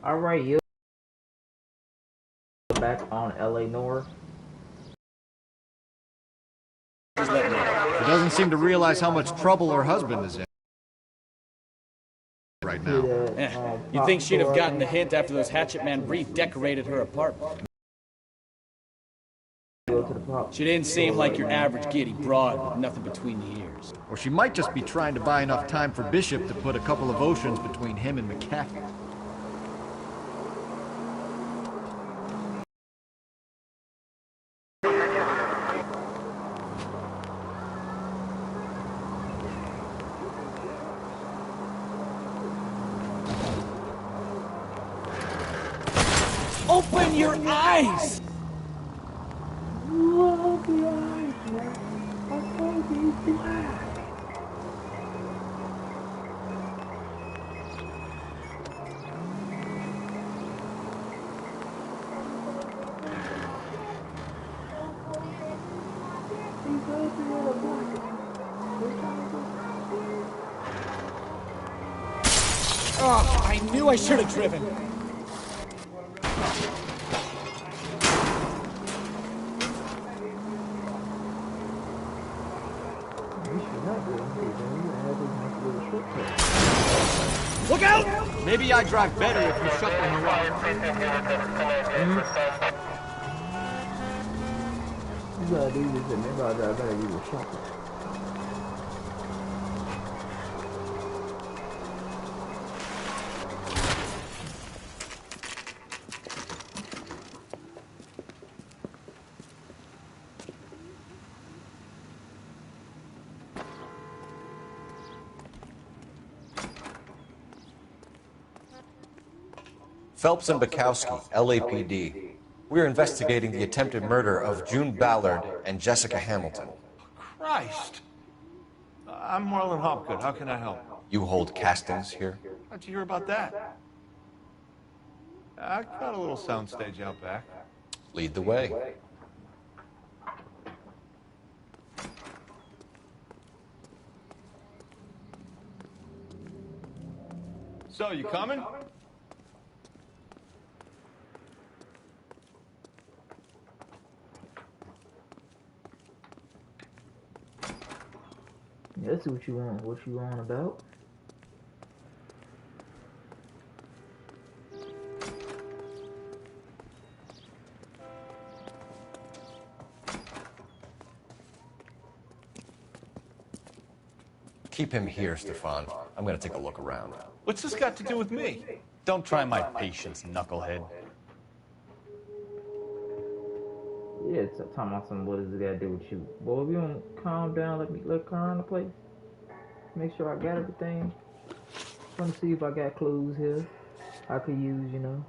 Alright, you back on LA Noire. She doesn't seem to realize how much trouble her husband is in right now. You'd think she'd have gotten the hint after those Hatchet Man redecorated her apartment. She didn't seem like your average giddy broad with nothing between the ears. Or she might just be trying to buy enough time for Bishop to put a couple of oceans between him and McCaffrey. Open your eyes! Open your eyes, man. I told you he's black. Oh, I knew I should have driven. Look out! Maybe I drive better if you shuffle her up. You gotta do this and maybe I'll drive better if you were shopping. Phelps and Bukowski, LAPD. We're investigating the attempted murder of June Ballard and Jessica Hamilton. Christ! I'm Marlon Hopgood. How can I help? You hold castings here? How'd you hear about that? I got a little soundstage out back. Lead the way. So, you coming? Yeah, that's what you want. What you on about? Keep him here, Stefan. I'm gonna take a look around. What's this got to do with me? Don't try my patience, knucklehead. Yeah, it's talking about some what does it got to do with you? Boy, if you don't calm down, let me look around the place. Make sure I got everything. Trying to see if I got clues here I could use, you know.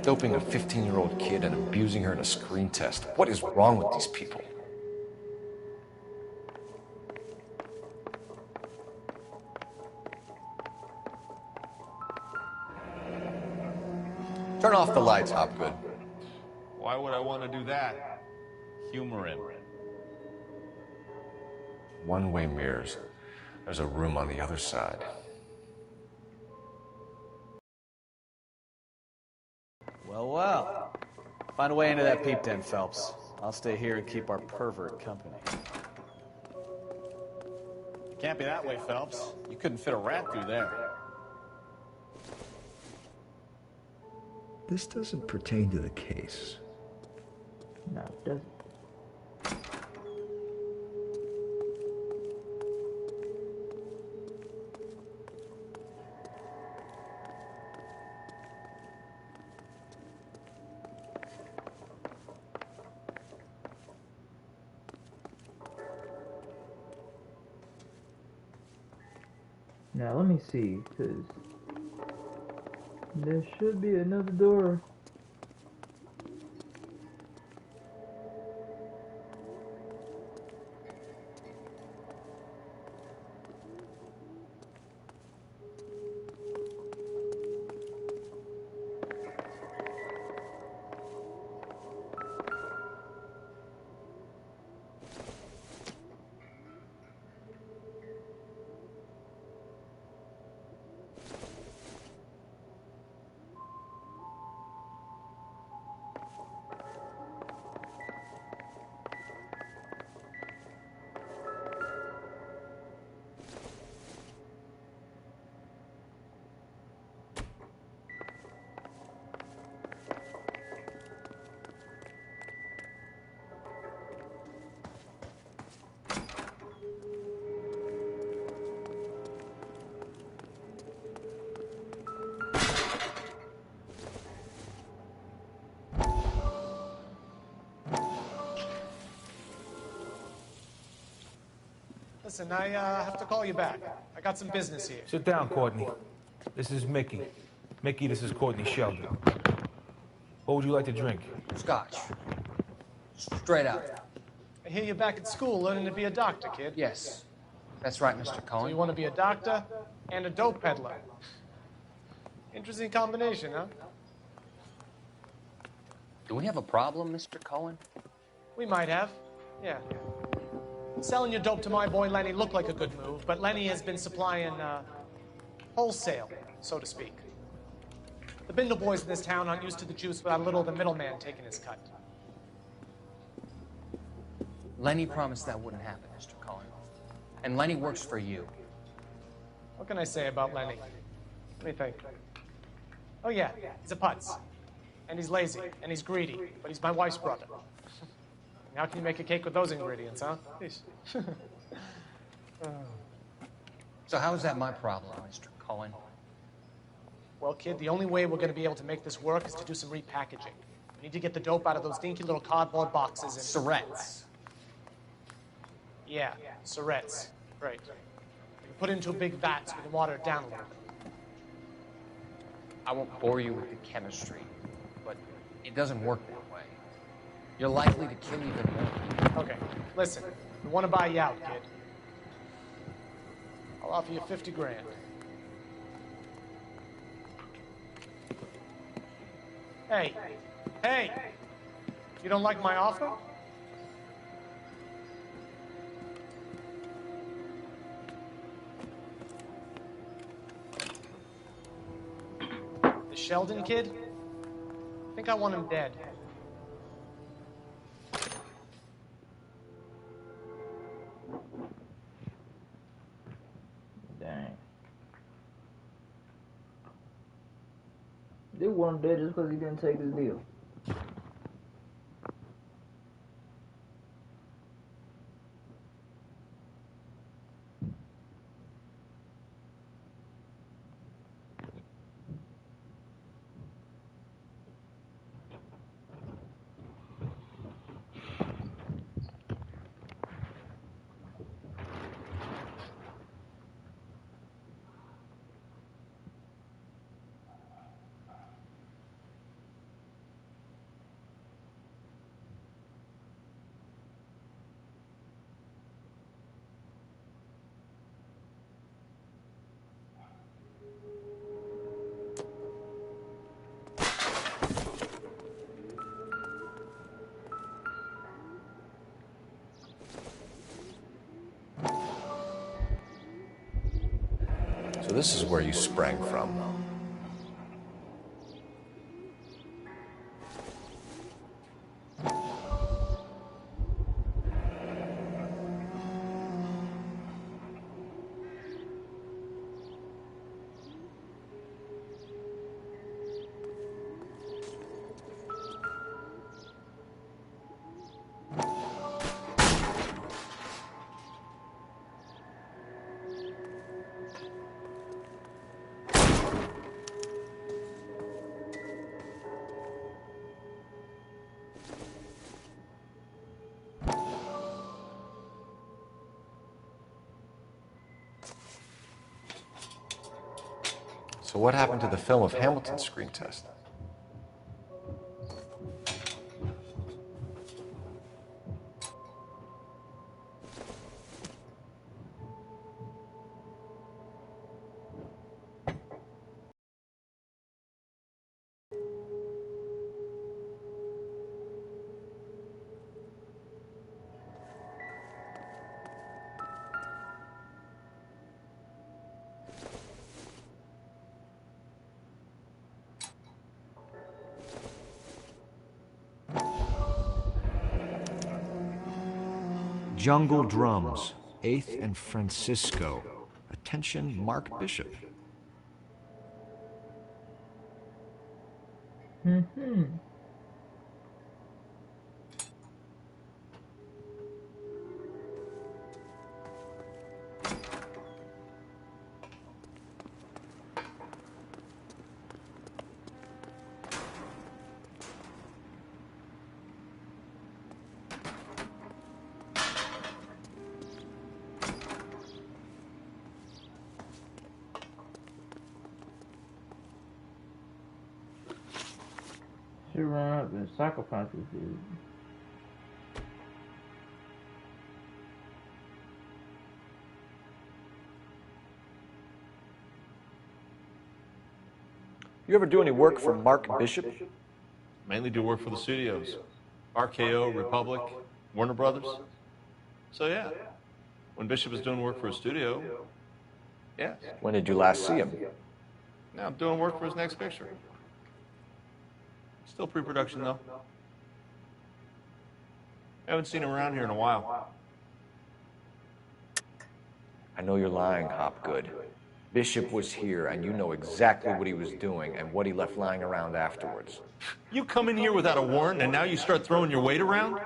Doping a 15-year-old kid and abusing her in a screen test. What is wrong with these people? Turn off the lights, Hopgood. Why would I want to do that? Humor him. One-way mirrors. There's a room on the other side. Well. Find a way into that peep den, Phelps. I'll stay here and keep our pervert company. It can't be that way, Phelps. You couldn't fit a rat through there. This doesn't pertain to the case. No, it doesn't. Now let me see, because there should be another door. Listen, I have to call you back. I got some business here. Sit down, Courtney. This is Mickey. Mickey, this is Courtney Sheldon. What would you like to drink? Scotch. Straight out. I hear you're back at school learning to be a doctor, kid. Yes. That's right, Mr. So Cohen. you want to be a doctor and a dope peddler. Interesting combination, huh? Do we have a problem, Mr. Cohen? We might have. Yeah. Selling your dope to my boy Lenny looked like a good move, but Lenny has been supplying, wholesale, so to speak. The Bindle boys in this town aren't used to the juice without a little of the middleman taking his cut. Lenny promised that wouldn't happen, Mr. Cohen. And Lenny works for you. What can I say about Lenny? Let me think. Oh yeah, he's a putz. And he's lazy, and he's greedy, but he's my wife's brother. How can you make a cake with those ingredients, huh? So how is that my problem, Mr. Cohen? Well, kid, the only way we're going to be able to make this work is to do some repackaging. We need to get the dope out of those dinky little cardboard boxes and... Surrettes. Yeah, Surrettes. Right. We can put it into a big vat so we can water it down a little bit. I won't bore you with the chemistry, but it doesn't work that way. You're likely to kill even more. Okay, listen. We want to buy you out, kid. I'll offer you 50 grand. Hey, hey! You don't like my offer? The Sheldon kid? I think I want him dead. Dang. They want him dead just because he didn't take his deal. So this is where you sprang from. So what happened to the film of Hamilton's screen test? Jungle Drums, 8th and Francisco. Attention, Mark Bishop. Mm-hmm. Should run up and sucker punch this dude. You ever do any work for Mark Bishop? Mainly do work for the studios. RKO, Republic, Warner Brothers. So yeah, when Bishop is doing work for a studio, yeah. When did you last see him? Now I'm doing work for his next picture. Still pre-production though. Haven't seen him around here in a while. I know you're lying, Hopgood. Bishop was here, and you know exactly what he was doing and what he left lying around afterwards. You come in here without a warrant, and now you start throwing your weight around?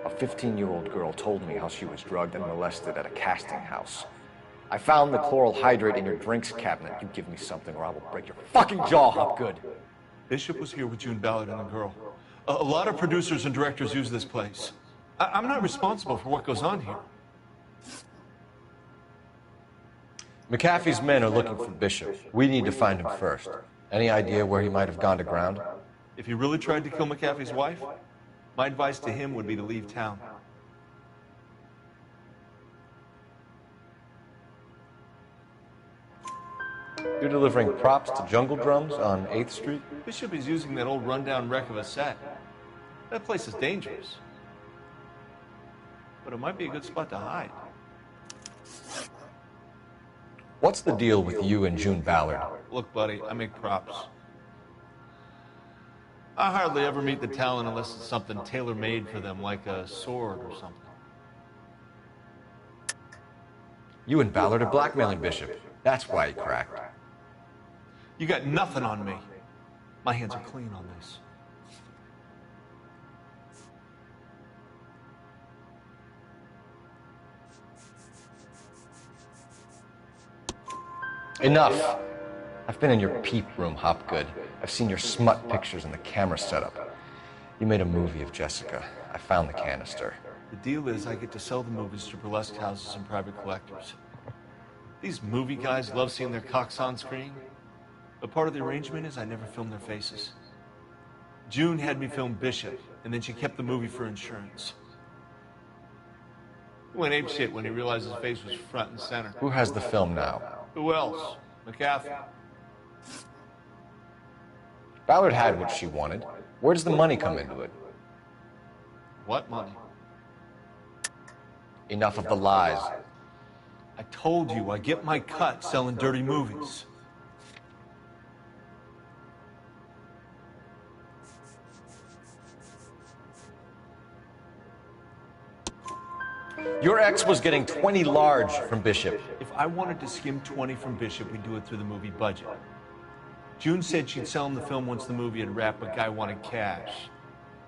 A 15-year-old girl told me how she was drugged and molested at a casting house. I found the chloral hydrate in your drinks cabinet. You give me something or I will break your fucking jaw, Hopgood. Bishop was here with June Ballard and the girl. A lot of producers and directors use this place. I'm not responsible for what goes on here. McAfee's men are looking for Bishop. We need to find him first. Any idea where he might have gone to ground? If he really tried to kill McAfee's wife, my advice to him would be to leave town. You're delivering props to Jungle Drums on 8th Street? Bishop is using that old rundown wreck of a set. That place is dangerous. But it might be a good spot to hide. What's the deal with you and June Ballard? Look, buddy, I make props. I hardly ever meet the talent unless it's something tailor-made for them, like a sword or something. You and Ballard are blackmailing Bishop. That's why he cracked. You got nothing on me. My hands are clean on this. Enough. I've been in your peep room, Hopgood. I've seen your smut pictures and the camera setup. You made a movie of Jessica. I found the canister. The deal is I get to sell the movies to burlesque houses and private collectors. These movie guys love seeing their cocks on screen. But part of the arrangement is I never film their faces. June had me film Bishop, and then she kept the movie for insurance. He went apeshit when he realized his face was front and center. Who has the film now? Who else? McAfee. Ballard had what she wanted. Where does the money come into it? What money? Enough of the lies. I told you I get my cut selling dirty movies. Your ex was getting 20 large from Bishop. If I wanted to skim 20 from Bishop, we'd do it through the movie budget. June said she'd sell him the film once the movie had wrapped, but Guy wanted cash.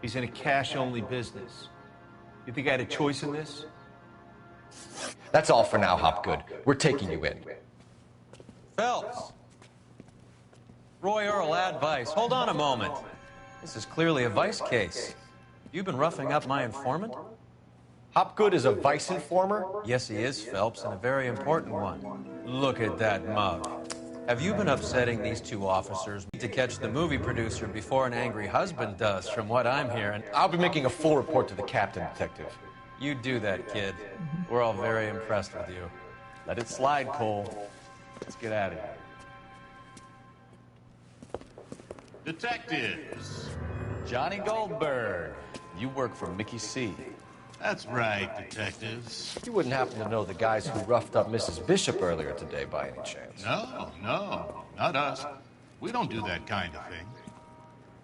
He's in a cash-only business. You think I had a choice in this? That's all for now, Hopgood. We're taking you in. Phelps. Roy Earl, ad vice. Hold on a moment. This is clearly a vice case. You've been roughing up my informant? Hopgood is a vice informer? Yes, he is, Phelps, and a very important one. Look at that mug. Have you been upsetting these two officers to catch the movie producer before an angry husband does, from what I'm hearing? I'll be making a full report to the captain, detective. You do that, kid. We're all very impressed with you. Let it slide, Cole. Let's get out of here. Detectives. Johnny Goldberg. You work for Mickey C. That's right, detectives. You wouldn't happen to know the guys who roughed up Mrs. Bishop earlier today by any chance? No, not us. We don't do that kind of thing.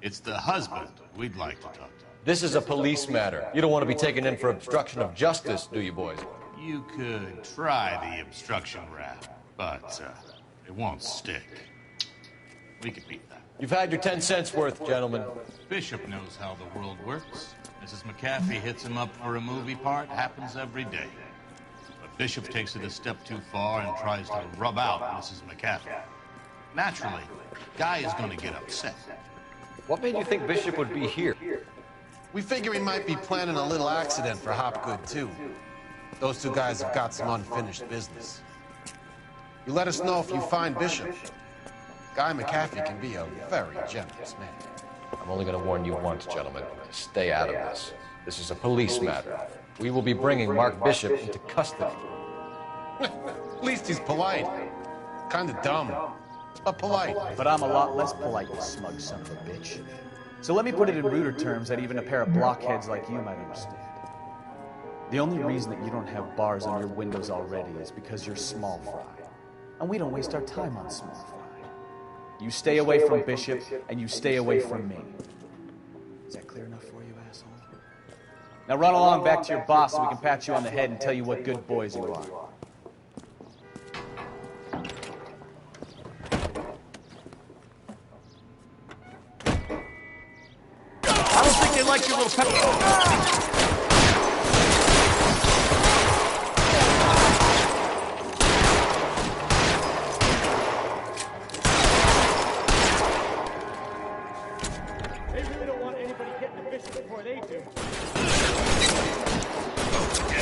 It's the husband we'd like to talk to. This is a police matter. You don't want to be taken in for obstruction of justice, do you, boys? You could try the obstruction rap, but it won't stick. We could beat that. You've had your 10 cents worth, gentlemen. Bishop knows how the world works. Mrs. McAfee hits him up for a movie part. Happens every day. But Bishop takes it a step too far and tries to rub out Mrs. McAfee. Naturally, Guy is going to get upset. What made you think Bishop would be here? We figure he might be planning a little accident for Hopgood, too. Those two guys have got some unfinished business. You let us know if you find Bishop. Guy McAfee can be a very generous man. I'm only going to warn you once, gentlemen. Stay out of this. This is a police matter. We will be bringing Mark Bishop into custody. At least he's polite. Kinda dumb, but polite. But I'm a lot less polite, you smug son of a bitch. So let me put it in ruder terms that even a pair of blockheads like you might understand. The only reason that you don't have bars on your windows already is because you're small fry. And we don't waste our time on small fry. You stay away from Bishop, and you stay away from me. Is that clear enough for you, asshole? Now run along back to your boss so we can pat you on the head and tell you what good boys you are. I don't think they like your little pet.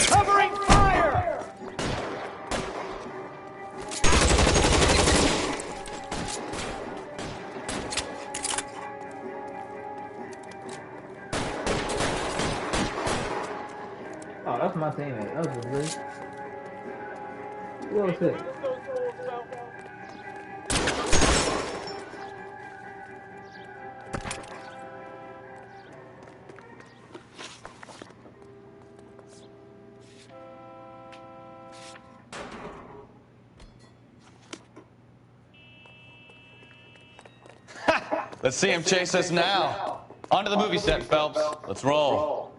Covering fire! Oh, that's my teammate. That was good. Who else is it? Let's see him chase us now. On to the movie set, Phelps. Let's roll.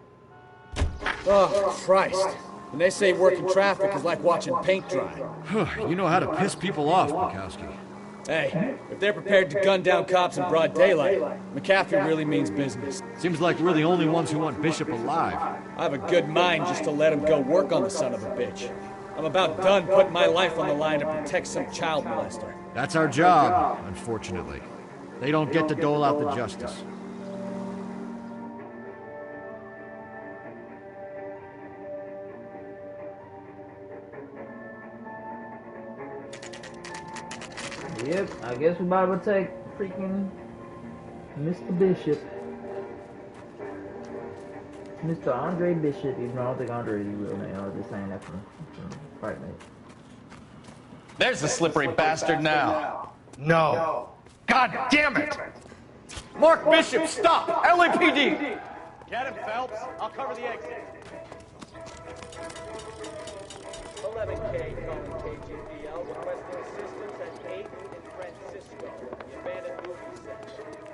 Oh, Christ. When they say working traffic is like watching paint dry. You know how to piss people off, Bukowski. Hey, if they're prepared to gun down cops in broad daylight, McAfee really means business. Seems like we're the only ones who want Bishop alive. I have a good mind just to let him go work on the son of a bitch. I'm about done putting my life on the line to protect some child molester. That's our job, unfortunately. They don't get to dole out the justice. Yep, I guess we're about to take freaking Mr. Bishop. Mr. Andre Bishop, even though I don't think Andre is his real name. I was just saying that from Fight Night. There's the slippery bastard now. No. God damn it! Mark Bishop, stop! LAPD! Get him, Phelps. I'll cover the exit. 11K calling KGPL requesting assistance at 8 in Francisco, the abandoned movie set.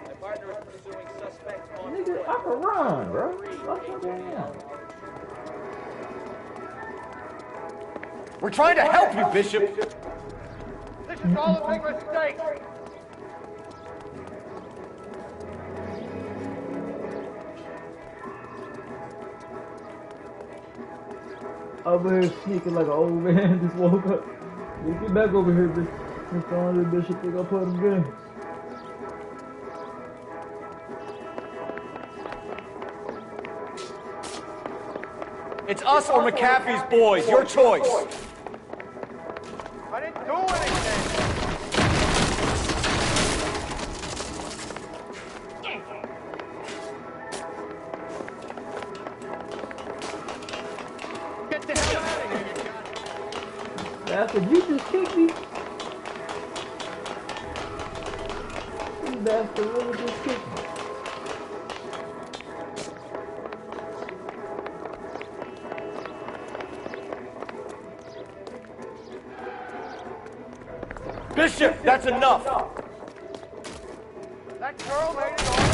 My partner is pursuing suspects on Nigga, I can run, bro. What's going on? We're trying to help you, Bishop! This is all a big mistake! Over here sneaking like an old man just woke up. Get back over here, bitch. Mr. Andre Bishop, they gonna put him in. It's us or McAfee's boys, your choice! I didn't do anything! Get the hell out of here, you Bastard, you just kicked me. You bastard really just kicked me. Bishop, that's enough! That girl made it all up!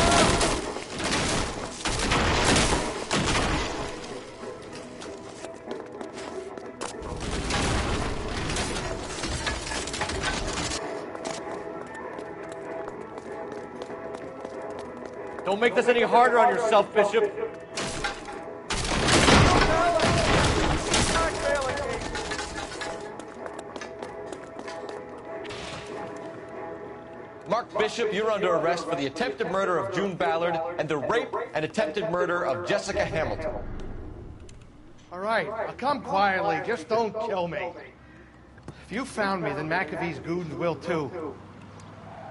Don't make this any harder on yourself, Bishop. Mark Bishop, you're under arrest for the attempted murder of June Ballard and the rape and attempted murder of Jessica Hamilton. All right, I'll come quietly. Just don't kill me. If you found me, then McAfee's goons will too.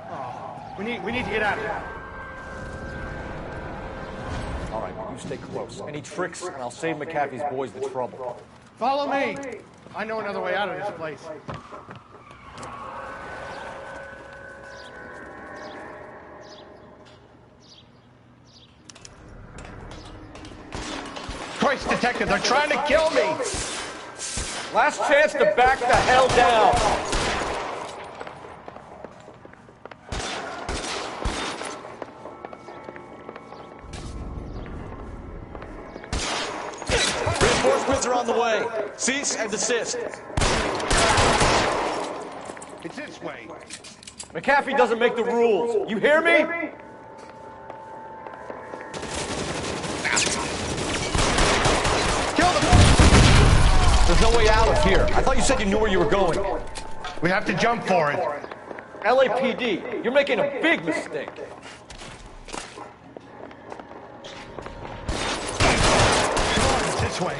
Oh, we need to get out of here. All right, you stay close. Any tricks, and I'll save McAfee's boys the trouble. Follow me. I know another way out of this place. Christ, detective, they're trying to kill me! Last chance to back the hell down! Reinforcements are on the way. Cease and desist. It's this way. McAfee doesn't make the rules. You hear me? There's no way out of here. I thought you said you knew where you were going. We have to jump for it. LAPD, you're making a big mistake. Come on, it's this way.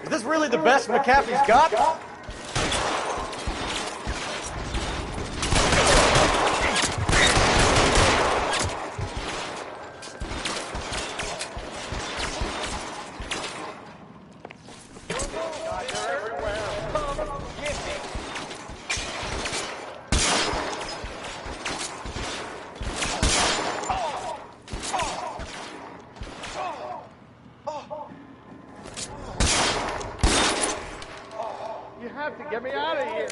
Is this really the best McAfee's got? You have to get me out of here.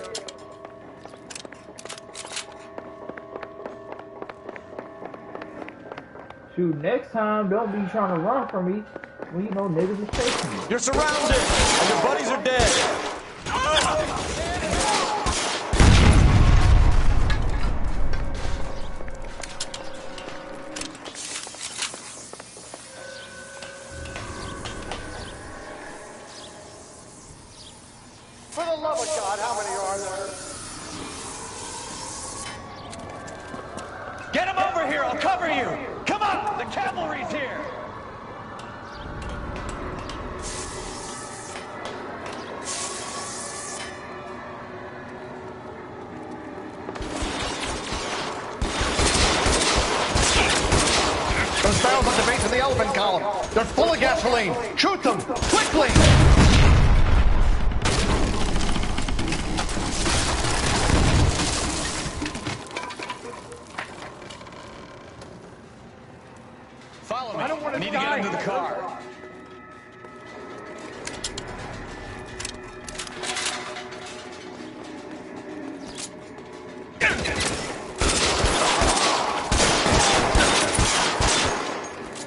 Shoot, next time, don't be trying to run from me when you know niggas is chasing you. You're surrounded, and your buddies are dead. For the love of God, how many are there? Get him over here, I'll cover you. Come on, the cavalry's here. Those barrels at the base of the elephant column. They're full of gasoline. Shoot them, quickly! Follow me. I don't want to need to get into the car.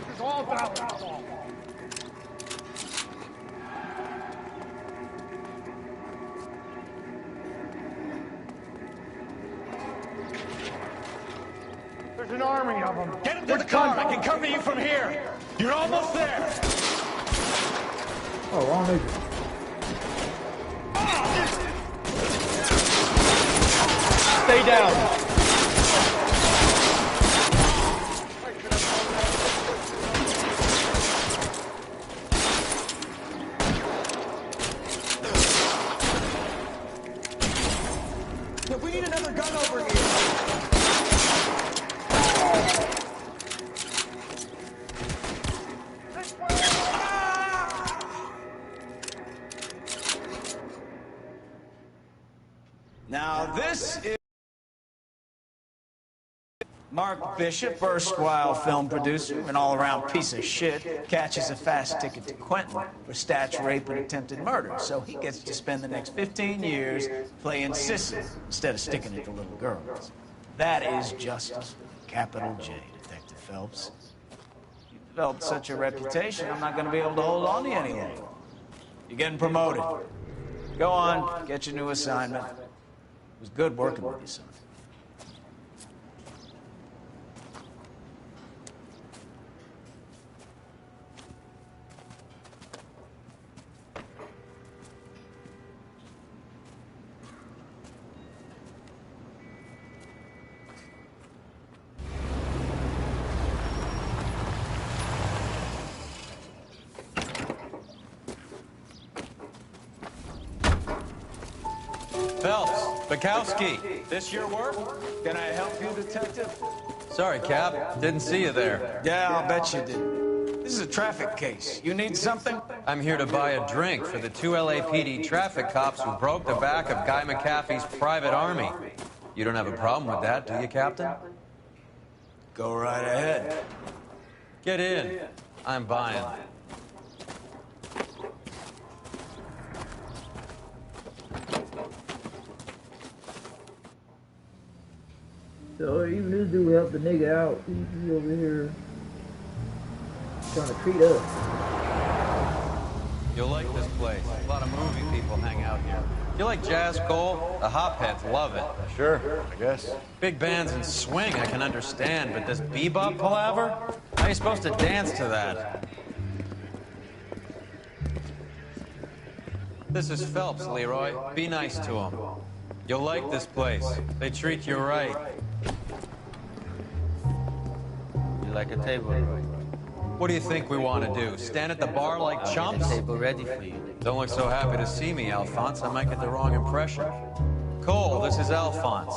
It's all about alcohol. There's an army of them. Get into the car. I can cover you from here. You're almost there. Oh, wrong nigga. Stay down. Yeah, we need another gun over here. Now, this is Mark Bishop, erstwhile film producer, an all-around piece of shit, catches a fast ticket to Quentin for statch rape and attempted murder, so he gets to spend the next 15 years playing sissy instead of sticking it to little girls. That is justice, capital J, Detective Phelps. You developed such a reputation, I'm not going to be able to hold on to you any longer. You're getting promoted. Go on, get your new assignment. It was good working with you, son. Bukowski, this your work? Can I help you, detective? Sorry, Cap. Didn't see you there. Yeah, I'll bet you did. This is a traffic case. You need something? I'm here to buy a drink for the 2 LAPD traffic cops who broke the back of Guy McAfee's private army. You don't have a problem with that, do you, Captain? Go right ahead. Get in. I'm buying. So even this dude helped the nigga out. He's over here trying to treat us. You'll like this place. A lot of movie people hang out here. You like jazz, Cole? The hopheads love it. Sure, I guess. Big bands and swing I can understand, but this bebop palaver? How are you supposed to dance to that? This is Phelps, Leroy. Be nice to him. You'll like this place. They treat you right. You like a table, Roy? What do you think we want to do? Stand at the bar like chumps? I'll get a table ready for you. Don't look so happy to see me, Alphonse. I might get the wrong impression. Cole, this is Alphonse.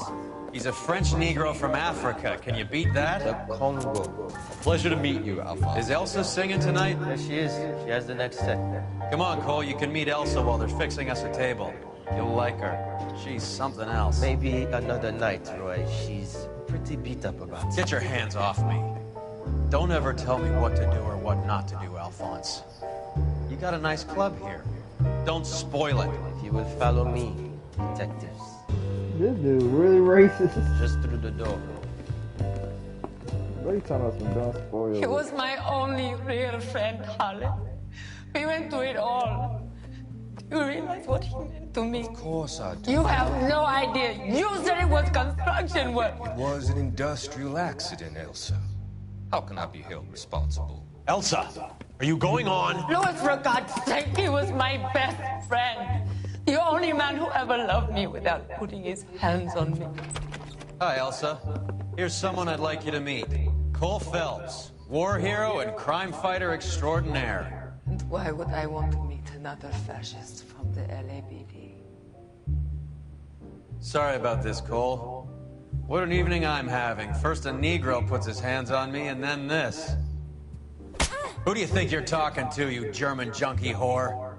He's a French Negro from Africa. Can you beat that? The Congo. Pleasure to meet you, Alphonse. Is Elsa singing tonight? Yes, she is. She has the next set. Come on, Cole. You can meet Elsa while they're fixing us a table. You'll like her. She's something else. Maybe another night, Roy. She's pretty beat up about it. Get your hands off me. Don't ever tell me what to do or what not to do, Alphonse. You got a nice club here. Don't spoil it. If you will follow me, detectives. This dude really racist. Just through the door. What are you talking about some don't spoil? He was my only real friend, Harley. We went through it all. You realize what he meant to me? Of course I do. You have no idea. You said it was construction work. It was an industrial accident, Elsa. How can I be held responsible? Elsa, are you going on? Louis, for God's sake, he was my best friend. The only man who ever loved me without putting his hands on me. Hi, Elsa. Here's someone I'd like you to meet. Cole Phelps, war hero and crime fighter extraordinaire. And why would I want to meet another fascist from the LAPD? Sorry about this, Cole. What an evening I'm having. First a Negro puts his hands on me, and then this. Who do you think you're talking to, you German junkie whore?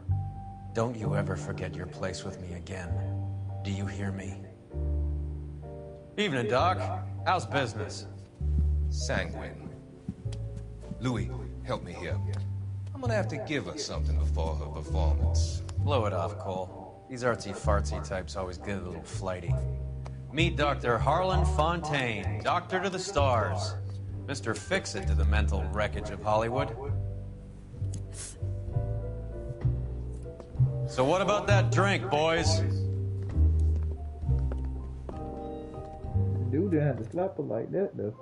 Don't you ever forget your place with me again. Do you hear me? Evening, Doc. How's business? Sanguine. Louis, help me here. I'm gonna have to give her something before her performance. Blow it off, Cole. These artsy-fartsy types always get a little flighty. Meet Dr. Harlan Fontaine, doctor to the stars. Mr. Fix-It to the mental wreckage of Hollywood. So what about that drink, boys? Dude didn't have to slap her like that, though.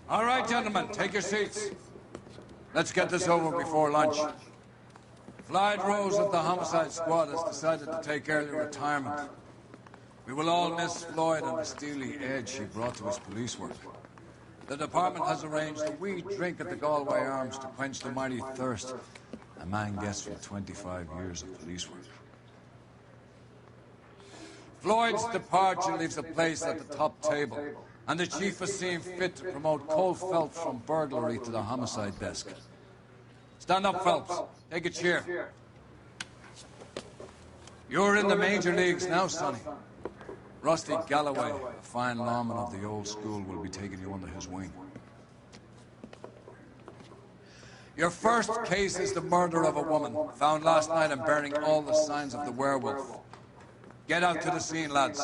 All right, gentlemen, take your seats. Let's get this over before lunch. Floyd Rose of the Homicide Squad has decided to take early retirement. We will all miss Floyd and the steely edge he brought to his police work. The department has arranged a wee drink at the Galway Arms to quench the mighty thirst a man gets from 25 years of police work. Floyd's departure leaves a place at the top table, and the chief has seen fit to promote Cole Phelps from burglary to the homicide desk. Stand up, Phelps. Take a chair. You're in the major leagues now, Sonny. Rusty Galloway, a fine lawman of the old school, will be taking you under his wing. Your first case is the murder of a woman, found last night and bearing all the signs of the werewolf. Get out to the scene, lads.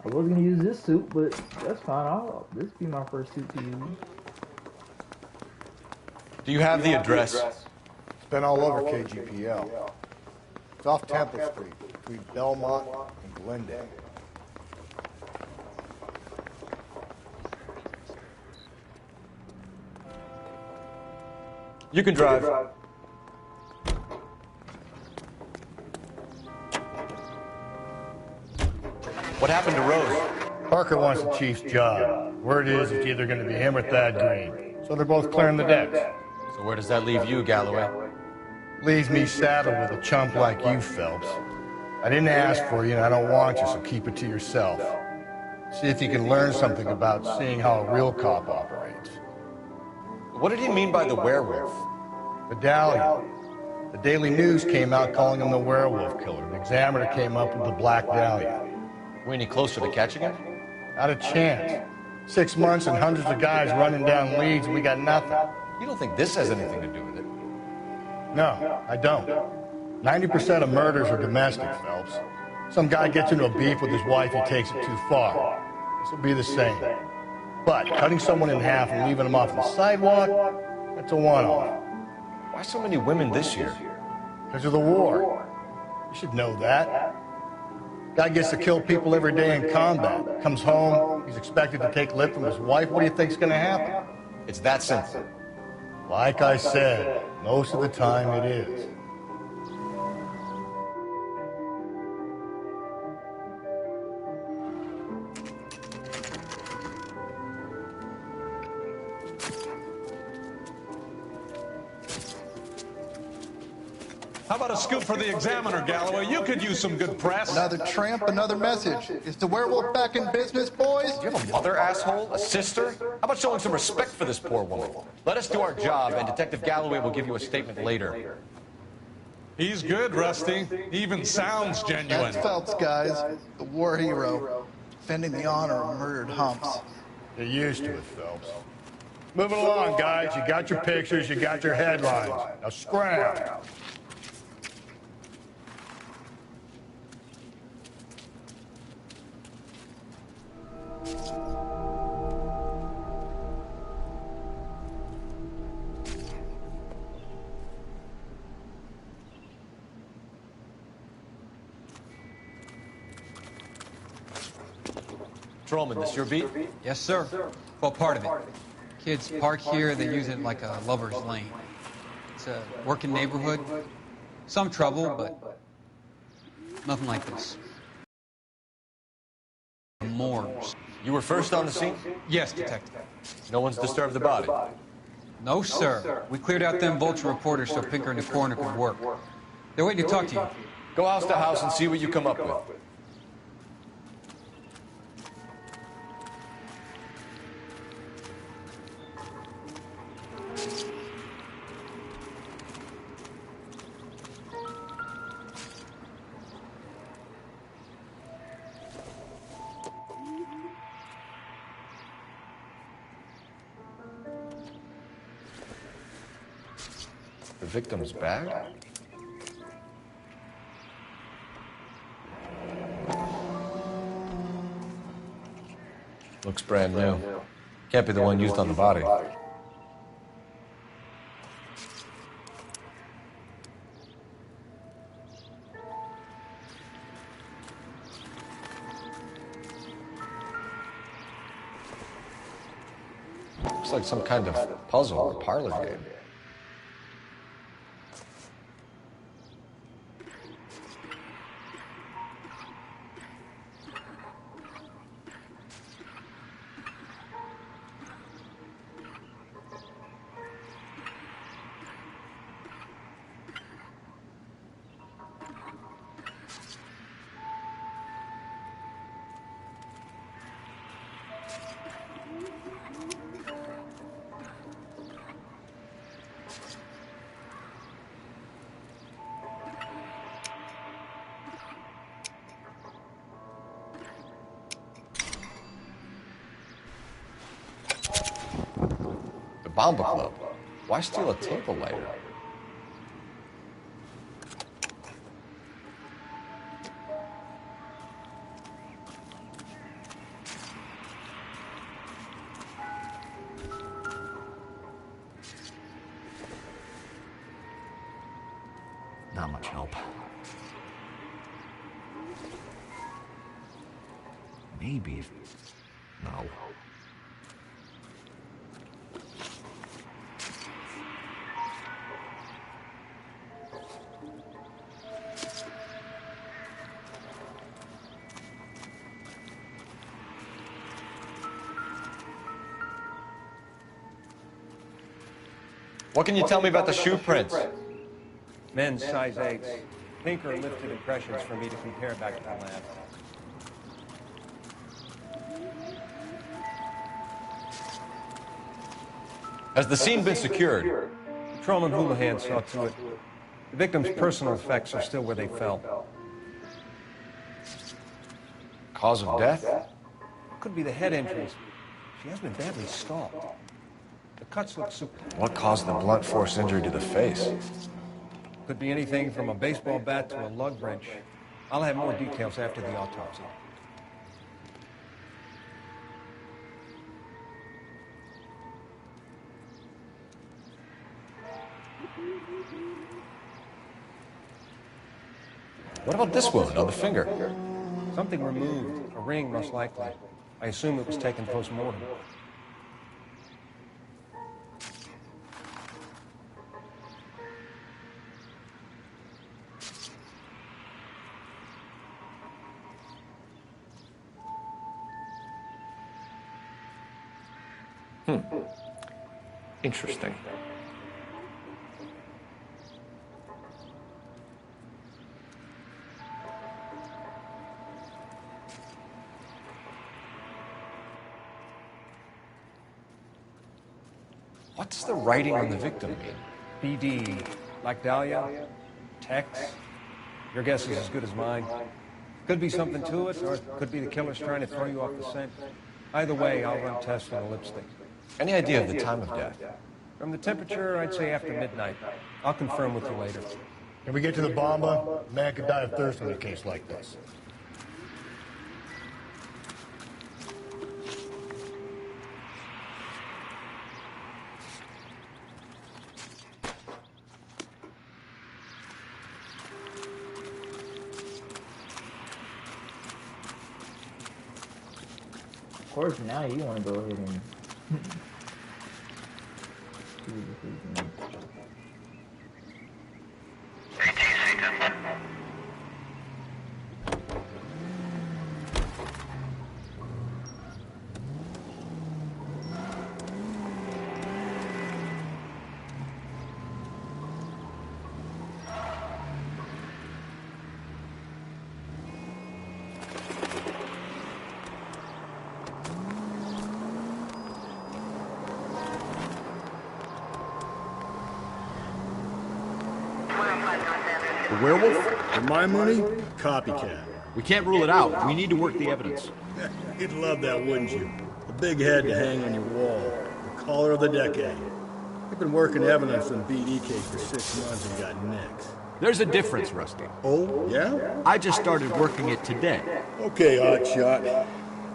I was gonna use this suit, but that's fine. This be my first suit to use. Do you have the address? It's been all over KGPL. It's off Temple Street, between Belmont and Glendale. You can drive. What happened to Rose? Parker wants the chief's job. Word is it's either going to be him or Thad Green. So they're both clearing the decks. So where does that leave you, Galloway? Leaves me saddled with a chump like you, Phelps. I didn't ask for you and I don't want you, so keep it to yourself. See if you can learn something about seeing how a real cop operates. What did he mean by the werewolf? Medallion. The Daily News came out calling him the werewolf killer. The Examiner came up with the Black Dahlia. We any closer to catching him? Not a chance. 6 months and hundreds of guys running down leads and we got nothing. You don't think this has anything to do with it? No, I don't. 90% of murders are domestic, Phelps. Some guy gets into a beef with his wife, he takes it too far. This will be the same. But cutting someone in half and leaving them off the sidewalk, that's a one-off. Why so many women this year? Because of the war. You should know that. Guy gets to kill people every day in combat. Comes home, he's expected to take lip from his wife. What do you think's gonna happen? It's that simple. Like I said, most of the time it is. How about a scoop for the Examiner, Galloway? You could use some good press. Another tramp, another message. Is the werewolf back in business, boys? Do you have a mother, asshole? A sister? How about showing some respect for this poor woman? Let us do our job, and Detective Galloway will give you a statement later. He's good, Rusty. He even sounds genuine. That's Phelps, guys. The war hero. Defending the honor of murdered humps. You're used to it, Phelps. Moving along, guys. You got your pictures, you got your headlines. Now scram. Patrolman, this your beat? Yes, sir. Well, part of it. Kids park here, they use it like a lover's lane. It's a working neighborhood. Some trouble, but nothing like this. Morgues. You were first on the scene? Yes, detective. No one's disturbed the body? No, sir. We cleared out them vulture reporters so Pinker and the coroner could work. They're waiting to talk to you. Go house to house and see what you come up with. The victim's bag? Looks brand new. Can't be the one used on the body. Looks like some kind of puzzle or parlor game. Bomba Club. Why steal a table lighter? Not much help. Maybe. No. What can you tell me about the shoe prints? Men's size 8s. Pink or lifted impressions for me to compare back to the lab. Has the scene been secured? Patrolman Houlihan saw to it. The victim's personal effects are still where they fell. Cause of death? Could be the head injuries. She has been badly stalked. The cuts look super... What caused the blunt force injury to the face? Could be anything from a baseball bat to a lug wrench. I'll have more details after the autopsy. What about this wound on the finger? Something removed. A ring, most likely. I assume it was taken post-mortem. Interesting. What does the writing on the victim mean? BD. Like Dahlia? Tex? Your guess is as good as mine. Could be something to it, or it could be the killer's trying to throw you off the scent. Either way, I'll run tests on the lipstick. Any idea of the time of death? From the temperature, I'd say after midnight. I'll confirm with you later. Can we get to the bomba? A man could die of thirst in a case like this. Of course, now you want to go ahead and... The werewolf? For my money, copycat. We can't rule it out. We need to work the evidence. You'd love that, wouldn't you? The big head to hang on your wall. The caller of the decade. You've been working evidence on the BD case for 6 months and got nicks. There's a difference, Rusty. Oh, yeah? I just started working it today. Okay, hotshot.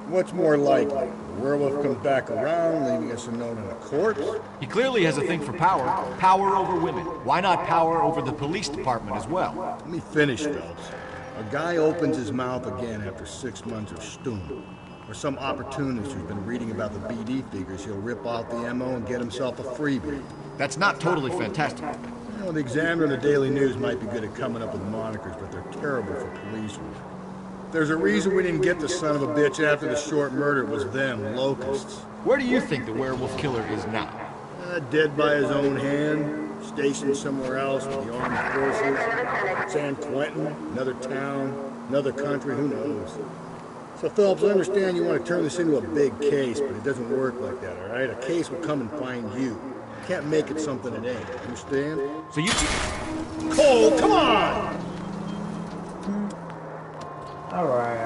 What's more likely? The werewolf comes back around, leaving us a note on a corpse? He clearly has a thing for power. Power over women. Why not power over the police department as well? Let me finish, Phelps. A guy opens his mouth again after 6 months of stewing. Or some opportunist who's been reading about the BD figures, he'll rip off the MO and get himself a freebie. That's not totally fantastic. You know, the Examiner and the Daily News might be good at coming up with monikers, but they're terrible for police work. There's a reason we didn't get the son of a bitch after the short murder. It was them, locusts. Where do you think the werewolf killer is now? Dead by his own hand, stationed somewhere else with the armed forces. San Quentin, another town, another country, who knows? So, Phelps, I understand you want to turn this into a big case, but it doesn't work like that, all right? A case will come and find you. You can't make it something it ain't, understand? So you... Cole, come on! Alright.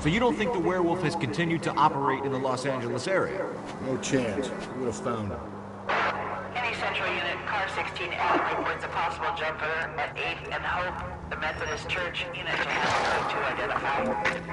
So you don't think the werewolf has continued to operate in the Los Angeles area? No chance. We would have found him. Any Central Unit, Car 16L reports a possible jumper at 8th and Hope, the Methodist Church. Unit to have to identify.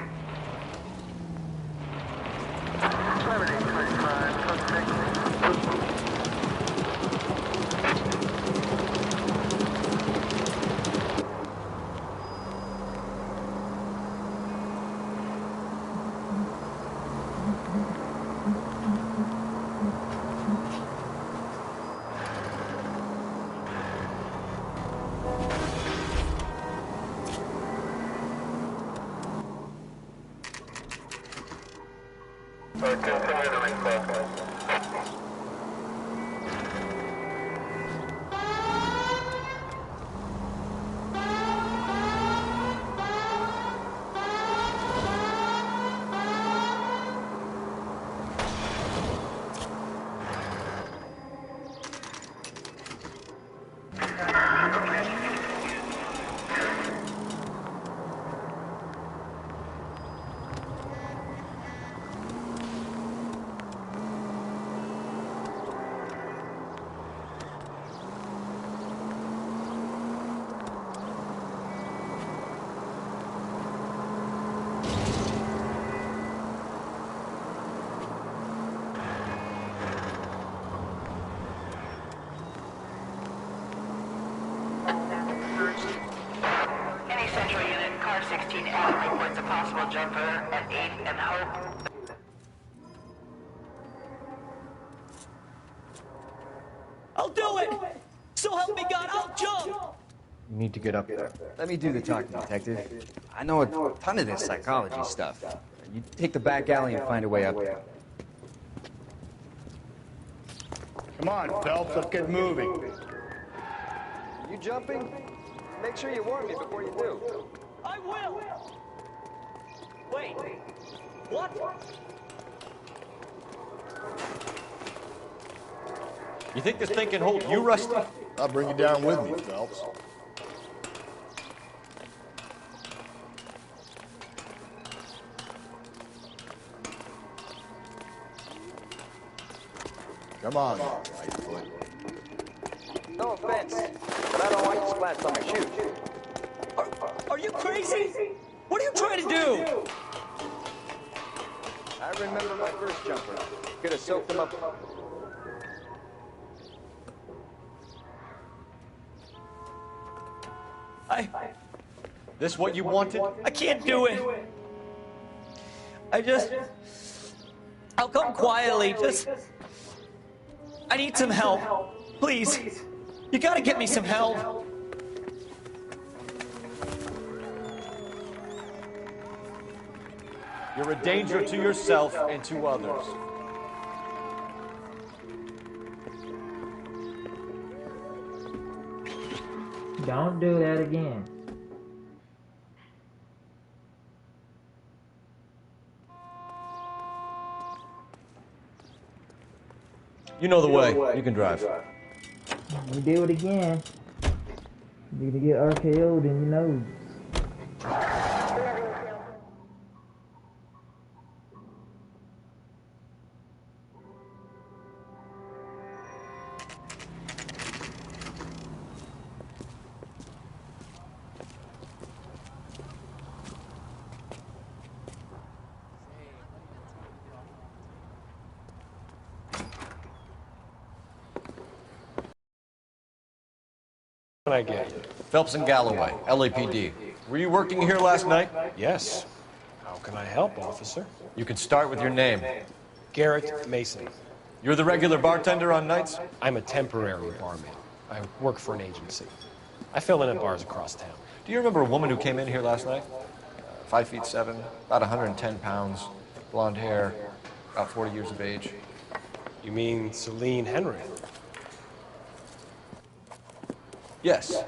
Any Central Unit, Car 16L reports a possible jumper at 8th and Hope. I'll do it! So help me God, I'll jump! You need to get up there. Let me do the talking, Detective. I know a ton of this psychology stuff. You take the back alley and find a way up there. Come on, Phelps, let's get moving. Are you jumping? Make sure you warn me before you do. I will! Wait, what? You think this thing can hold you, Rusty? I'll bring you down with me, Phelps. Come on, Lightfoot. No offense, but I don't want you splashed on my shoes. Are you crazy? What are you trying to do? I remember my first jumper. Could have soaked them up. This what you wanted? I can't do it. I'll come quietly, I need some help. Please. You gotta get me some help. You're a danger to yourself and to others. Don't do that again. You know the way. You can drive. You do it again, you're gonna get RKO'd in your nose. What can I get you? Phelps and Galloway, LAPD. Were you working here last night? Yes. How can I help, officer? You can start with your name. Garrett Mason. You're the regular bartender on nights? I'm a temporary barman. I work for an agency. I fill in at bars across town. Do you remember a woman who came in here last night? 5'7", about 110 pounds, blonde hair, about 40 years of age. You mean Celine Henry? Yes.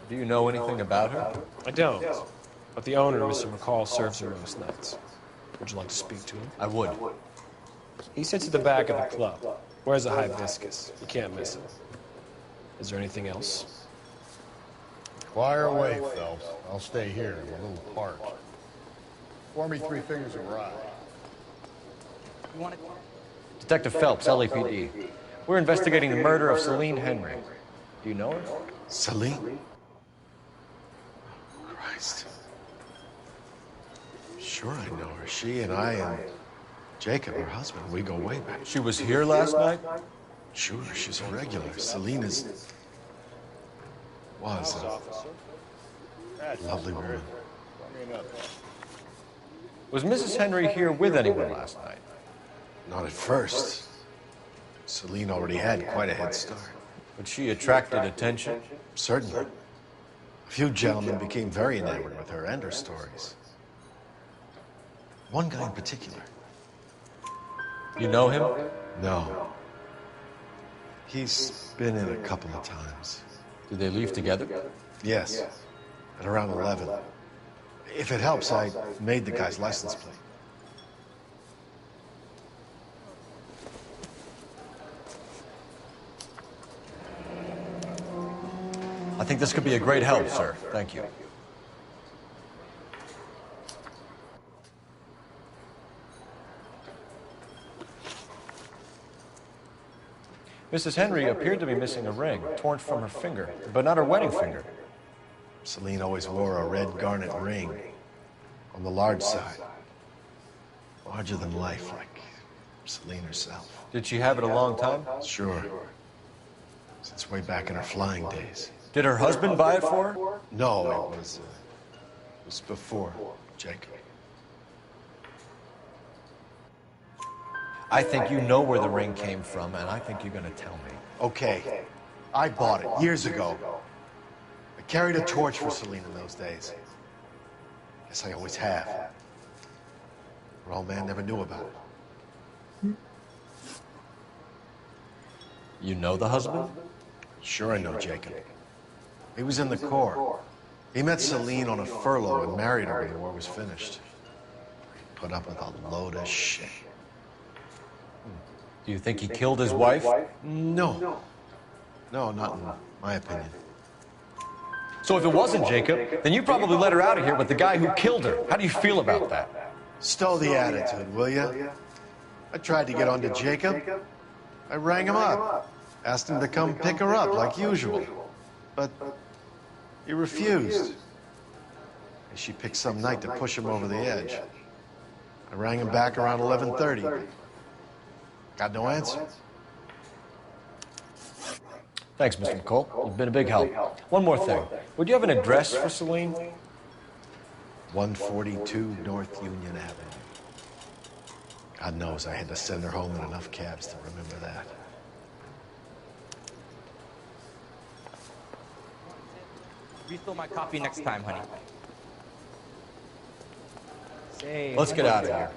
Do you know anything about her? I don't. But the owner, Mr. McCall, serves her most nights. Would you like to speak to him? I would. He sits at the back of the club. Wears a hibiscus. You can't miss him. Is there anything else? Fire away, Phelps. I'll stay here. I'm a little parched. Pour me 3 fingers of rye. You want it? Detective Phelps, LAPD. We're investigating the murder of Celine Henry. Do you know her? Celine? Christ. Sure I know her. She and I and Jacob, her husband, we go way back. She was here last night? Sure, she's a regular. Celine is... was a lovely woman. Was Mrs. Henry here with anyone last night? Not at first. Celine already had quite a head start. But she attracted attention? Certainly. A few gentlemen became very enamored with her and her stories. One guy in particular. You know him? No. He's been in a couple of times. Did they leave together? Yes. At around 11. If it helps, I made the guy's license plate. I think this could be a great help, sir. Thank you. Mrs. Henry appeared to be missing a ring, torn from her finger, but not her wedding finger. Celine always wore a red garnet ring on the large side. Larger than life, like Celine herself. Did she have it a long time? Sure. Since way back in her flying days. Did her husband buy it for her? No, it was before Jacob. I think you know where the ring came from, and I think you're going to tell me. Okay. I bought it years ago. I carried a torch for Celine in those days. Guess I always have. Her old man never knew about it. You know the husband? Sure I know Jacob. He was in the Corps. He met Celine on a furlough and married her when the war was finished. He put up with a load of shit. Do you think he killed his wife? No. No, not in my opinion. So if it wasn't Jacob, then you probably let her out of here with the guy who killed her. How do you feel about that? Stow the attitude, will you? I tried to get onto Jacob. I rang him up. Asked him to come pick her up, like usual. But he refused. She picked some night to push him over the edge. I rang him back around 11:30. Got no answer. Thanks, Mr. McCall. You've been a big help. One more thing. Would you have an address for Celine? 142 North Union Avenue. God knows I had to send her home in enough cabs to remember that. Refill my coffee next time, honey. Say, Let's get out of here.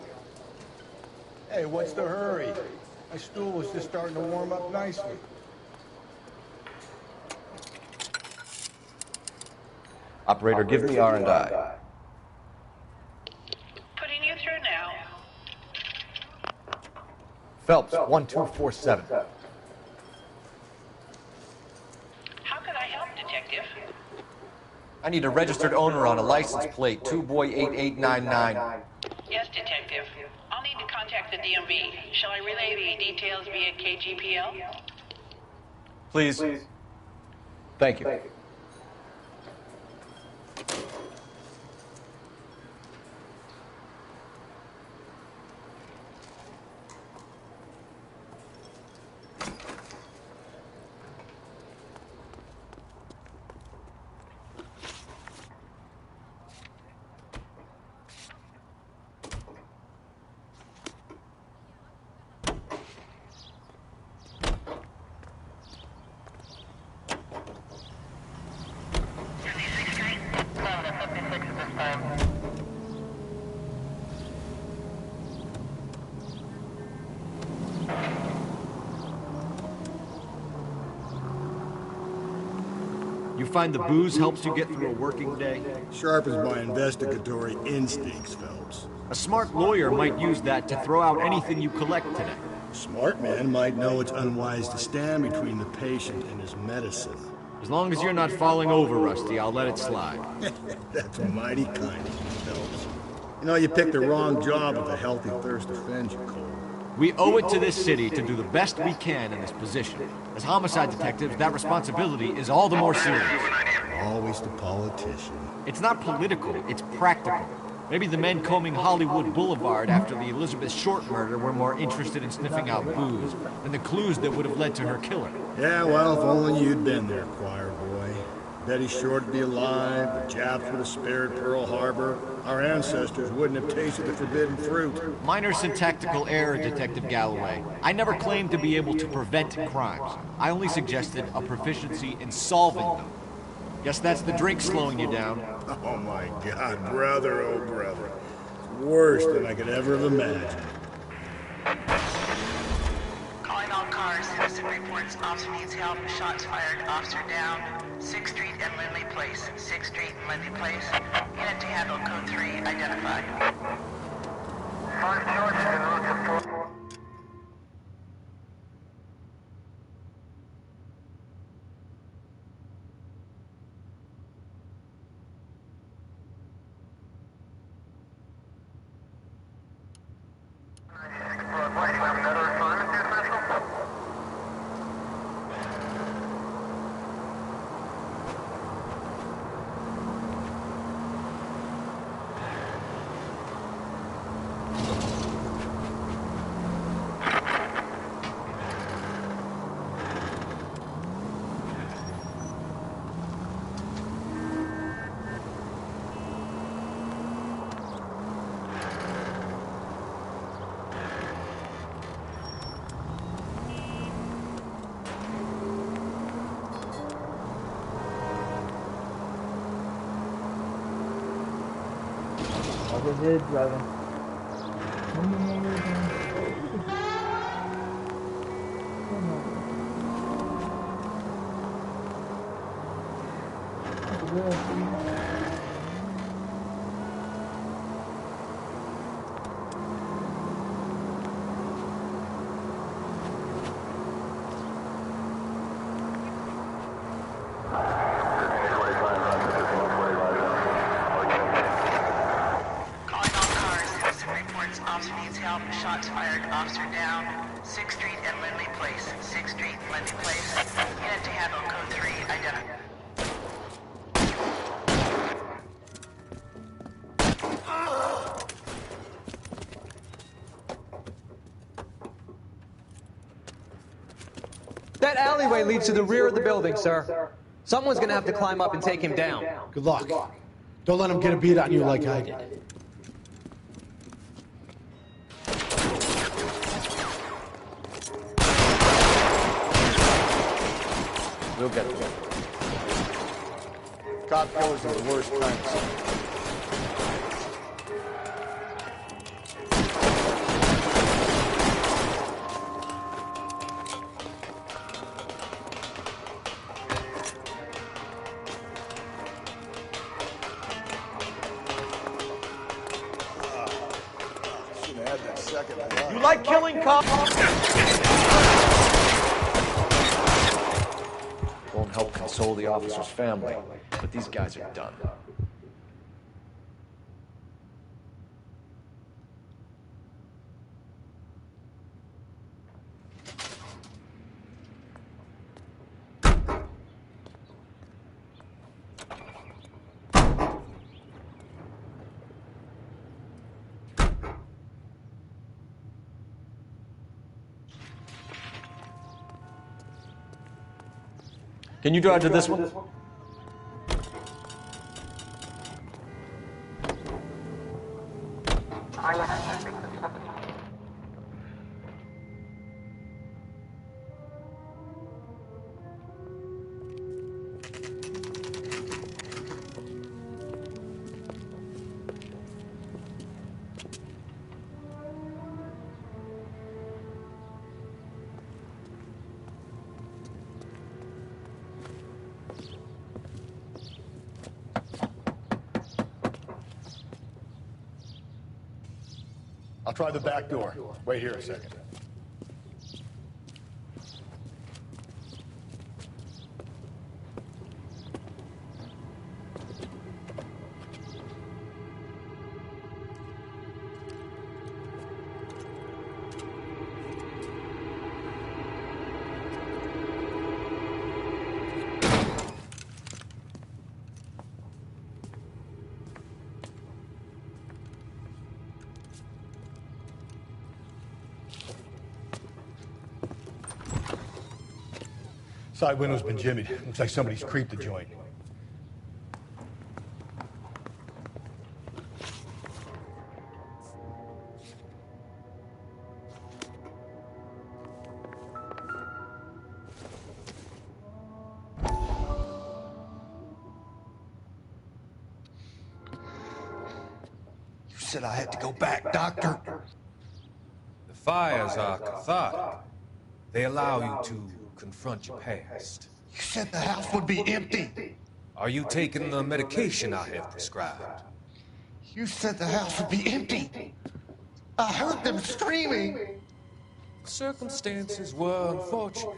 Hey, what's the hurry? My stool was just starting to warm up nicely. Operator, give me R&I. Putting you through now. Phelps, 1247. How could I help, Detective? I need a registered owner on a license plate, 2boy8899. Yes, Detective. I'll need to contact the DMV. Shall I relay the details via KGPL? Please. Thank you. You find the booze helps you get through a working day? Sharpens my investigatory instincts, Phelps. A smart lawyer might use that to throw out anything you collect today. A smart man might know it's unwise to stand between the patient and his medicine. As long as you're not falling over, Rusty, I'll let it slide. That's mighty kind of you, Phelps. You know, you picked the wrong job if a healthy thirst offends you, Cole. We owe it to this city to do the best we can in this position. As homicide detectives, that responsibility is all the more serious. Always the politician. It's not political, it's practical. Maybe the men combing Hollywood Boulevard after the Elizabeth Short murder were more interested in sniffing out booze than the clues that would have led to her killer. Yeah, well, if only you'd been there, choir boy. Betty Short would be alive, the Japs would have spared Pearl Harbor, our ancestors wouldn't have tasted the forbidden fruit. Minor syntactical error, Detective Galloway. I never claimed to be able to prevent crimes. I only suggested a proficiency in solving them. Guess that's the drink slowing you down. Oh my God, brother, oh brother. It's worse than I could ever have imagined. Calling all cars, citizen reports officer needs help, shots fired, officer down. 6th Street and Lindley Place. 6th Street and Lindley Place. Unit to handle code 3 identified. 5 charges en route to 4. Over here driving. Officer needs help. Shots fired. Officer down. 6th Street and Lindley Place. 6th Street and Lindley Place. Unit to handle code 3 identified. That alleyway leads to the rear of the building, sir. Someone's gonna have to climb up and take him down. Good luck. Don't let him get a beat on you like I did. We'll get there. Cop killers are the worst kinds. You like killing cops? Won't help console the officer's family, but these guys are done. Can you drive to this one? I'll try the back door. Wait here a second. Side window's been jimmied. Looks like somebody's creeped the joint. You said I had to go back, Doctor. The fires are cathartic. They allow you to confront your past. You said the house would be empty. Are you taking the medication I have prescribed? You said the house would be empty. I heard them screaming. Circumstances were unfortunate.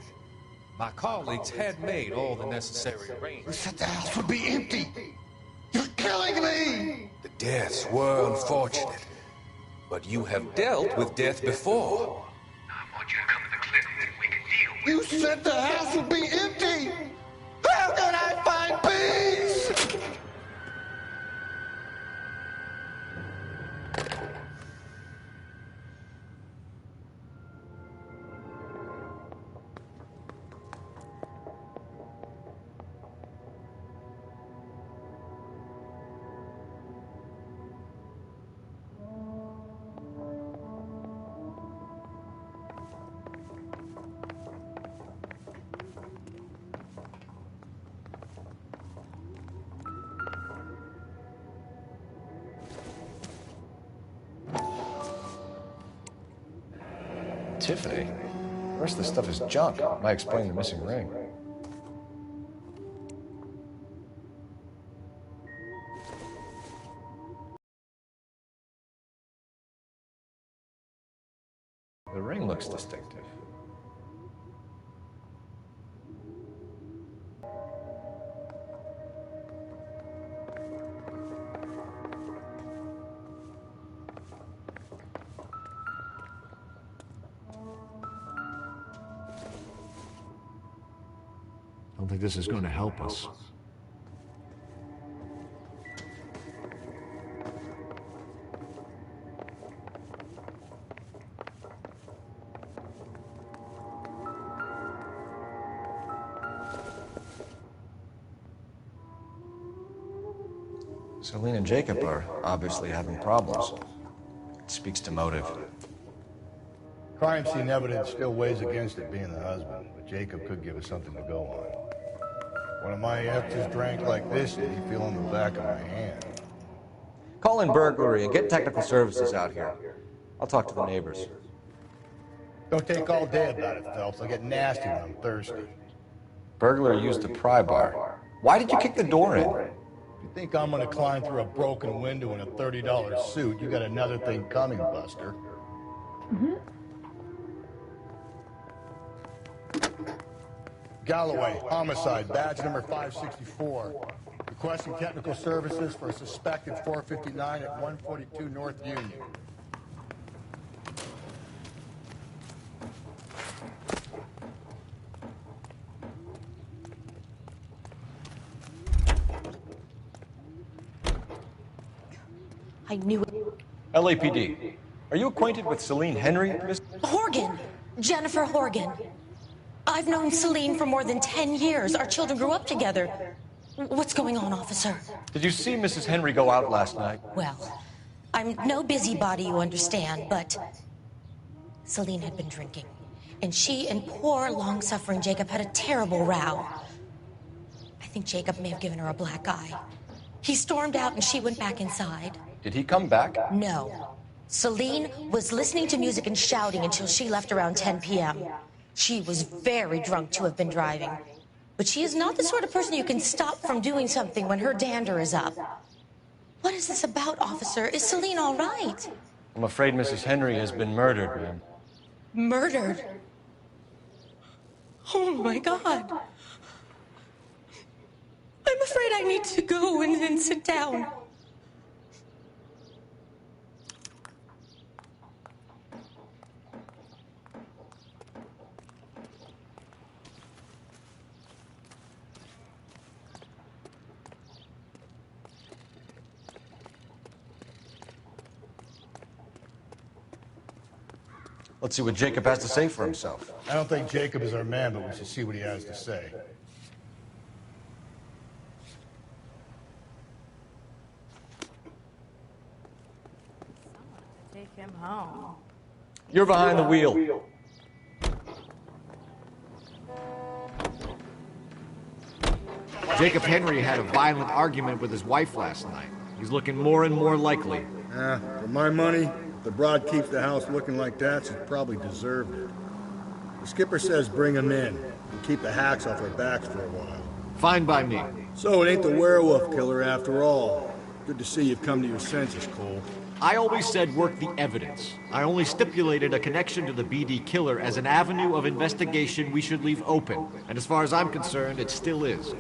My colleagues had made all the necessary arrangements. You said the house would be empty. You're killing me! The deaths were unfortunate, but you have dealt with death before. I want you to come to the clinic and we can deal with it. You said the house would be empty! How can I find peace? Tiffany? The rest of the stuff is junk. Might explain the missing ring. The ring looks distinctive. I don't think this is going to help us. Celine and Jacob are obviously having problems. It speaks to motive. Crime scene evidence still weighs against it being the husband, but Jacob could give us something to go on. One of my exes drank like this, and you feel on the back of my hand. Call in burglary and get technical services out here. I'll talk to the neighbors. Don't take all day about it, Phelps. I'll get nasty when I'm thirsty. Burglar used the pry bar. Why did you kick the door in? If you think I'm gonna climb through a broken window in a $30 suit, you got another thing coming, Buster. Galloway, homicide, badge number 564. Requesting technical services for a suspected 459 at 142 North Union. I knew it. LAPD. Are you acquainted with Celine Henry, Miss? Horgan! Jennifer Horgan. I've known Celine for more than 10 years. Our children grew up together. What's going on, officer? Did you see Mrs. Henry go out last night? Well, I'm no busybody, you understand, but Celine had been drinking. And she and poor, long-suffering Jacob had a terrible row. I think Jacob may have given her a black eye. He stormed out and she went back inside. Did he come back? No. Celine was listening to music and shouting until she left around 10 p.m. She was very drunk to have been driving. But she is not the sort of person you can stop from doing something when her dander is up. What is this about, officer? Is Celine all right? I'm afraid Mrs. Henry has been murdered, ma'am. Murdered? Oh, my God. I'm afraid I need to go and sit down. Let's see what Jacob has to say for himself. I don't think Jacob is our man, but we should see what he has to say. Take him home. You're behind the wheel. Jacob Henry had a violent argument with his wife last night. He's looking more and more likely. For my money, if the broad keeps the house looking like that, she's probably deserved it. The skipper says bring him in and keep the hacks off our backs for a while. Fine by me. So it ain't the werewolf killer after all. Good to see you've come to your senses, Cole. I always said work the evidence. I only stipulated a connection to the BD killer as an avenue of investigation we should leave open. And as far as I'm concerned, it still is.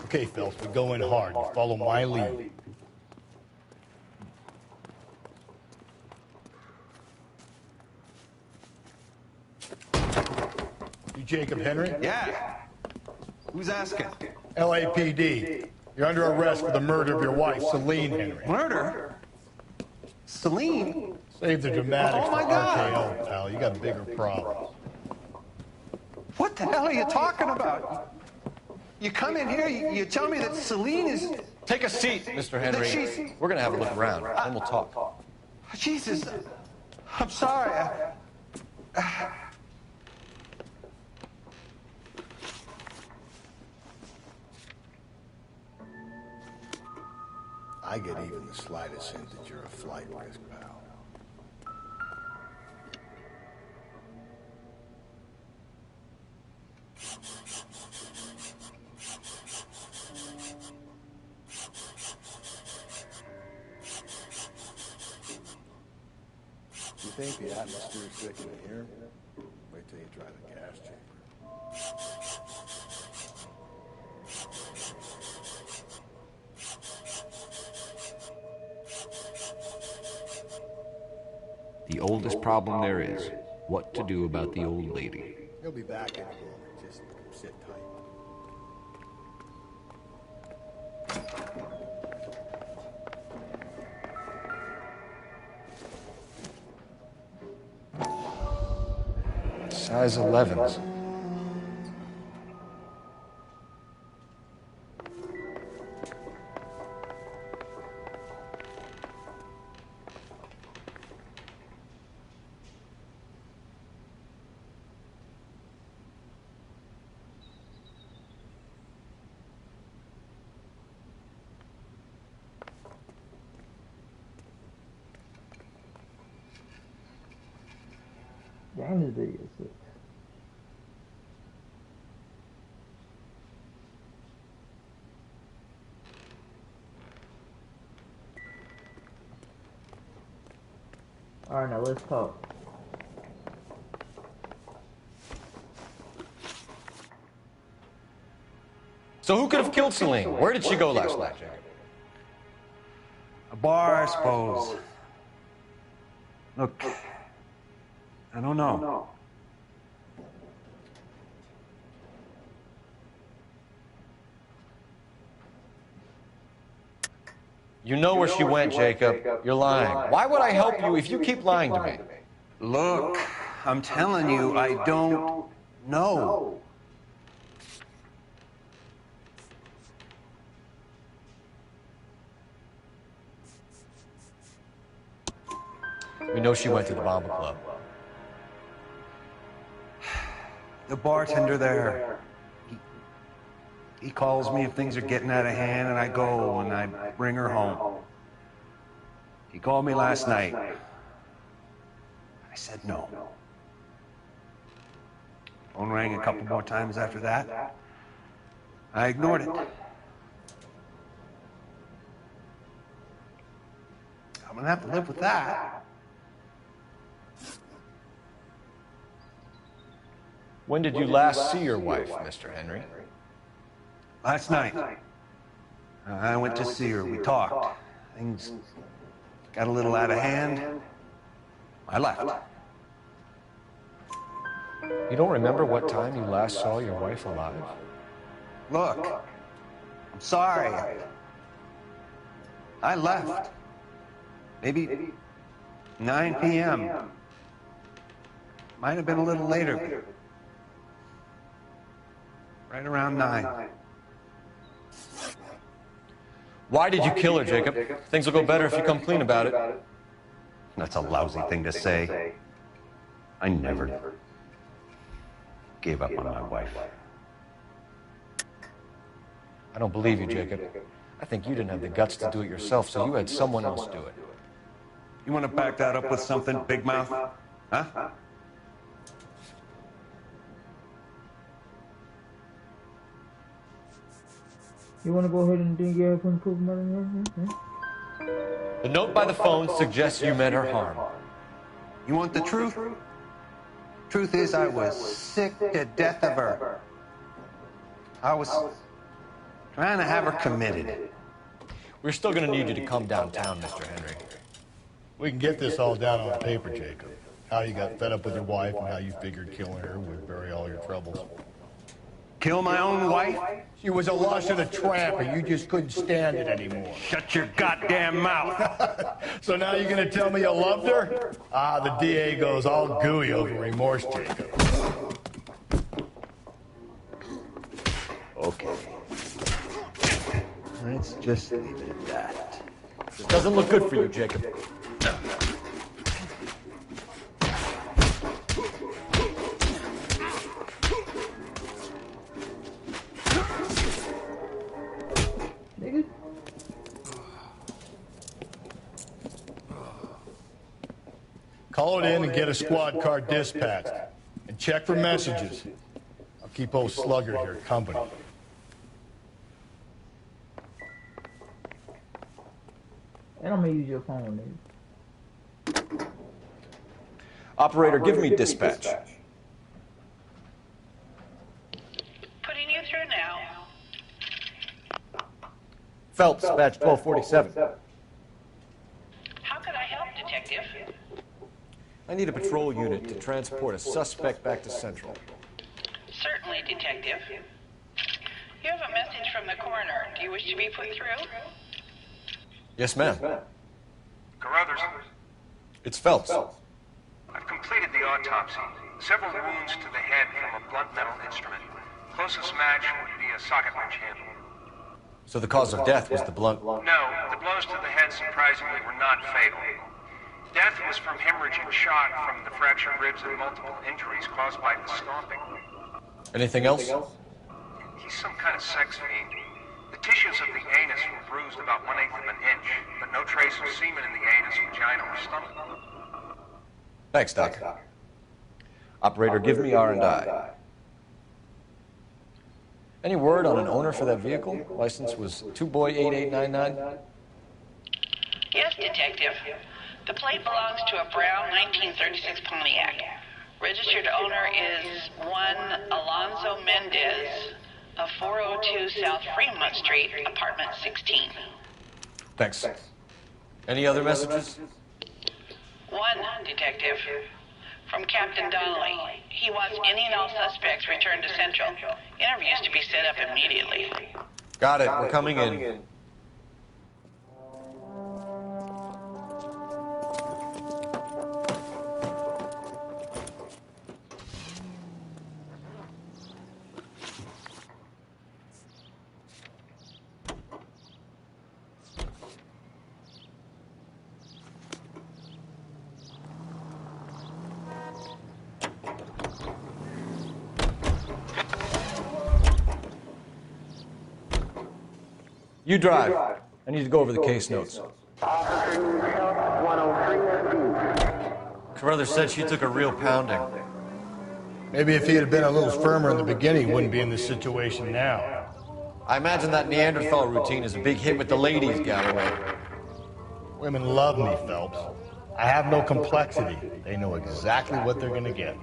Okay, Phelps, we go in hard. You follow my lead. You Jacob Henry? Yeah. Who's asking? LAPD. You're under arrest for the murder of your wife, Celine Henry. Murder? Celine? Save the dramatics Oh my for God. RKO, pal. You got bigger problems. What the hell are you talking about? You come in here, you tell me that Celine is... Take a seat, Mr. Henry. We're gonna have a look around, and we'll talk. Jesus, I'm sorry. I get even the slightest hint that you're a flight risk, pal. You think the atmosphere's thick in here? Wait till you try the gas chamber. The oldest problem there is, what to do about the old lady. He'll be back in a moment. Just sit tight. Size 11s. Game is big as 6. Alright, now let's talk. So who could have killed Celine? Where did she go last night, Jack? A bar, I suppose. Look, I don't know. You know where she went, Jacob. You're lying. Why would I help you if you keep lying to me? Look, I'm telling you, I don't know. We know she went to the Bomber Club. The bartender there, he calls me if things are getting out of hand, and I go and I bring her home. He called me last night. I said no. Phone rang a couple more times after that. I ignored it. I'm gonna have to live with that. When did you last see your wife, Mr. Henry? Last night. I went to see her. We talked. Things got a little out of hand. I left. You don't remember what time you last saw your wife alive? Look, I'm sorry. I left. Maybe 9 p.m. Might have been a little later, but right around 9. Why did you kill her, Jacob? Things will go better if you come clean about it. That's a lousy thing to say. I never gave up on my wife. I don't believe you, Jacob. I think you didn't have the guts to do it yourself, so you had someone else do it. You want to back that up with something, Big Mouth? Huh? You want to go ahead and dig your proof of murder? The note by the phone suggests you meant her harm. You want the truth? Truth is, I was sick to death of her. I was trying to have her committed. We're still going to need you to come downtown, Mr. Henry. We can get this all down on paper, Jacob. How you got fed up with your wife and how you figured killing her would bury all your troubles. Kill my own wife? She was a lush and a tramp, and you just couldn't stand it anymore. Shut your goddamn mouth. So now you're gonna tell me you loved her? Ah, the DA goes all gooey over remorse, Jacob. Okay. Let's just leave it at that. This doesn't look good for you, Jacob. Call it in and get a squad car dispatched. And check for messages. I'll keep old Slugger here company. And I'm gonna use your phone, nigga. Operator, give me dispatch. Putting you through now. Phelps, badge 1247. How could I help, Detective? I need a patrol unit to transport a suspect back to Central. Certainly, Detective. You have a message from the coroner. Do you wish to be put through? Yes, ma'am. Carruthers, It's Phelps. I've completed the autopsy. Several wounds to the head from a blunt metal instrument. Closest match would be a socket wrench handle. So the cause of death was the blunt... No, the blows to the head surprisingly were not fatal. Death was from hemorrhage and shock from the fractured ribs and multiple injuries caused by the stomping. Anything else? He's some kind of sex fiend. The tissues of the anus were bruised about 1/8 of an inch, but no trace of semen in the anus, vagina, or stomach. Thanks, Doc. Operator, give me R&I. Any word on an owner for that vehicle? License was 2boy8899. Yes, Detective. The plate belongs to a brown 1936 Pontiac. Registered owner is one Alonzo Mendez of 402 South Fremont Street, apartment 16. Thanks. Any other messages? One, Detective. From Captain Donnelly. He wants any and all suspects returned to Central. Interviews to be set up immediately. Got it. We're coming in. You drive. I need to go over the case notes. Carruthers said she took a real pounding. Maybe if he had been a little firmer in the beginning, he wouldn't be in this situation now. I imagine that Neanderthal routine is a big hit with the ladies, Galloway. Women love me, Phelps. I have no complexity. They know exactly what they're gonna get.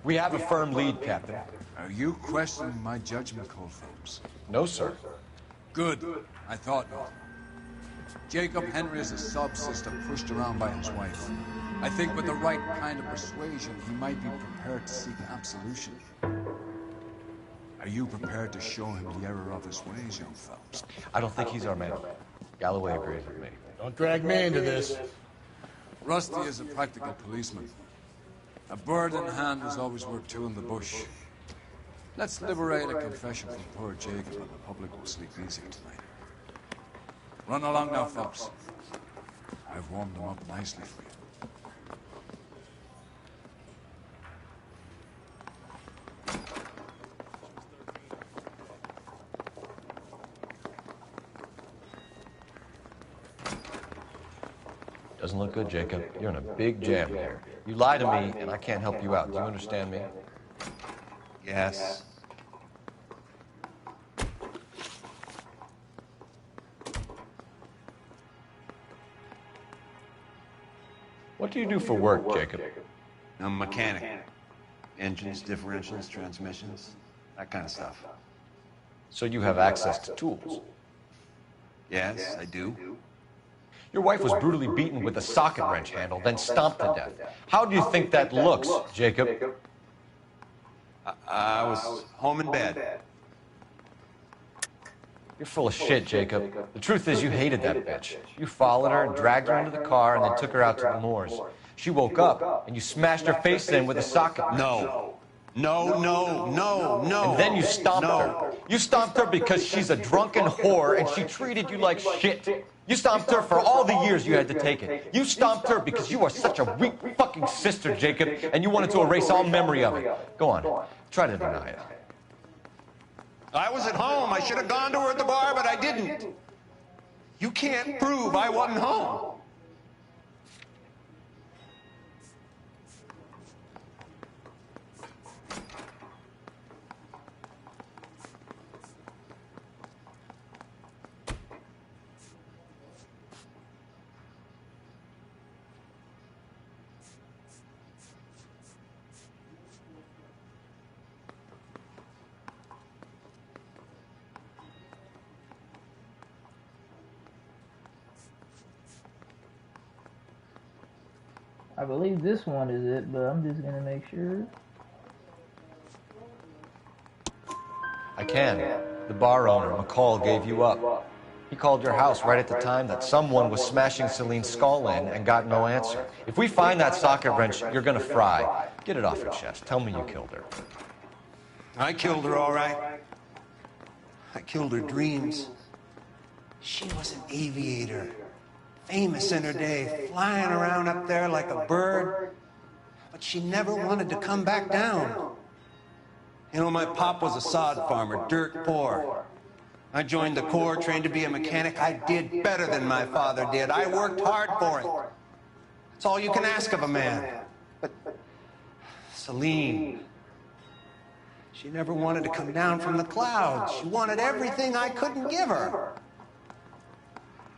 We have a firm lead, Captain. Are you questioning my judgment call, Phelps? No, sir. Good. I thought not. Jacob Henry is a sub-sister pushed around by his wife. I think with the right kind of persuasion, he might be prepared to seek absolution. Are you prepared to show him the error of his ways, young Phelps? I don't think he's our man. Galloway agrees with me. Don't drag me into this. Rusty is a practical policeman. A bird in hand is always worth two in the bush. Let's liberate a confession from poor Jacob and the public will sleep easier tonight. Run along now, Phelps. I've warmed them up nicely for you. Doesn't look good, Jacob. You're in a big jam here. You lie to me, and I can't help you out. Do you understand me? Yes. What do you do for work, Jacob? I'm a mechanic. Engines, differentials, transmissions, that kind of stuff. So you have access to tools? Yes, I do. Your wife was brutally beaten with a socket wrench handle, then stomped to death. How do you think that looks, Jacob? I was home in bed. You're full of shit, Jacob. The truth is you hated that bitch. You followed her and dragged her into the car and then took her out to the moors. She woke up and you smashed her face in with a socket wrench. No. No. And then you stomped her. You stomped her because she's a drunken whore and she treated you like shit. You stomped her for all the years you had to take it. You stomped her because you are such a weak fucking sister, Jacob, and you wanted to erase all memory of it. Go on. Try to deny it. I was at home. I should have gone to her at the bar, but I didn't. You can't prove I wasn't home. I believe this one is it, but I'm just gonna make sure. I can. The bar owner, McCall, gave you up. He called your house right at the time that someone was smashing Celine's skull in and got no answer. If we find that socket wrench, you're gonna fry. Get it off your chest. Tell me you killed her. I killed her, all right. I killed her dreams. She was an aviator. Famous in her day, flying around up there like a bird. But she never wanted to come back down. You know, my pop was a sod farmer, dirt poor. I joined the Corps, trained to be a mechanic. I did better than my father did. I worked hard for it. That's all you can ask of a man. But Celine, she never wanted to come down from the clouds. She wanted everything I couldn't give her.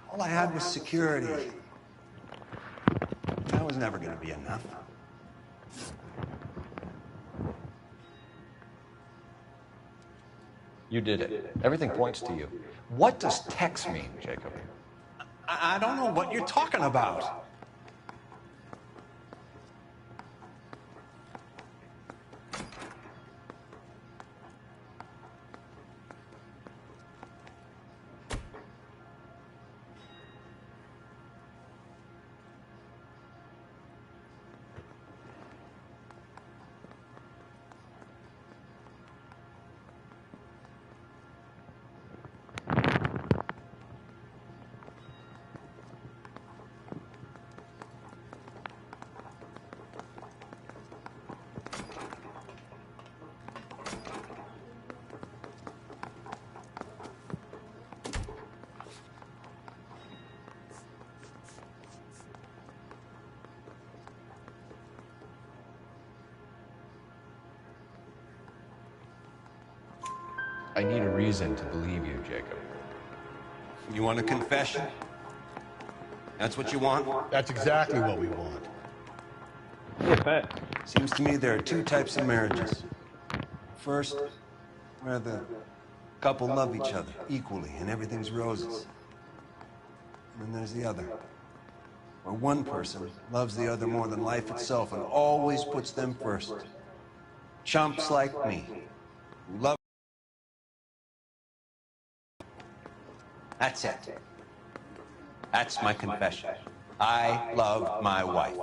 All I had was security. That was never going to be enough. You did it. Everything points to you. What does Tex mean, Jacob? I don't know what you're talking about. I need a reason to believe you, Jacob. You want a confession? That's what you want? That's exactly what we want. Yeah, Pat. Seems to me there are two types of marriages. First, where the couple love each other equally and everything's roses. And then there's the other, where one person loves the other more than life itself and always puts them first. Chumps like me, who love... That's it. That's my confession. I love my wife.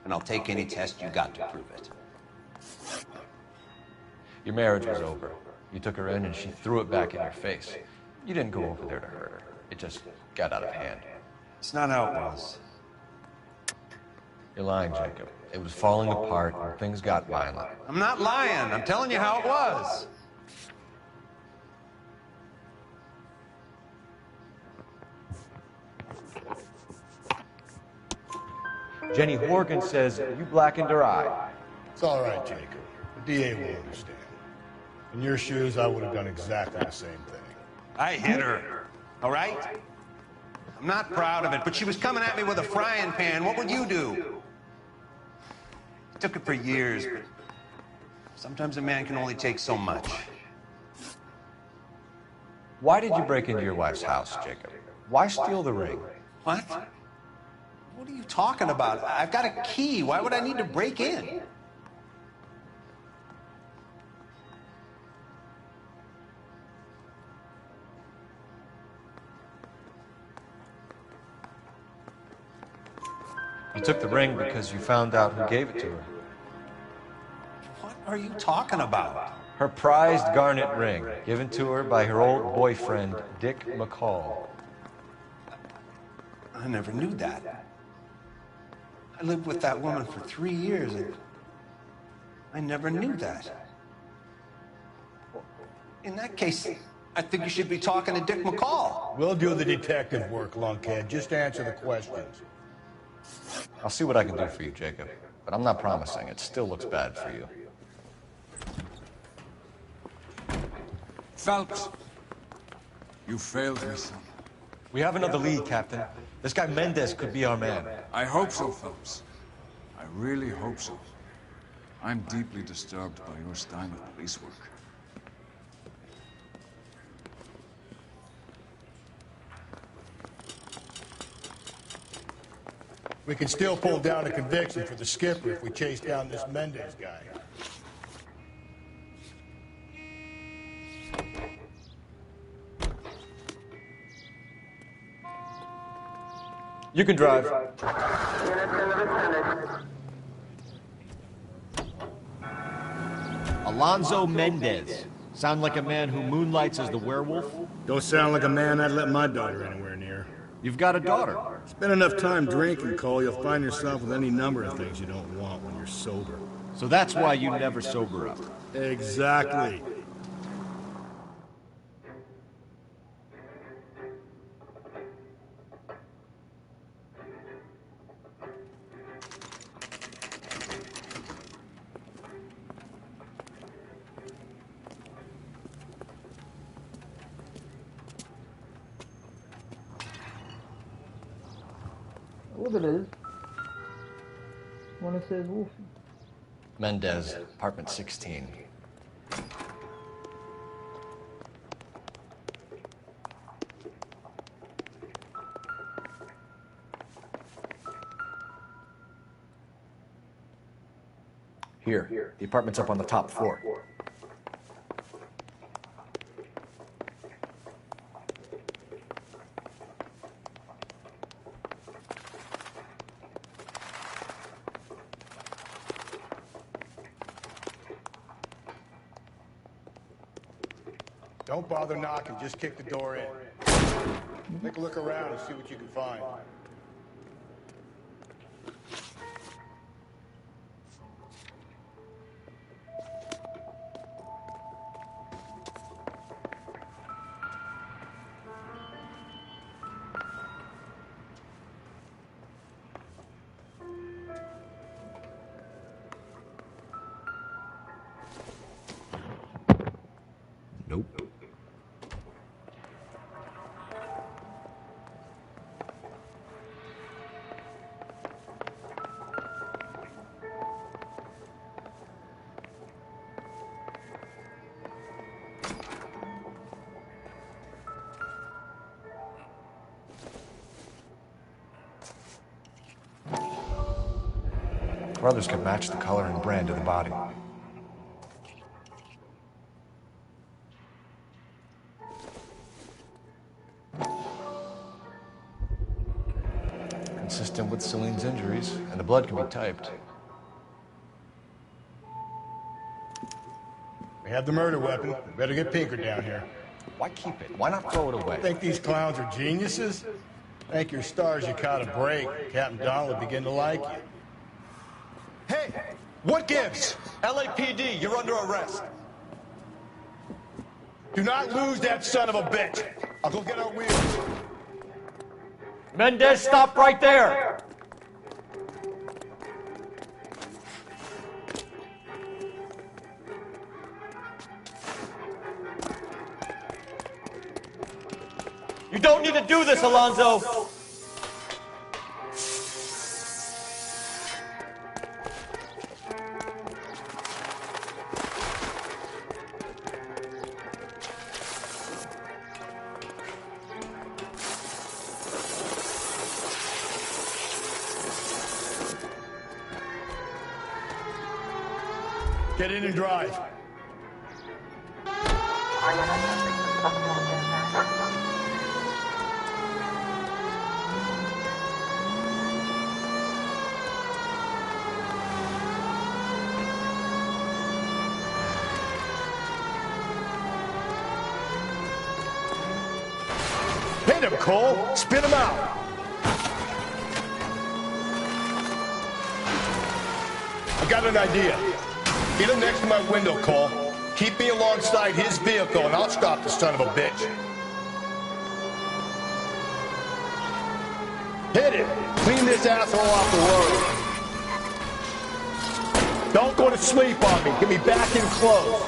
And I'll take any test you got to prove it. Your marriage was over. You took her in and she threw it back in your face. You didn't go over there to hurt her. It just got out of hand. It's not how it was. You're lying, Jacob. It was falling apart and things got violent. I'm not lying. I'm telling you how it was. Jenny Horgan says you blackened her eye. It's all right, Jacob. The DA will understand. In your shoes, I would have done exactly the same thing. I hit her, all right? I'm not proud of it, but she was coming at me with a frying pan. What would you do? It took it for years, but sometimes a man can only take so much. Why did you break into your wife's house, Jacob? Why steal the ring? What? What are you talking about? I've got a key. Why would I need to break in? You took the ring because you found out who gave it to her. What are you talking about? Her prized garnet ring, given to her by her old boyfriend, Dick McCall. I never knew that. I lived with that woman for 3 years, and I never knew that. In that case, I think you should be talking to Dick McCall. We'll do the detective work, lunkhead. Just answer the questions. I'll see what I can do for you, Jacob. But I'm not promising. It still looks bad for you. Phelps, you failed me, son. We have another lead, Captain. This guy Mendez could be our man. I hope so, Phelps. I really hope so. I'm deeply disturbed by your style of police work. We can still pull down a conviction for the skipper if we chase down this Mendez guy. You can drive. Alonzo Mendez. Sound like a man who moonlights as the werewolf? Don't sound like a man I'd let my daughter anywhere near. You've got a daughter. Spend enough time drinking, Cole, you'll find yourself with any number of things you don't want when you're sober. So that's why you never sober up. Exactly. Look at this. One that says Wolfie. Mendez, apartment 16. Here, the apartment's up on the top floor. Don't bother knocking, just kick the door in. Take a look around and see what you can find. Nope. brothers could match the color and brand of the body. Consistent with Celine's injuries, and the blood can be typed. We have the murder weapon. We better get Pinker down here. Why keep it? Why not throw it away? Think these clowns are geniuses? Thank your stars you caught a break. Captain Donald will begin to like you. Hey, what gives? LAPD, you're under arrest. Do not lose that son of a bitch. I'll go get our wheels. Mendez, stop right there! You don't need to do this, Alonzo! Get in and drive. Hit him, Cole. Spit him out. I got an idea. Get him next to my window, Cole. Keep me alongside his vehicle, and I'll stop the son of a bitch. Hit it. Clean this asshole off the road. Don't go to sleep on me. Get me back in close.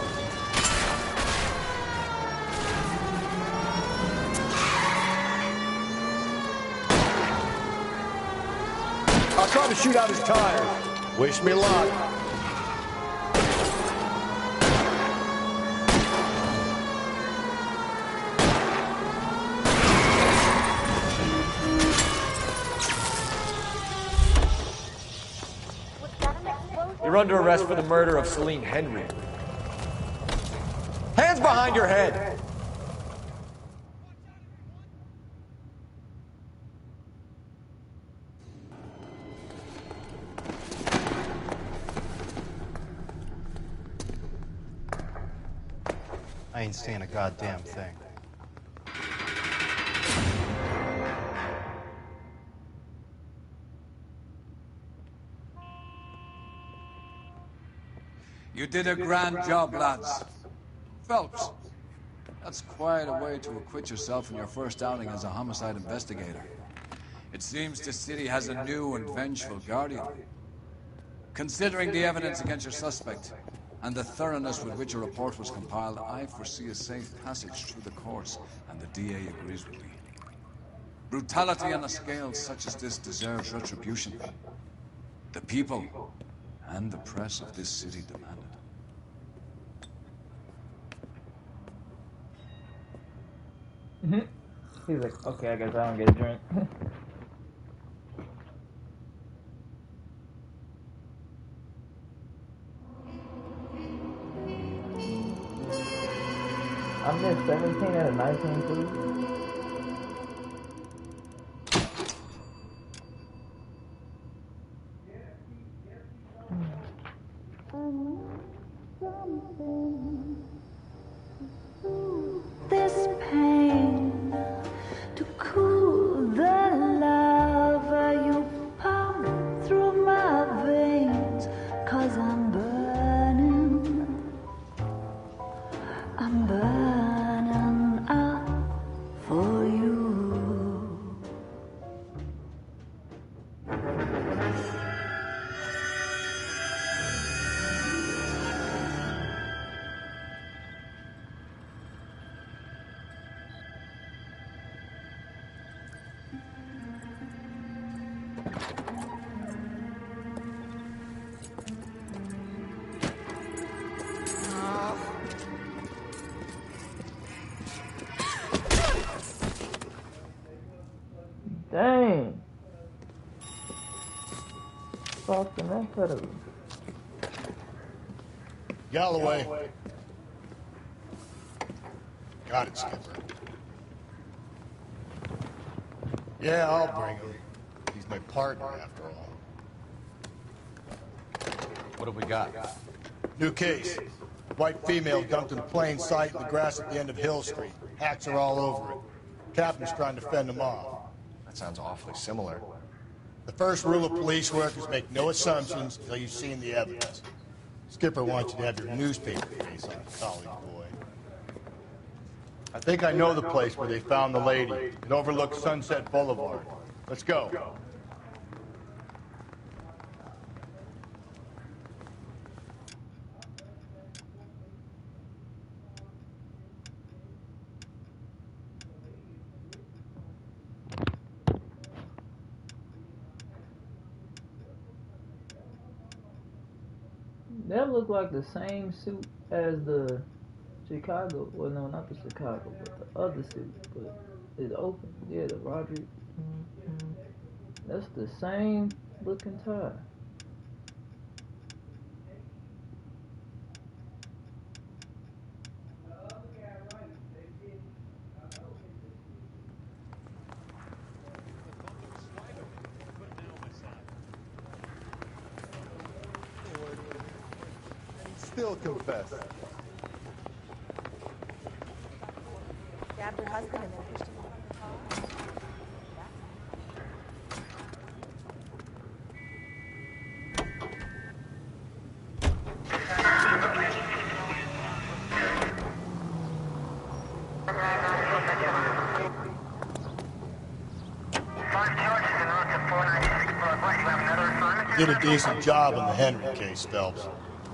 I'll try to shoot out his tires. Wish me luck. You're under arrest for the murder of Celine Henry. Hands behind your head! I ain't saying a goddamn thing. You did a grand job, lads. Phelps, that's quite a way to acquit yourself in your first outing as a homicide investigator. It seems the city has a new and vengeful guardian. Considering the evidence against your suspect, and the thoroughness with which a report was compiled, I foresee a safe passage through the courts, and the DA agrees with me. Brutality on a scale such as this deserves retribution. The people and the press of this city demand it. He's like, okay, I guess I don't get a drink. I missed 17 out of 19, please. This pain to cool the lava you pump through my veins, 'cause I'm burning up for you. Dang. Fucking incredible. Galloway. Got it, Skipper. Yeah, I'll bring him. He's my partner, after all. What have we got? New case. White female dumped in plain sight in the grass at the end of Hill Street. Hacks are all over it. Captain's trying to fend them off. That sounds awfully similar. The first rule of police work is make no assumptions until you've seen the evidence. Skipper wants you to have your newspaper face on, college boy. I think I know the place where they found the lady. It overlooks Sunset Boulevard. Let's go. That looked like the same suit as the Chicago. Well, no, not the Chicago, but the other suit. But it's open. Yeah, the Roderick. That's the same looking tie. Still confess. Grabbed her husband and then pushed him off the car. Did a decent job on the Henry case, Phelps.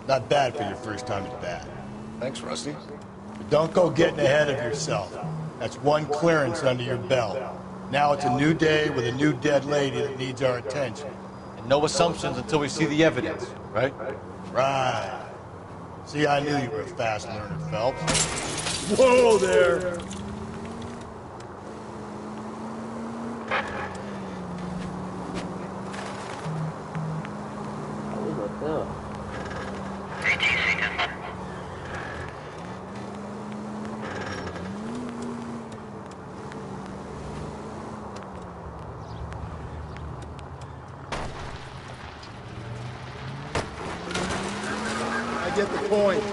Not bad for your first time at bat. Thanks, Rusty. But don't go getting ahead of yourself. That's one clearance under your belt. Now it's a new day with a new dead lady that needs our attention. And no assumptions until we see the evidence, right? Right. See, I knew you were a fast learner, Phelps. Whoa there! I get the point.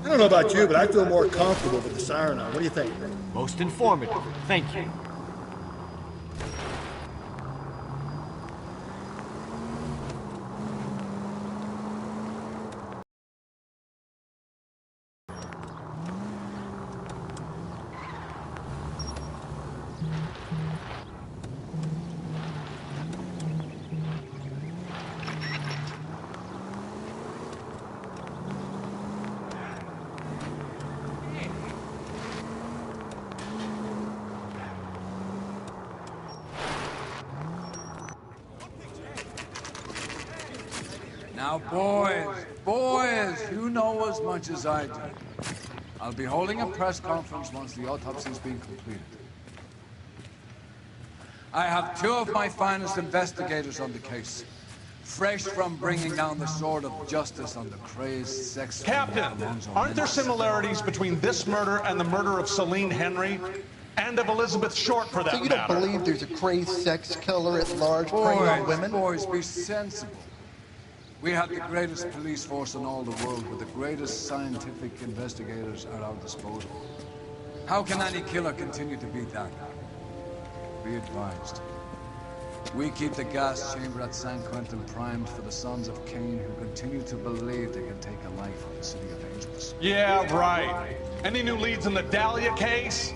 I don't know about you, but I feel more comfortable with the siren on. What do you think? Most informative. Thank you. Now, boys, you know as much as I do. I'll be holding a press conference once the autopsy's been completed. I have two of my finest investigators on the case, fresh from bringing down the sword of justice on the crazed sex... Captain, aren't there similarities between this murder and the murder of Celine Henry? And of Elizabeth Short, for that So you don't matter? believe there's a crazed sex killer at large preying on women? Boys, be sensible. We have the greatest police force in all the world, with the greatest scientific investigators at our disposal. How can any killer continue to beat that? Be advised. We keep the gas chamber at San Quentin primed for the sons of Cain who continue to believe they can take a life in the City of Angels. Yeah, right. Any new leads in the Dahlia case?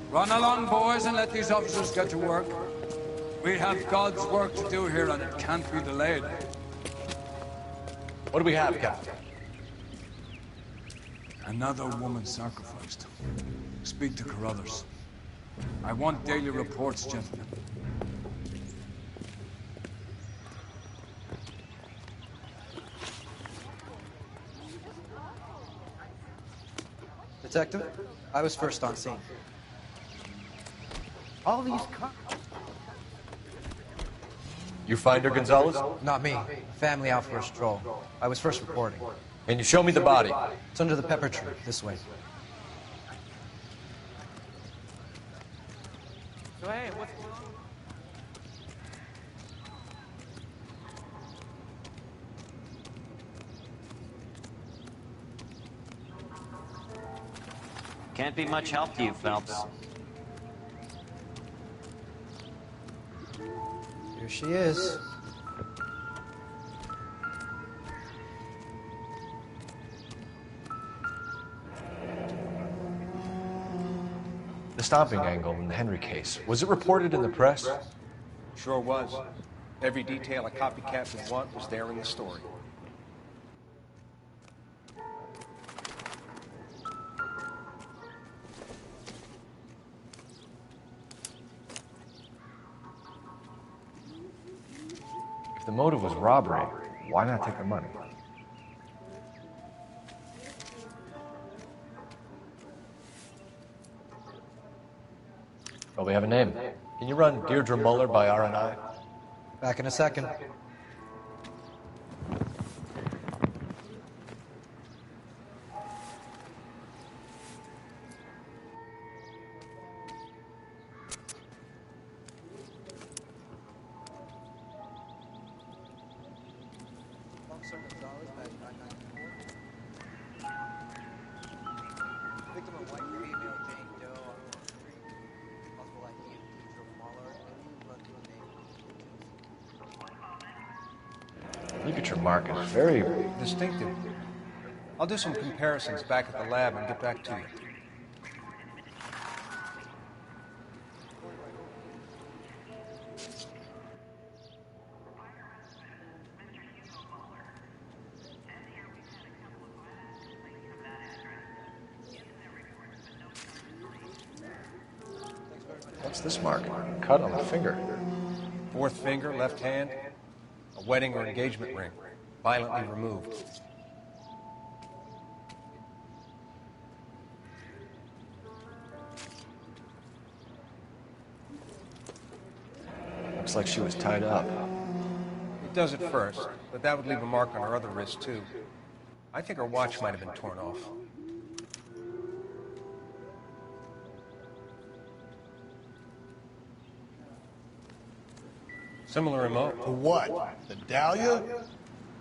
Run along, boys, and let these officers get to work. We have God's work to do here, and it can't be delayed. What do we have, Captain? Another woman sacrificed. Speak to Carruthers. I want daily reports, gentlemen. Detective, I was first on scene. All these You find her, Gonzalez? Not me. Family out for a stroll. I was first reporting. Can you show me the body? It's under the pepper tree, this way. So hey, what's going on? Can't be much help to you, Phelps. Here she is. The stomping angle in the Henry case. Was it reported in the press? Sure was. Every detail a copycat would want was there in the story. If the motive was robbery, why not take the money? Well, we have a name. Can you run Deirdre Muller by RNI? Back in a second. Look at your market. Very distinctive. I'll do some comparisons back at the lab and get back to you. What's this mark? Cut on the finger. Fourth finger, left hand. A wedding or engagement ring, violently removed. Looks like she was tied up. It does at first, but that would leave a mark on her other wrist, too. I think her watch might have been torn off. Similar remote. For what? The Dahlia?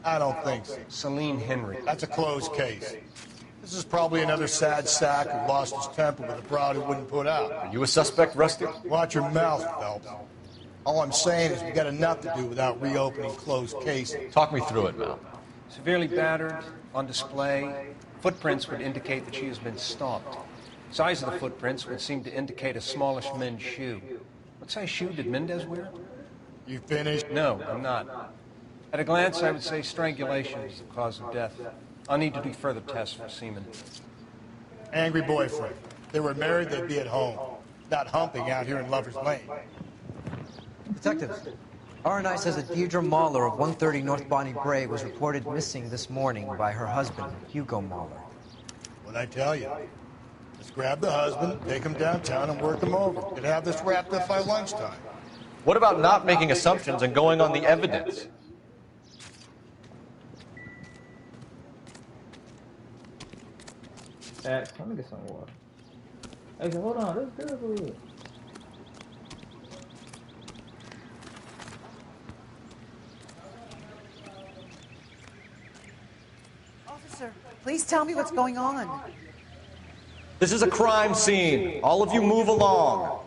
I don't think so. Celine Henry. That's a closed case. This is probably another sad sack who lost his temper with a broad who wouldn't put out. Are you a suspect, Rusty? Watch your mouth, Phelps. All I'm saying is we got enough to do without reopening closed cases. Talk me through it, Mal. Severely battered, on display. Footprints would indicate that she has been stalked. Size of the footprints would seem to indicate a smallish men's shoe. What size shoe did Mendez wear? You finished? No, I'm not. At a glance, I would say strangulation is the cause of death. I'll need to do further tests for semen. Angry boyfriend. If they were married, they'd be at home. Not humping out here in Lover's Lane. Detective, RNI says that Deirdre Mahler of 130 North Bonnie Bray was reported missing this morning by her husband, Hugo Mahler. What'd I tell you? Just grab the husband, take him downtown, and work him over. Could have this wrapped up by lunchtime. What about not making assumptions and going on the evidence? Let me get some water. Hey, hold on. Let's do it. Officer, please tell me what's going on. This is a crime scene. All of you move along.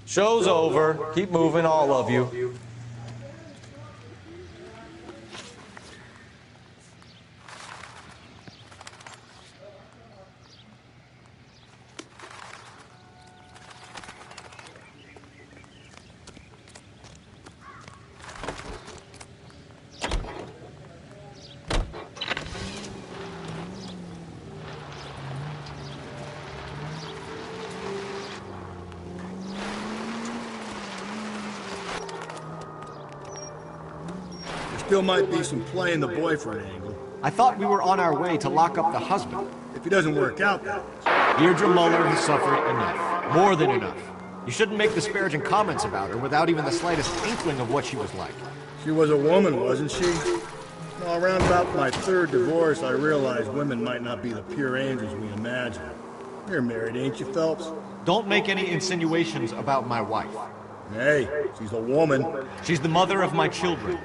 Show's over. Keep moving, all of you. Still might be some playing the boyfriend angle. I thought we were on our way to lock up the husband. If he doesn't work out, that is. Deirdre Muller has suffered enough. More than enough. You shouldn't make disparaging comments about her without even the slightest inkling of what she was like. She was a woman, wasn't she? Well, around about my third divorce, I realized women might not be the pure angels we imagine. You're married, ain't you, Phelps? Don't make any insinuations about my wife. Hey, she's a woman. She's the mother of my children.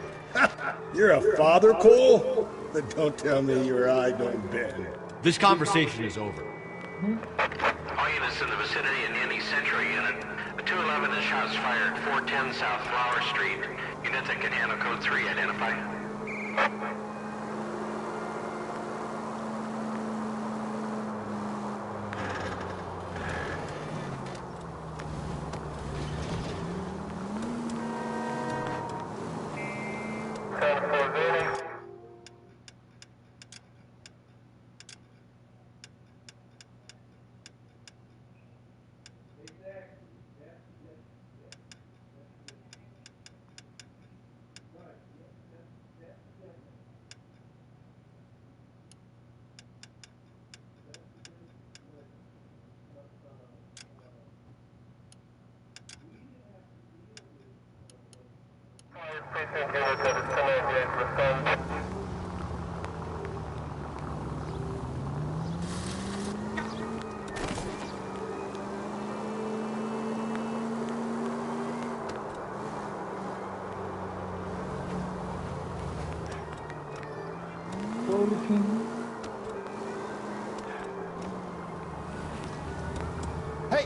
You're a father, Cole? Then don't tell me your eye don't bend. This conversation is over. All units in the vicinity in any Central unit. A 211 is shots fired, 410 South Flower Street. Unit that can handle code 3, identify. Hey!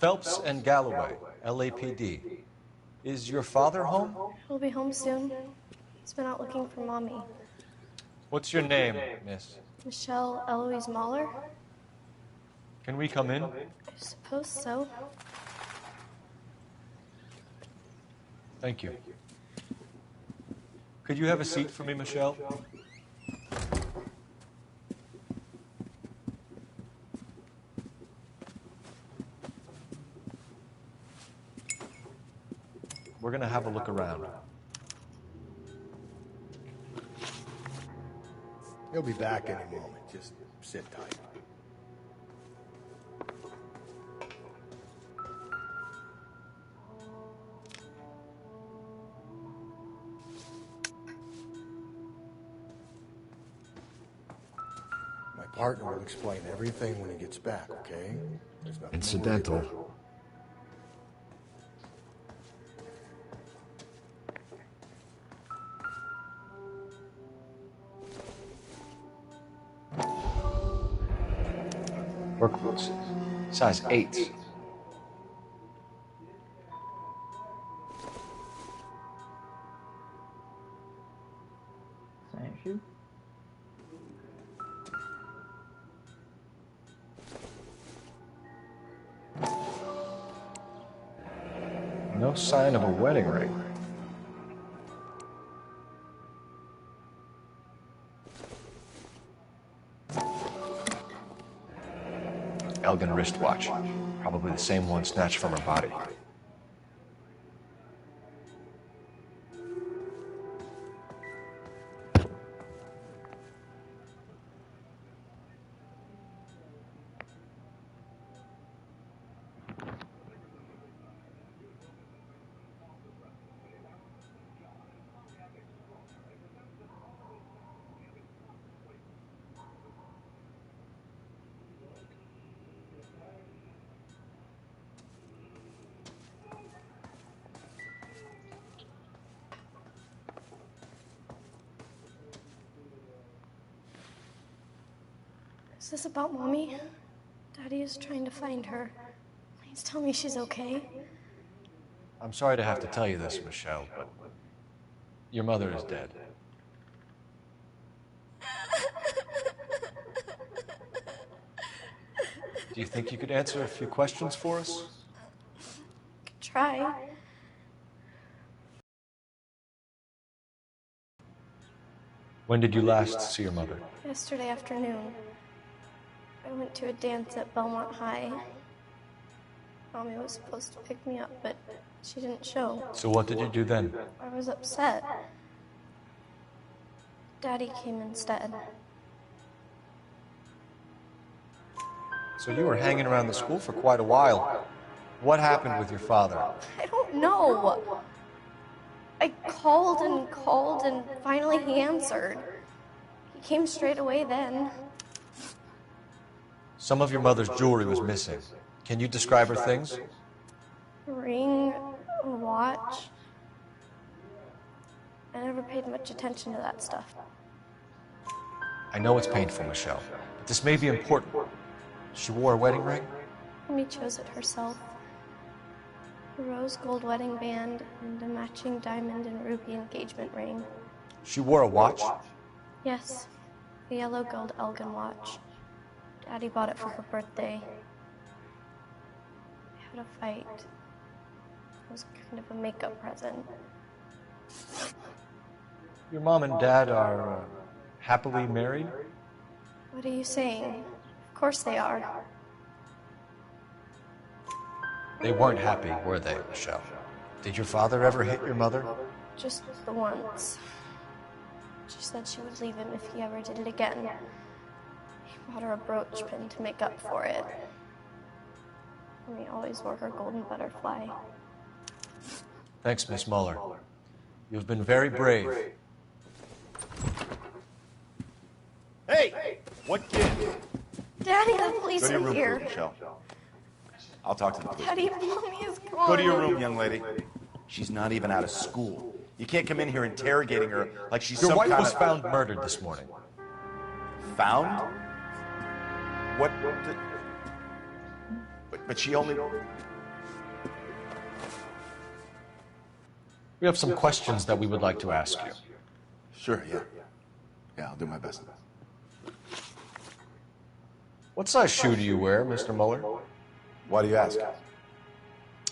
Phelps and Galloway, LAPD. Is your father home? He'll be home soon. He's been out looking for Mommy. What's your name, miss? Michelle Eloise Mahler? Can we come in? I suppose so. Thank you. Could you have a seat for me, Michelle? We're gonna have a look around. He'll be back any moment. Just sit tight. My partner will explain everything when he gets back, okay? There's nothing to worry about. Incidental. Work boots. Size 8. Same shoe. No sign of a wedding ring. Elgin wristwatch. Probably the same one snatched from her body. Is this about Mommy? Daddy is trying to find her. Please tell me she's okay. I'm sorry to have to tell you this, Michelle, but your mother is dead. Do you think you could answer a few questions for us? Could try. When did you last see your mother? Yesterday afternoon. I went to a dance at Belmont High. Mommy was supposed to pick me up, but she didn't show. So what did you do then? I was upset. Daddy came instead. So you were hanging around the school for quite a while. What happened with your father? I don't know. I called and finally he answered. He came straight away then. Some of your mother's jewelry was missing. Can you describe her things? A ring, a watch. I never paid much attention to that stuff. I know it's painful, Michelle, but this may be important. She wore a wedding ring? Mommy chose it herself. A rose gold wedding band and a matching diamond and ruby engagement ring. She wore a watch? Yes, a yellow gold Elgin watch. Daddy bought it for her birthday. We had a fight. It was kind of a makeup present. Your mom and dad are happily married? What are you saying? Of course they are. They weren't happy, were they, Michelle? Did your father ever hit your mother? Just the once. She said she would leave him if he ever did it again. He bought her a brooch pin to make up for it. And he always wore her golden butterfly. Thanks, Miss Muller. You've been very brave. Hey! What kid? Daddy, the police Go to your are room, here. please, Michelle. I'll talk to the police. Daddy, Mommy is gone. Go to your room, young lady. She's not even out of school. You can't come in here interrogating her like she's Your some wife kind was of... found murdered this morning. Found? What but she only... We have some questions that we would like to ask you. Sure, yeah. Yeah, I'll do my best. What size shoe do you wear, Mr. Muller? Why do you ask?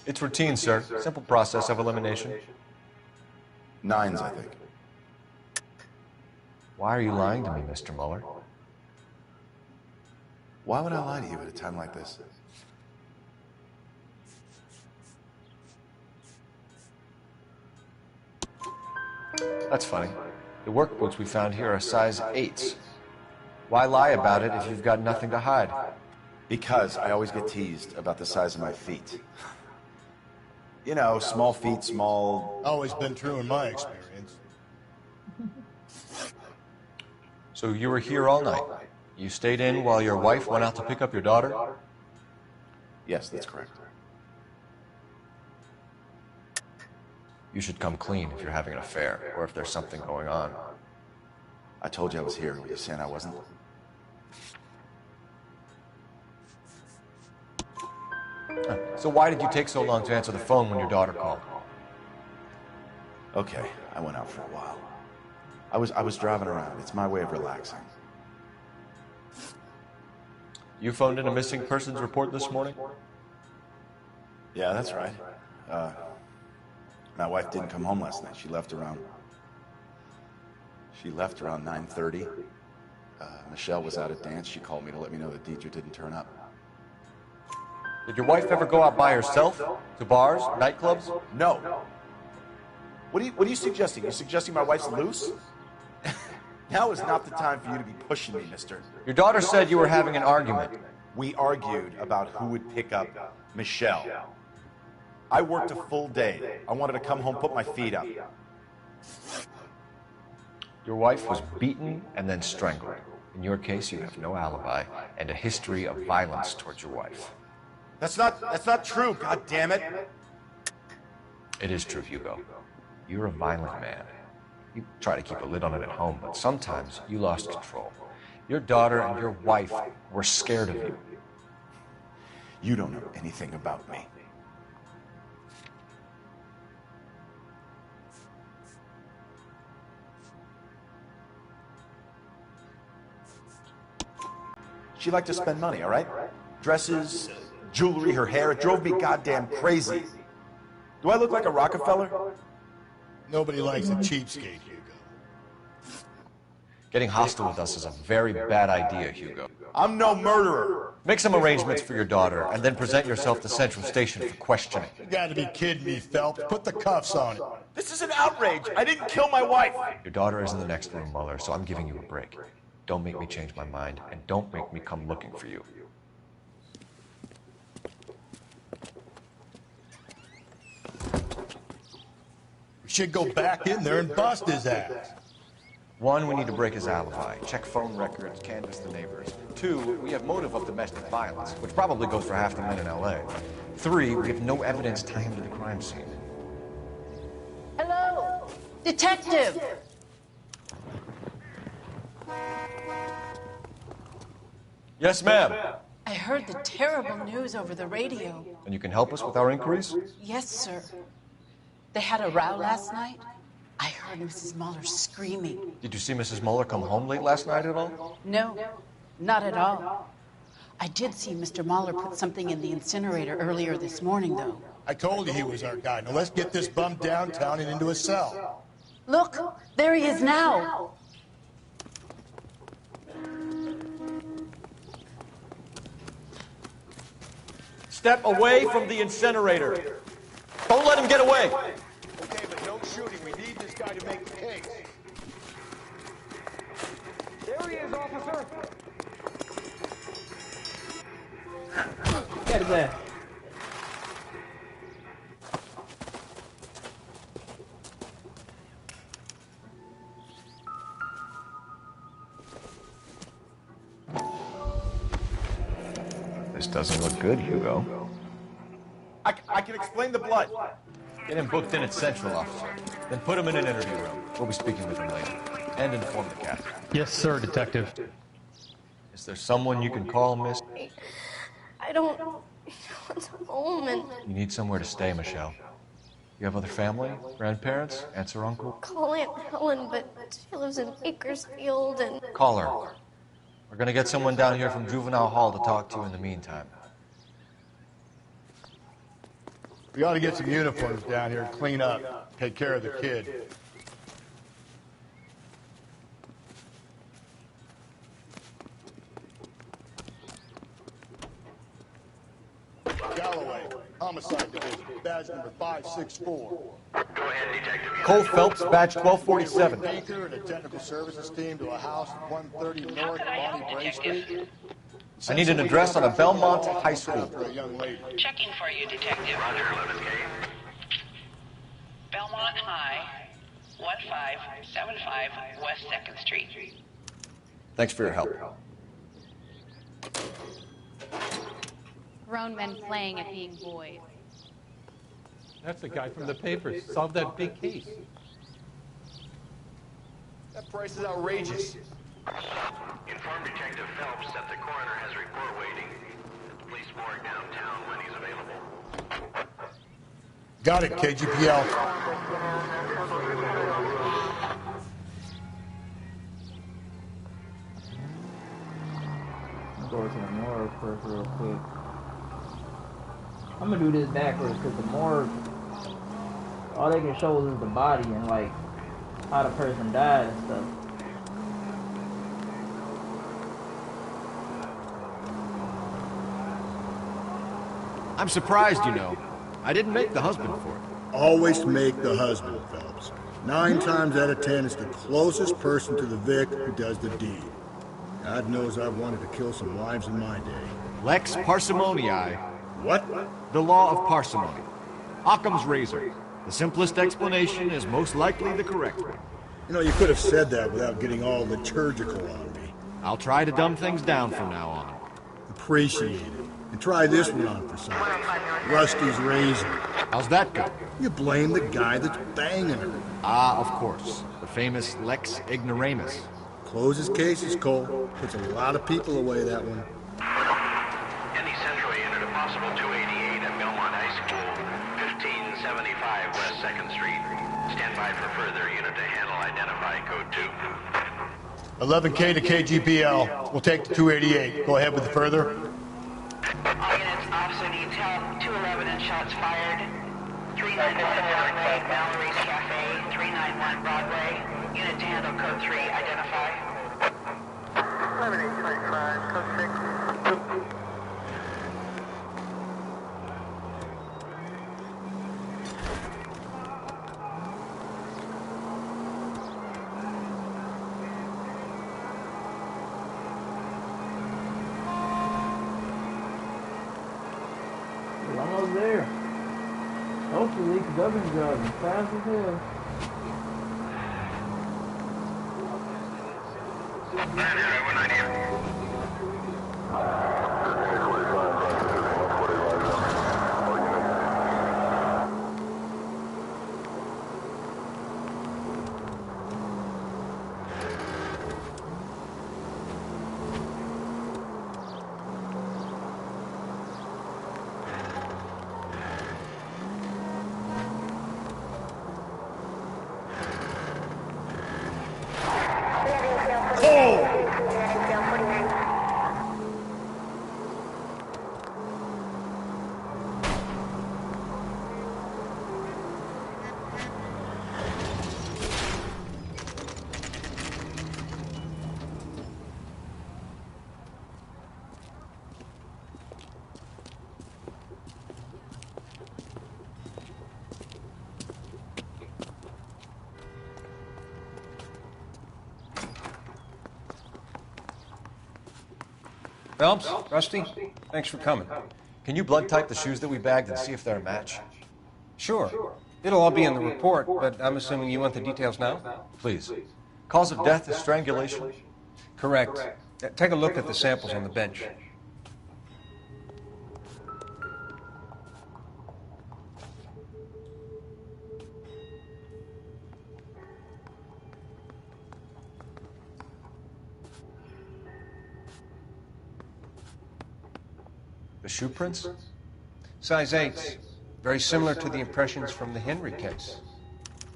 It's routine, sir. Simple process of elimination. 9s, I think. Why are you lying to me, Mr. Muller? Why would I lie to you at a time like this? That's funny. The work boots we found here are size 8s. Why lie about it if you've got nothing to hide? Because I always get teased about the size of my feet. You know, small feet, small... Always been true in my experience. So you were here all night. You stayed in while your wife went out to pick up your daughter? Yes, that's correct. You should come clean if you're having an affair, or if there's something going on. I told you I was here. Were you saying I wasn't? So why did you take so long to answer the phone when your daughter called? Okay, I went out for a while. I was driving around. It's my way of relaxing. You phoned in a missing persons report this morning? Yeah, that's right. My wife didn't come home last night. She left around 9:30. Michelle was out at dance. She called me to let me know that Deidre didn't turn up. Did your wife ever go out by herself? To bars, nightclubs? No. What are you suggesting? You suggesting my wife's loose? Now is not the time for you to be pushing me, mister. Your daughter said you were having an argument. We argued about who would pick up Michelle. I worked a full day. I wanted to come home, put my feet up. Your wife was beaten and then strangled. In your case, you have no alibi and a history of violence towards your wife. That's not true, God damn it. It is true, Hugo. You're a violent man. You try to keep a lid on it at home, but sometimes you lost control. Your daughter and your wife were scared of you. You don't know anything about me. She liked to spend money, all right? Dresses, jewelry, her hair. It drove me goddamn crazy. Do I look like a Rockefeller? Nobody likes a cheapskate, Hugo. Getting hostile with us is a very bad idea, Hugo. I'm no murderer. Make some arrangements for your daughter, and then present yourself to Central Station for questioning. You gotta be kidding me, Phelps. Put the cuffs on it. This is an outrage. I didn't kill my wife. Your daughter is in the next room, Muller, so I'm giving you a break. Don't make me change my mind, and don't make me come looking for you. We should go back in there and bust his ass. 1, we need to break his alibi. Check phone records, canvass the neighbors. 2, we have motive of domestic violence, which probably goes for half the men in L.A. 3, we have no evidence tying him to the crime scene. Hello? Detective! Yes, ma'am. I heard the terrible news over the radio. And you can help us with our inquiries? Yes, sir. They had a row last night. I heard Mrs. Muller screaming. Did you see Mrs. Muller come home late last night at all? No, not at all. I did see Mr. Muller put something in the incinerator earlier this morning, though. I told you he was our guy. Now let's get this bum downtown and into a cell. Look, there he is now. Step away from the incinerator. Don't let him get away. Okay, but no shooting. We need this guy to make the case. There he is, officer. Get his ass. This doesn't look good, Hugo. I can explain the blood. Get him booked in at Central, officer. Then put him in an interview room. We'll be speaking with him later. And inform the captain. Yes, sir, Detective. Is there someone you can call, miss? I don't know what's home and You need somewhere to stay, Michelle. You have other family? Grandparents? Aunts or uncle? call Aunt Helen, but she lives in Bakersfield and Call her. We're gonna get someone down here from Juvenile Hall to talk to in the meantime. We ought to get some uniforms down here, clean up, take care of the kid. Galloway, Homicide Division, badge number 564. Go ahead, Detective. Cole Phelps, badge 1247. Baker and a technical services team to a house at 130 North Bonnie Bray Street. I need an address on a Belmont High School. For a young lady. Checking for you, Detective. Roger, 11K. Belmont High, 1575 West 2nd Street. Thanks for your help. Grown men playing at being boys. That's the guy from the papers. Solved that big case. That price is outrageous. Inform Detective Phelps that the coroner has a report waiting at the police morgue downtown when he's available. Got it, KGPL. I'll go to the morgue first real quick. I'm gonna do this backwards because the morgue, all they can show us is the body and like how the person died and stuff. I'm surprised, you know. I didn't make the husband for it. Always make the husband, Phelps. 9 times out of 10, it's the closest person to the Vic who does the deed. God knows I've wanted to kill some wives in my day. Lex parsimoniae. What? The law of parsimony. Occam's razor. The simplest explanation is most likely the correct one. You know, you could have said that without getting all liturgical on me. I'll try to dumb things down from now on. Appreciate it. And try this one on for size. Rusty's razor. How's that go? You blame the guy that's banging her. Ah, of course. The famous Lex ignoramus. Of Closes cases, Cole. Puts a lot of people away, that one. Any Central unit, a possible 288 at Belmont High School, 1575 West 2nd Street. Stand by for further unit to handle. Identify code 2. 11K to KGPL. We'll take the 288. Go ahead with the further. All units, officer needs help. 211 and shots fired. 391 Broadway, Mallory's Cafe, 391 Broadway. Unit to handle code 3. Identify. 11825, code 6. Almost there. Hopefully, because I've been driving fast as hell. Phelps, Rusty, thanks for coming. Can you blood type the shoes that we bagged and see if they're a match? Sure. It'll all be in the report, but I'm assuming you want the details now? Please. Cause of death is strangulation? Correct. Take a look at the samples on the bench. The shoe prints? Size 8s. Very similar to the impressions from the Henry case.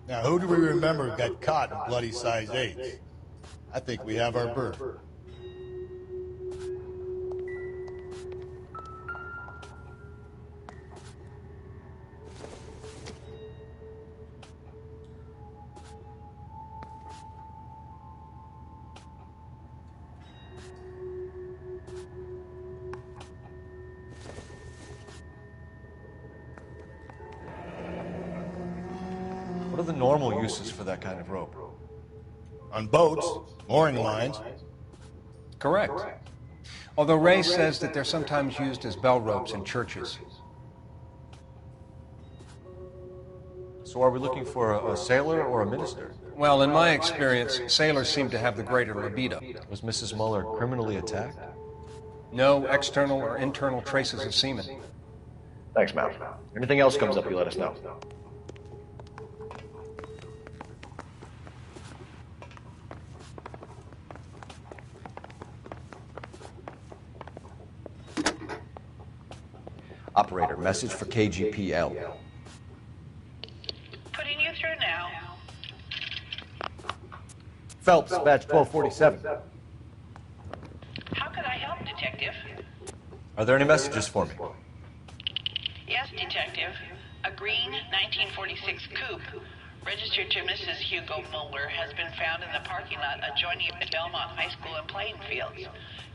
Now, who do we remember got caught in bloody size 8s? I think we have our bird. What are the normal uses for that kind of rope? On boats, mooring lines. Correct. Although Ray says that they're sometimes used as bell ropes in churches. So are we looking for a sailor or a minister? Well, in my experience, sailors seem to have the greater libido. Was Mrs. Muller criminally attacked? No external or internal traces of semen. Thanks, Mal. Anything else comes up, you let us know. Operator, message for KGPL. Putting you through now. Phelps, badge 1247. How could I help, Detective? Are there any messages for me? Yes, Detective. A green 1946 coupe, registered to Mrs. Hugo Muller, has been found in the parking lot adjoining Belmont High School and playing fields.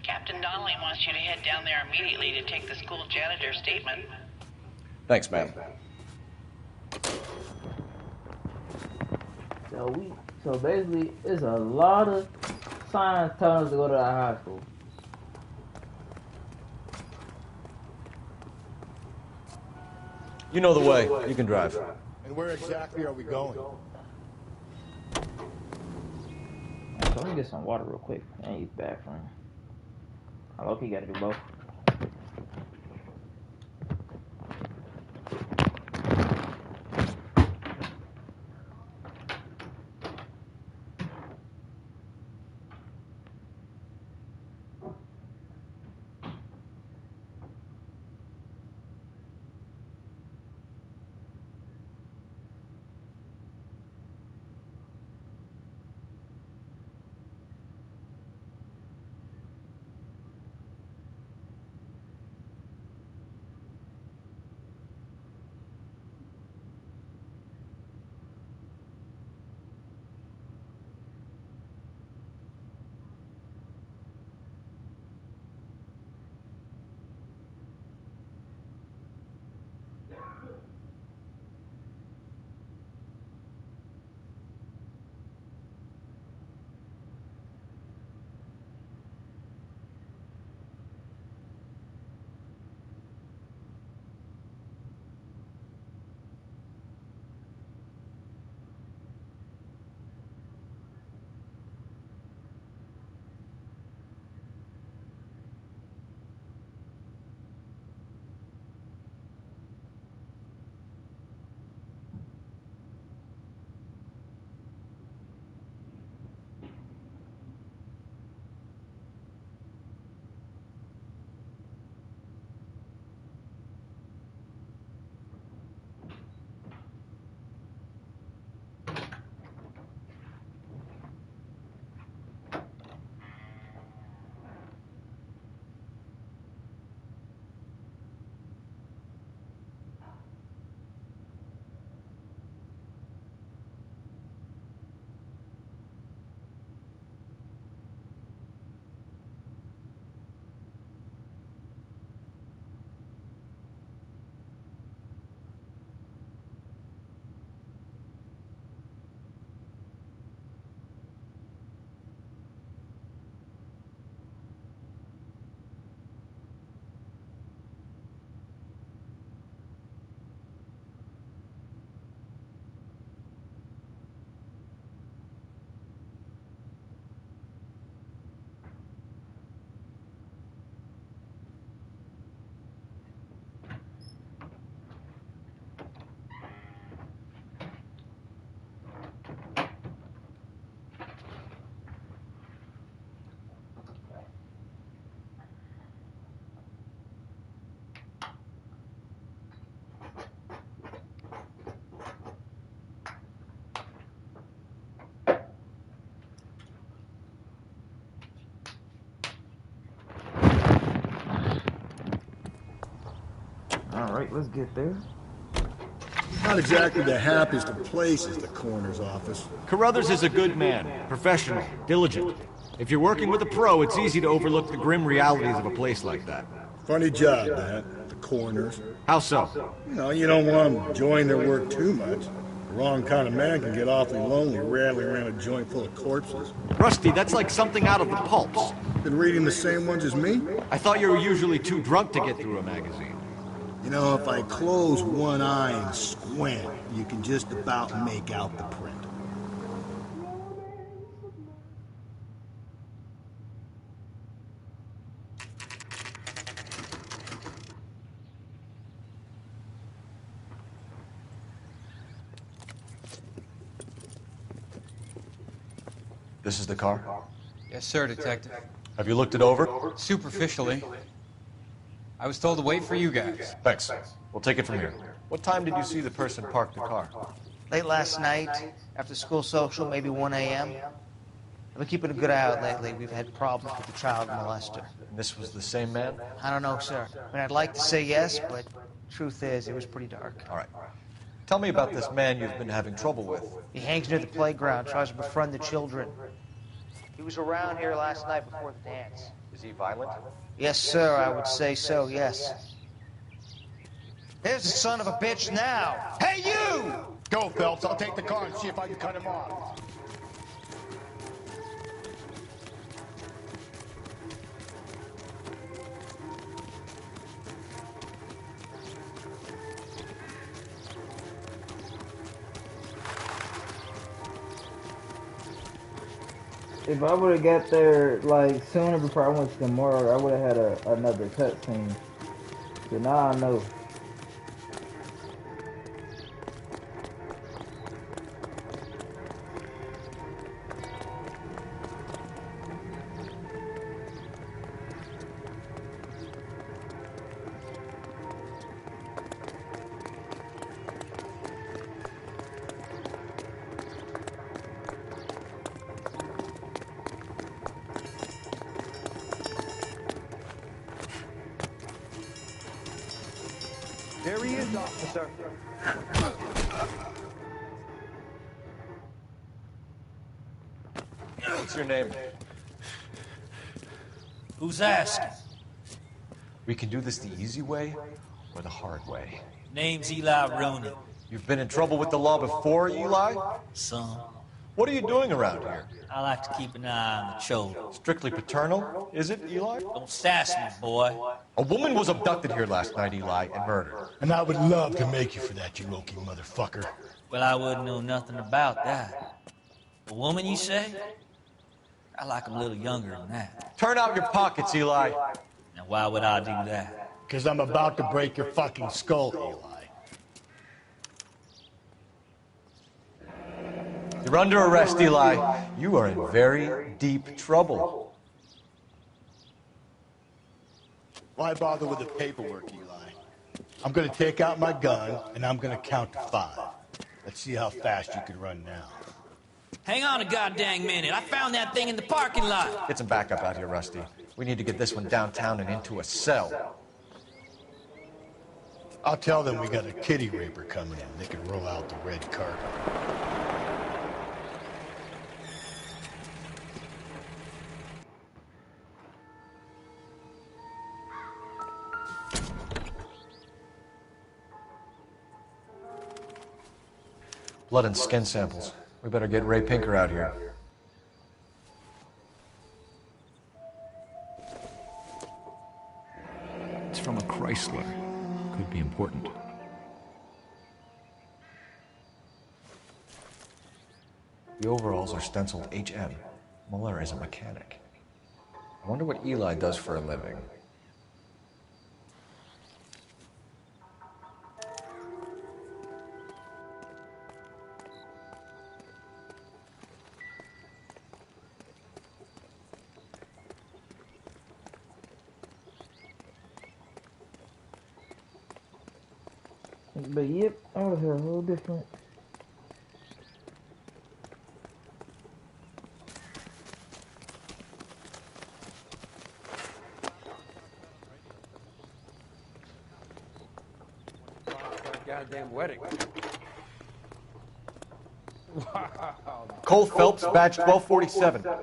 Captain Donnelly wants you to head down there immediately to take the school janitor's statement. Thanks, ma'am. So basically, it's a lot of signs telling us to go to our high school. You know the way. You can drive. And where exactly are we going? So let me get some water real quick. I use the bathroom. I look, you gotta do both. Alright, let's get there. Not exactly the happiest of places, the coroner's office. Carruthers is a good man, professional, diligent. If you're working with a pro, it's easy to overlook the grim realities of a place like that. Funny job, that. The coroner's. How so? You don't want them enjoying their work too much. The wrong kind of man can get awfully lonely rattling around a joint full of corpses. Rusty, that's like something out of the pulps. Been reading the same ones as me? I thought you were usually too drunk to get through a magazine. If I close one eye and squint, you can just about make out the print. This is the car? Yes, sir, Detective. Have you looked it over? Superficially. I was told to wait for you guys. Thanks. We'll take it from here. What time did you see the person park the car? Late last night, after school social, maybe 1 a.m. I've been keeping a good eye out lately. We've had problems with the child molester. And this was the same man? I don't know, sir. I mean, I'd like to say yes, but truth is, it was pretty dark. All right. Tell me about this man you've been having trouble with. He hangs near the playground, tries to befriend the children. He was around here last night before the dance. Is he violent? Yes, sir, I would say so, yes. There's the son of a bitch now. Hey, you! Go, Phelps. I'll take the car and see if I can cut him off. If I would have got there like sooner before I went to the morgue, I would have had another cutscene. So now I know. There he is, officer. What's your name? Who's asking? We can do this the easy way or the hard way. Name's Eli Rooney. You've been in trouble with the law before, Eli? Some. What are you doing around here? I like to keep an eye on the children. Strictly paternal, is it, Eli? Don't sass me, boy. A woman was abducted here last night, Eli, and murdered. And I would love to make you for that, you Loki motherfucker. Well, I wouldn't know nothing about that. A woman, you say? I like 'em a little younger than that. Turn out your pockets, Eli. Now, why would I do that? Because I'm about to break your fucking skull, Eli. You're under arrest, Eli. You are in very deep trouble. Why bother with the paperwork, Eli? I'm gonna take out my gun, and I'm gonna count to 5. Let's see how fast you can run now. Hang on a goddamn minute. I found that thing in the parking lot. Get some backup out here, Rusty. We need to get this one downtown and into a cell. I'll tell them we got a kitty raper coming in. They can roll out the red carpet. Blood and skin samples. We better get Ray Pinker out here. It's from a Chrysler. Could be important. The overalls are stenciled HM. Muller is a mechanic. I wonder what Eli does for a living. But yep, I was here a little different. goddamn wedding. Wow. Cole Phelps, badge 1247. How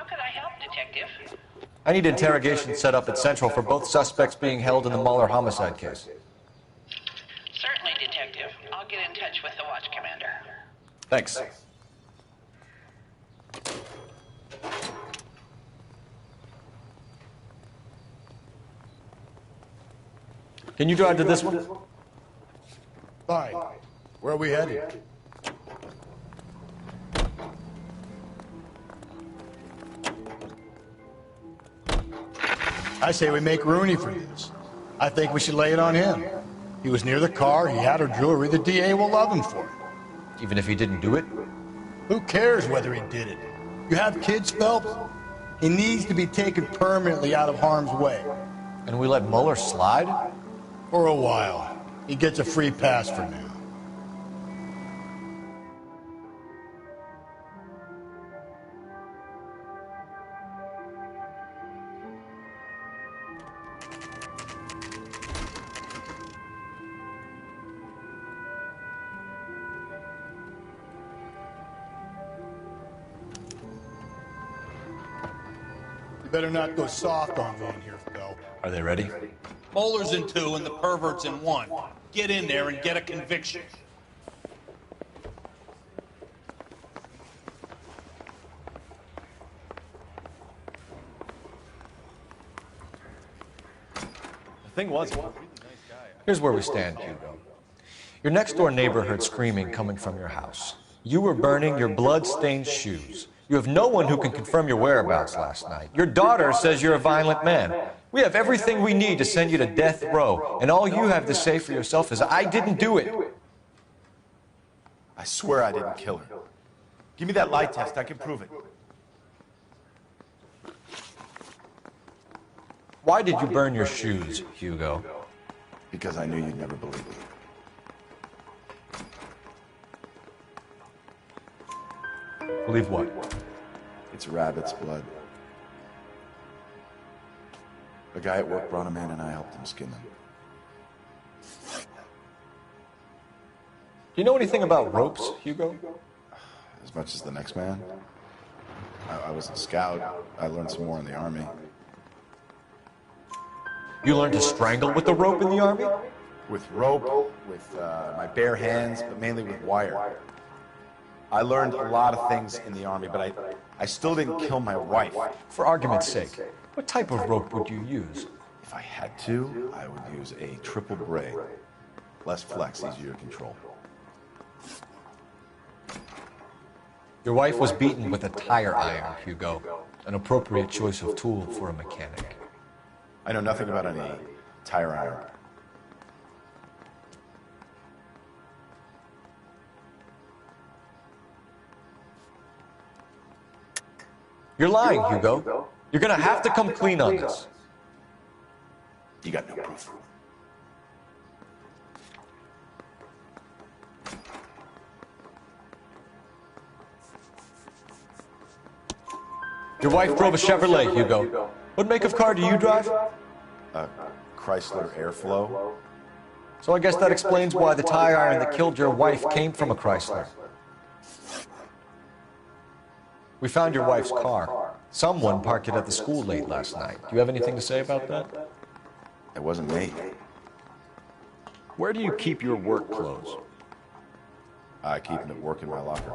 could I help, Detective? I need interrogation set up at Central for both suspects being held in the Muller homicide case. Certainly, Detective. I'll get in touch with the watch commander. Thanks. Can you drive to this one? Fine. Where are we headed? I say we make Rooney for this. I think we should lay it on him. He was near the car, he had her jewelry, the DA will love him for it. Even if he didn't do it? Who cares whether he did it? You have kids, Phelps? He needs to be taken permanently out of harm's way. And we let Muller slide? For a while. He gets a free pass for now. You better not go soft on me in here, Phil. Are they ready? Bowler's in 2 and the pervert's in 1. Get in there and get a conviction. The thing was, here's where we stand, Hugo. Your next-door neighbor heard screaming coming from your house. You were burning your blood-stained shoes. You have no one who can confirm your whereabouts last night. Your daughter says you're a violent man. We have everything we need to send you to death row, and all you have to say for yourself is, I didn't do it. I swear I didn't kill her. Give me that lie test, I can prove it. Why did you burn your shoes, Hugo? Because I knew you'd never believe me. Believe what? It's rabbit's blood. A guy at work brought him in and I helped him skin them. Do you know anything about ropes, Hugo? As much as the next man. I was a scout. I learned some more in the Army. You learned to strangle with the rope in the Army? With rope, with my bare hands, but mainly with wire. I learned a lot of things in the Army, but I still didn't kill my wife. For argument's sake, what type of rope would you use? If I had to, I would use a triple braid. Less flex, easier to control. Your wife was beaten with a tire iron, Hugo. An appropriate choice of tool for a mechanic. I know nothing about any tire iron. You're lying, Hugo. You're gonna have to come clean on this. You got no proof. Your wife drove a Chevrolet, Hugo. What make of car do you drive? A Chrysler Airflow. So I guess that explains why the tire iron that killed your wife came from a Chrysler. We found your wife's car. Someone parked it at the school late last night. Do you have anything to say about that? It wasn't me. Where do you keep your work clothes? I keep them at work in my locker.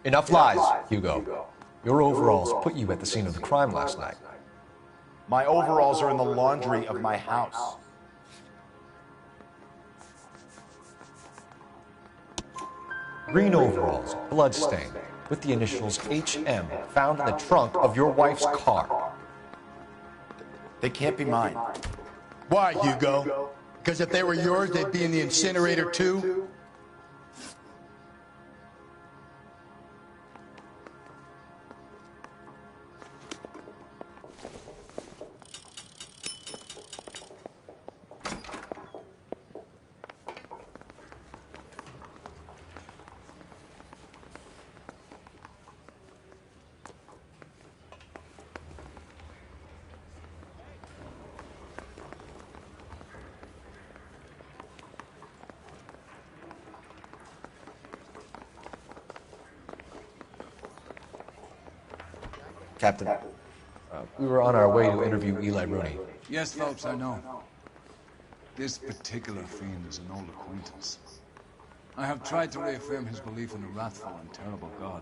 Enough lies, Hugo. Your overalls put you at the scene of the crime last night. My overalls are in the laundry of my house. Green overalls, bloodstained, with the initials HM, found in the trunk of your wife's car. They can't be mine. Why, Hugo? Because if they were yours, they'd be in the incinerator too? Captain, we were on our way to interview Eli Rooney. Yes, Phelps, I know. This particular fiend is an old acquaintance. I have tried to reaffirm his belief in a wrathful and terrible God.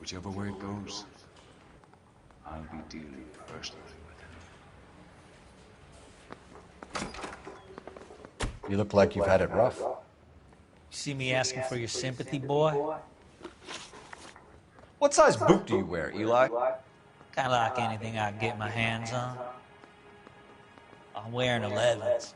Whichever way it goes, I'll be dealing personally with him. You look like you've had it rough. You see me asking for your sympathy, boy? What size boot do you wear, Eli? Kind of like anything I can get my hands on. I'm wearing 11s.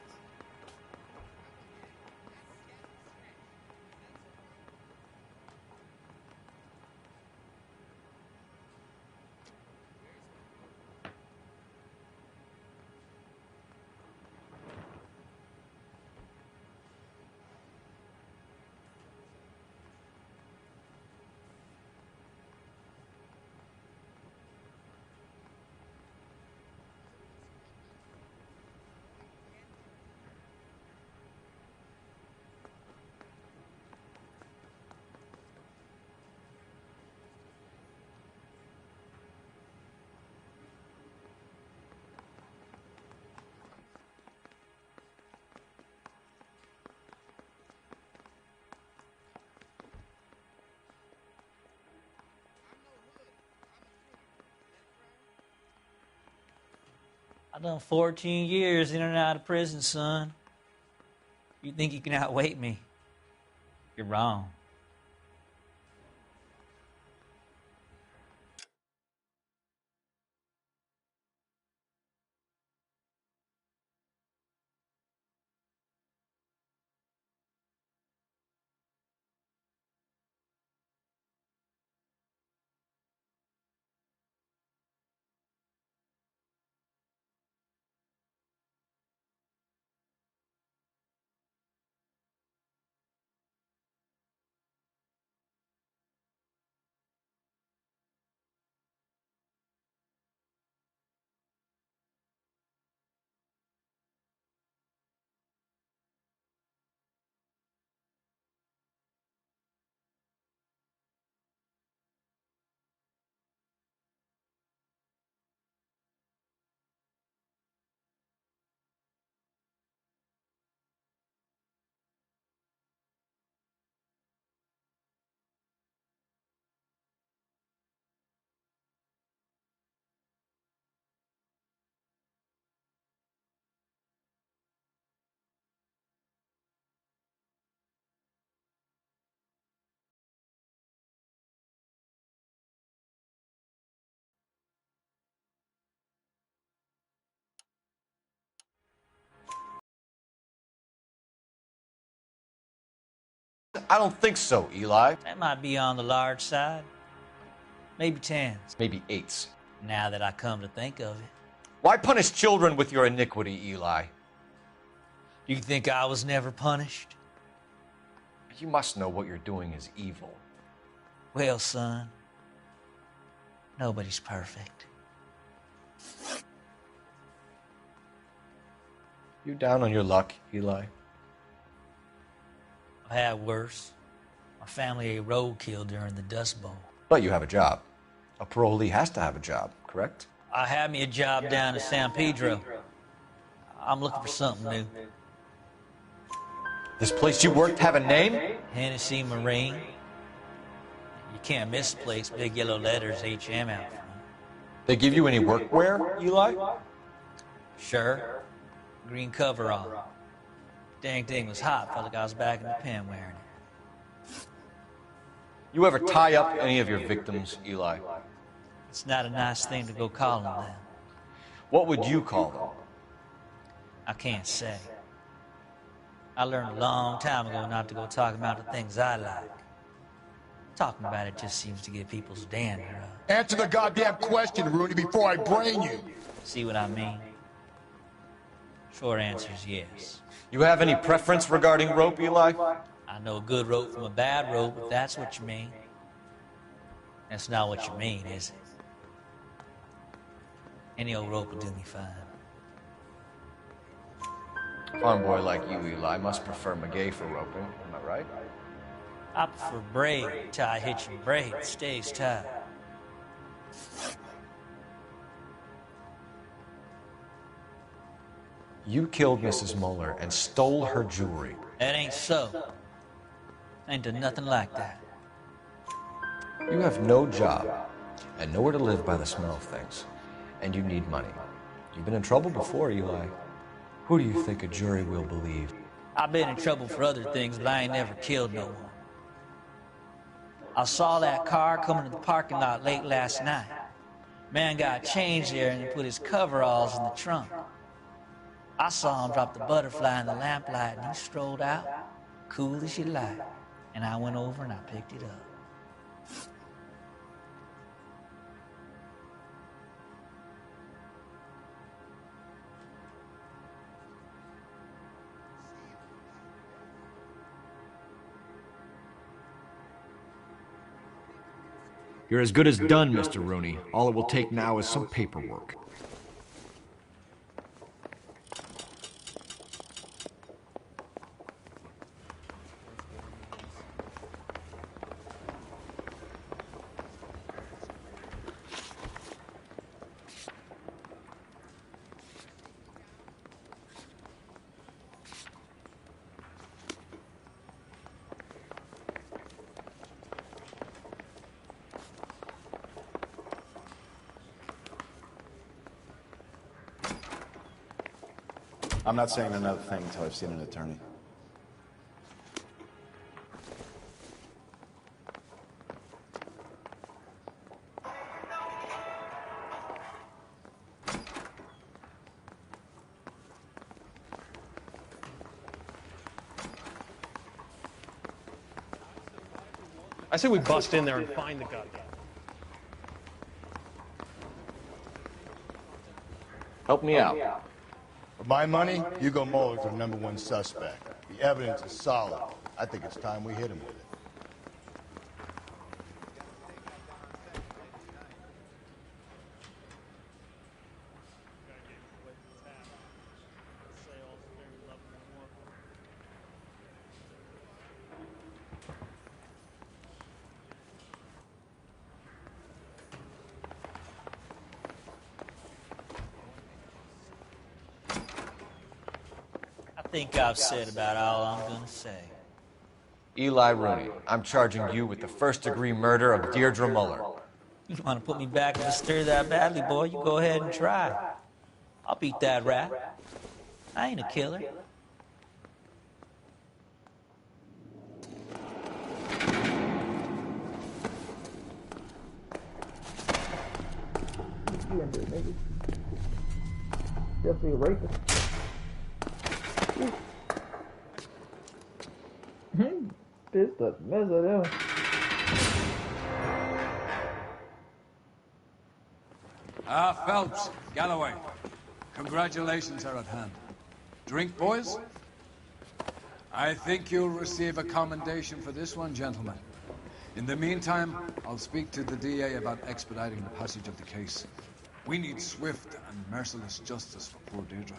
I've done 14 years in and out of prison, son. You think you can outweight me? You're wrong. I don't think so, Eli. That might be on the large side. Maybe 10s. Maybe 8s. Now that I come to think of it. Why punish children with your iniquity, Eli? Do you think I was never punished? You must know what you're doing is evil. Well, son, nobody's perfect. You down on your luck, Eli? I had worse. My family ate roadkill during the Dust Bowl. But you have a job. A parolee has to have a job, correct? I had me a job down in San Pedro. I'm looking for something new. This place you worked have a name? Hennessy Marine. You can't miss the place. Big yellow letters, HM out front. They give you any workwear, Eli? Sure. Green coverall. Dang thing was hot. Felt like I was back in the pen wearing it. You ever tie up any of your victims, Eli? It's not a nice thing to go calling them. What would you call them? I can't say. I learned a long time ago not to go talking about the things I like. Talking about it just seems to get people's dander up. Answer the goddamn question, Rooney, before I brain you. See what I mean? Short answer is yes. You have any preference regarding rope, Eli? I know a good rope from a bad rope, if that's what you mean. That's not what you mean, is it? Any old rope will do me fine. A farm boy like you, Eli, must prefer maguey for roping, am I right? I prefer braid, tie, hitch, and braid. Stays tied. You killed Mrs. Muller and stole her jewelry. That ain't so. Ain't done nothing like that. You have no job and nowhere to live by the smell of things. And you need money. You've been in trouble before, Eli. Who do you think a jury will believe? I've been in trouble for other things, but I ain't never killed no one. I saw that car coming to the parking lot late last night. Man got changed there and he put his coveralls in the trunk. I saw him drop the butterfly in the lamplight and he strolled out, cool as you like. And I went over and I picked it up. You're as good as done, Mr. Rooney. All it will take now is some paperwork. I'm not saying another thing until I've seen an attorney. I say we bust in there and find the guy. Help me out. For my money, Hugo Muller's our #1 suspect. The evidence is solid. I think it's time we hit him with it. I think I've said about all I'm gonna say. Eli Rooney, I'm charging you with the first-degree murder of Deirdre Muller. You want to put me back in the stir that badly, boy? You go ahead and try. I'll beat that rap. I ain't a killer. You in there, nigga. Definitely a rapist. Pissed up mess of them. Phelps, Galloway. Congratulations are at hand. Drink, boys? I think you'll receive a commendation for this one, gentlemen. In the meantime, I'll speak to the DA about expediting the passage of the case. We need swift and merciless justice for poor Deirdre.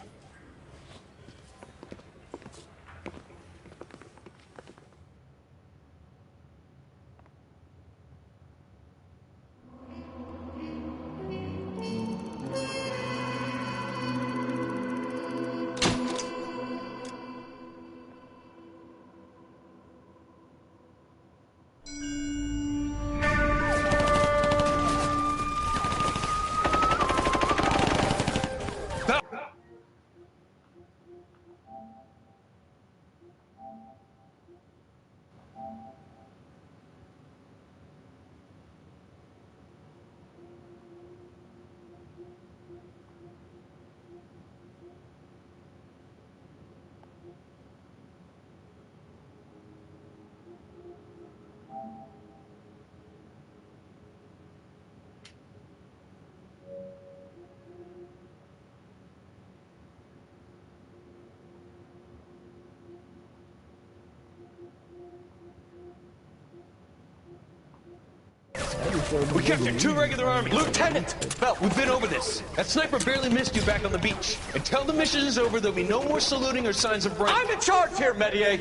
We captured 2 regular army. Lieutenant! Well, we've been over this. That sniper barely missed you back on the beach. Until the mission is over, there'll be no more saluting or signs of break. I'm in charge here, Medier!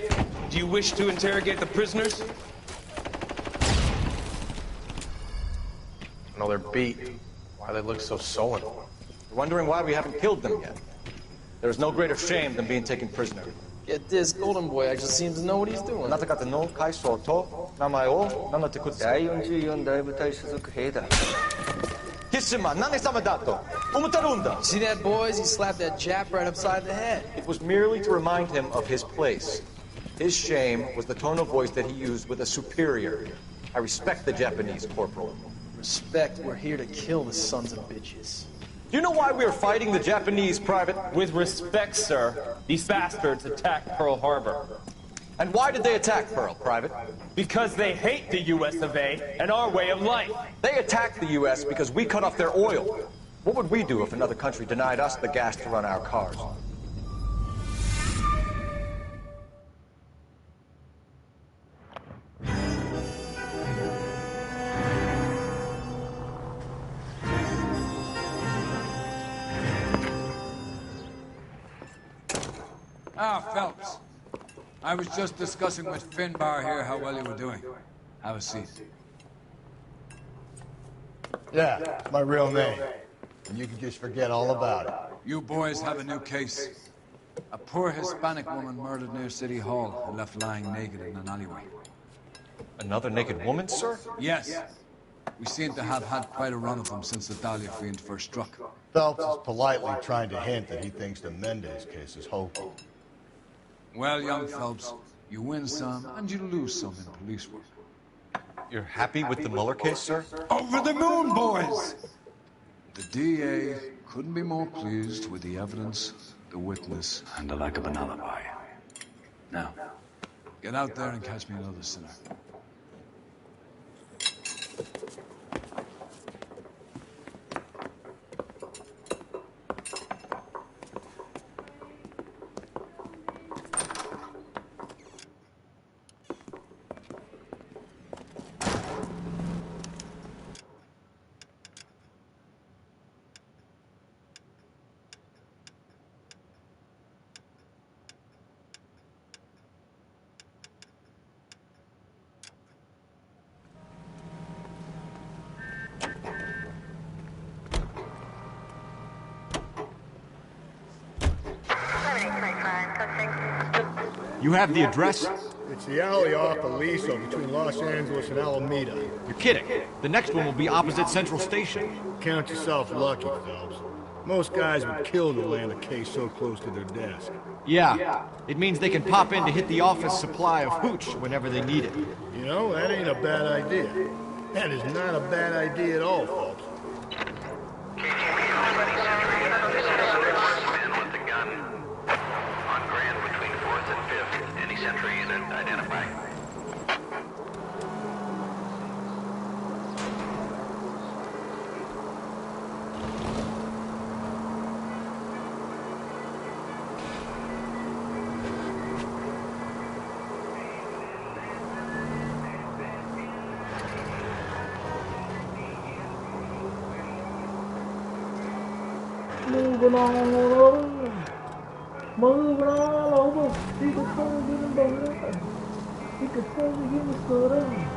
Do you wish to interrogate the prisoners? No, they're beat. Why they look so sullen? You're wondering why we haven't killed them yet. There's no greater shame than being taken prisoner. Get this, Golden Boy actually seems to know what he's doing. あなた方の会社と名前を名乗ってください。第44大部隊所属兵だ。キスマ何様だと思ってるんだ。 See that, boys? He slapped that Jap right upside the head. It was merely to remind him of his place. His shame was the tone of voice that he used with a superior. I respect the Japanese, Corporal. Respect, we're here to kill the sons of bitches. Do you know why we are fighting the Japanese, Private? With respect, sir, these bastards attacked Pearl Harbor. And why did they attack Pearl, Private? Because they hate the US of A and our way of life. They attacked the US because we cut off their oil. What would we do if another country denied us the gas to run our cars? Ah, Phelps. I was just discussing with Finbar here how well you were doing. Have a seat. Yeah, it's my real name. And you can just forget all about it. You boys have a new case. A poor Hispanic woman murdered near City Hall and left lying naked in an alleyway. Another naked woman, sir? Yes. We seem to have had quite a run of them since the Dahlia fiend first struck. Phelps is politely trying to hint that he thinks the Mendez case is hopeful. Well, young Phelps, you win some and you lose some in police work. You're happy with the Mueller case, sir? Over the moon, boys! The DA couldn't be more pleased with the evidence, the witness, and the lack of an alibi. Now, get out there and catch me another sinner. You have the address? It's the alley off Aliso between Los Angeles and Alameda. You're kidding. The next one will be opposite Central Station. Count yourself lucky, Phelps. Most guys would kill to land a case so close to their desk. Yeah. It means they can pop in to hit the office supply of hooch whenever they need it. You know, that ain't a bad idea. That is not a bad idea at all, Phelps. Sentry unit identified. Moving on over. Moving all over. You can turn it in the water. You can turn it in the soda.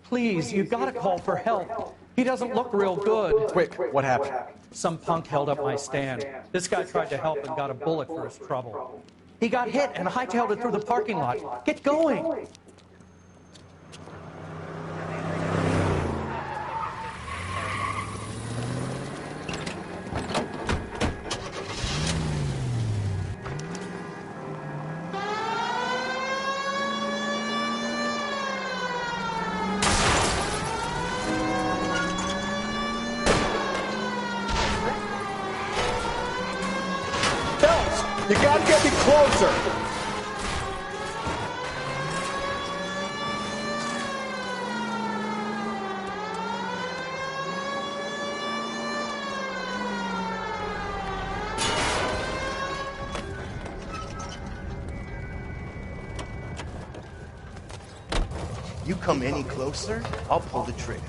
Please, you gotta call for help. He doesn't look real good. Quick, what happened? Some punk held up my stand. This guy tried to help and got a bullet for his trouble. He got hit and hightailed it through the parking lot. Get going! You gotta get me closer! You come any closer, I'll pull the trigger.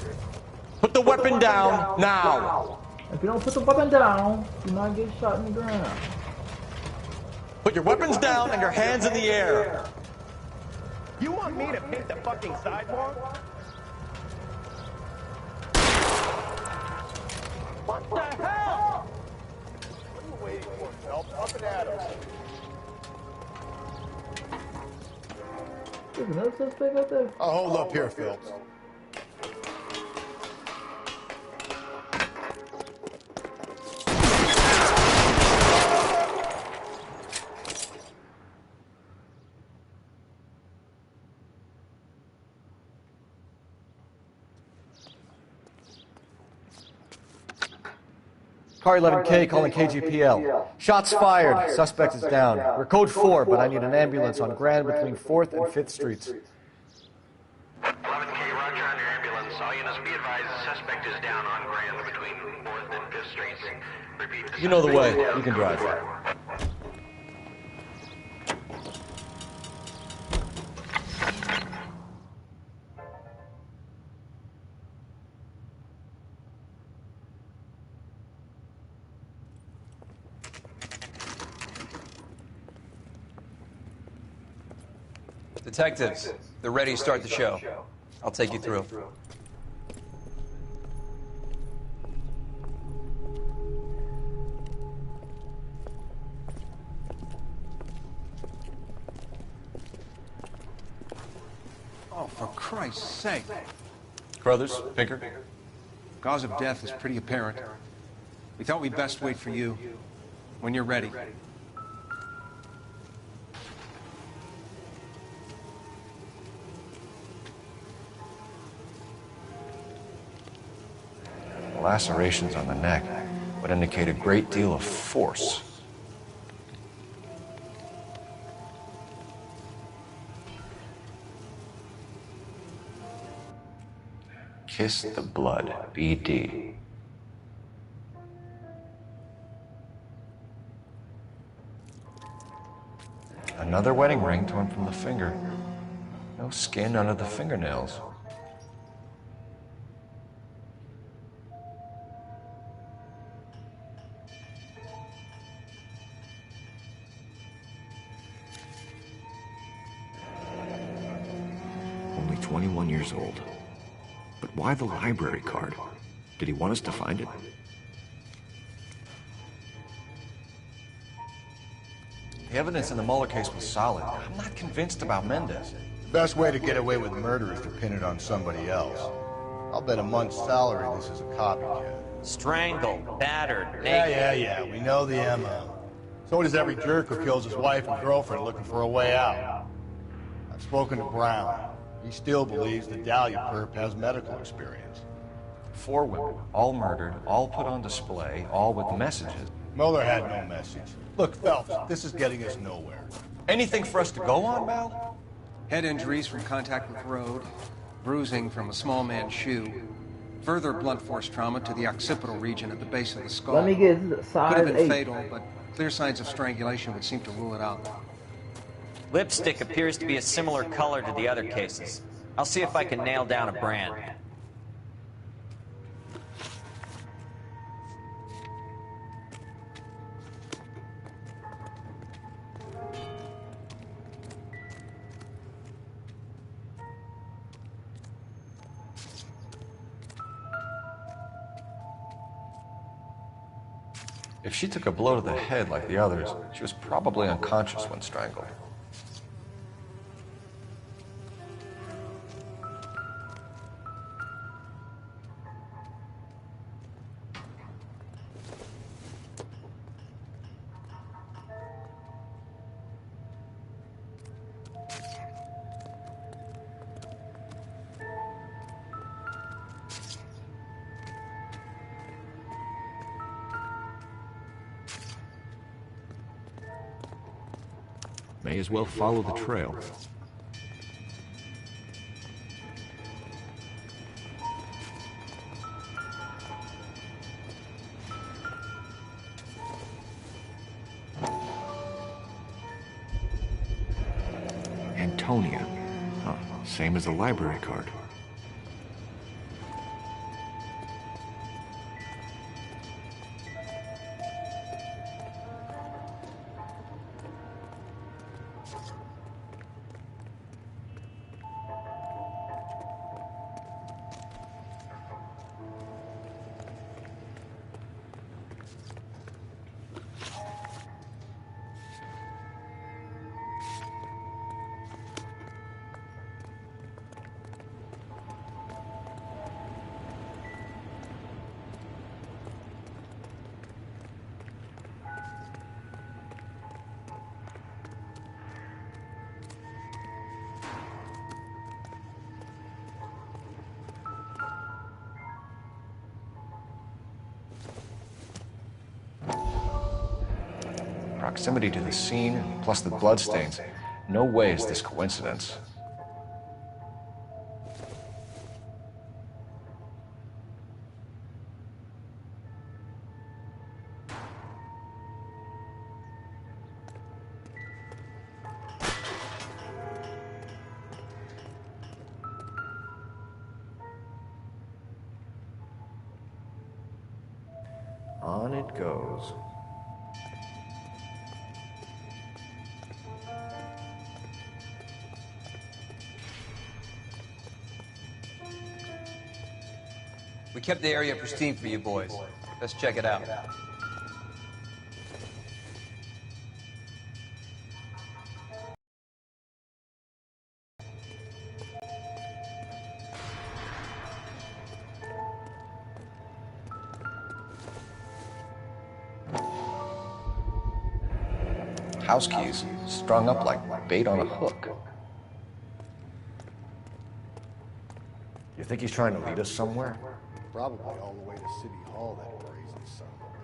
Put the weapon down, now! If you don't put the weapon down, you might get shot in the ground. Put your weapons down and your hands in the air. You want me to paint the fucking sidewalk? What the hell? What are you waiting for, Phelps? Up and at him. There's another suspect out there. I'll hold up here, Phelps. Car 11K calling KGPL. Shots fired. Suspect is down. We're code 4, but I need an ambulance on Grand between 4th and 5th Streets. 11K, roger on your ambulance. All units be advised the suspect is down on Grand between 4th and 5th Streets. Repeat. You know the way. You can drive. Detectives, they're ready to start the show. I'll take you through. Oh, for Christ's sake. Crothers, Pinker. Cause of death is pretty apparent. We thought we'd best wait for you. When you're ready. Lacerations on the neck would indicate a great deal of force. Kiss the blood, BD. Another wedding ring torn from the finger. No skin under the fingernails. Only 21 years old. But why the library card? Did he want us to find it? The evidence in the Mueller case was solid. I'm not convinced about Mendez. The best way to get away with murder is to pin it on somebody else. I'll bet a month's salary this is a copycat. Strangled, battered, Yeah. We know the MO. So does every jerk who kills his wife and girlfriend looking for a way out. I've spoken to Brown. He still believes the Dahlia perp has medical experience. 4 women, all murdered, all put on display, all with messages. Mueller had no message. Look, Phelps, this is getting us nowhere. Anything for us to go on, Mal? Head injuries from contact with road, bruising from a small man's shoe, further blunt force trauma to the occipital region at the base of the skull. Let me get size Could have been 8. fatal, but clear signs of strangulation would seem to rule it out. Lipstick appears to be a similar color to the other cases. I'll see if I can nail down a brand. If she took a blow to the head like the others, she was probably unconscious when strangled. May as well follow the trail. Antonia. Huh. Same as the library card. Proximity to the scene, plus the bloodstains. No way is this coincidence. On it goes. We kept the area pristine for you boys. Let's check it out. House keys, strung up like bait on a hook. You think he's trying to lead us somewhere? Probably all the way to City Hall, that crazy son of a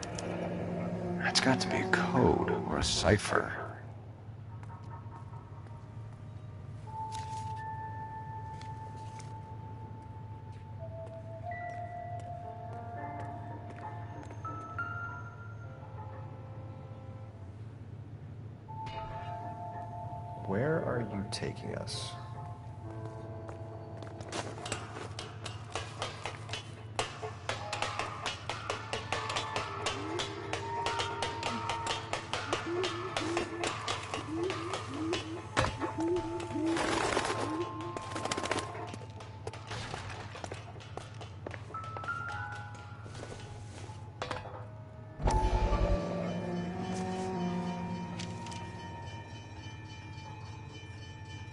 bitch. That's got to be a code or a cipher. Where are you taking us?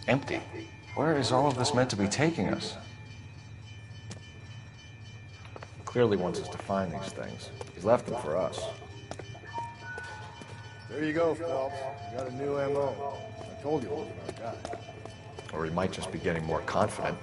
Empty. Where is all of this meant to be taking us? Clearly wants us to find these things. He's left them for us. There you go, Phelps. You got a new MO. I told you it wasn't our guy. Or he might just be getting more confident.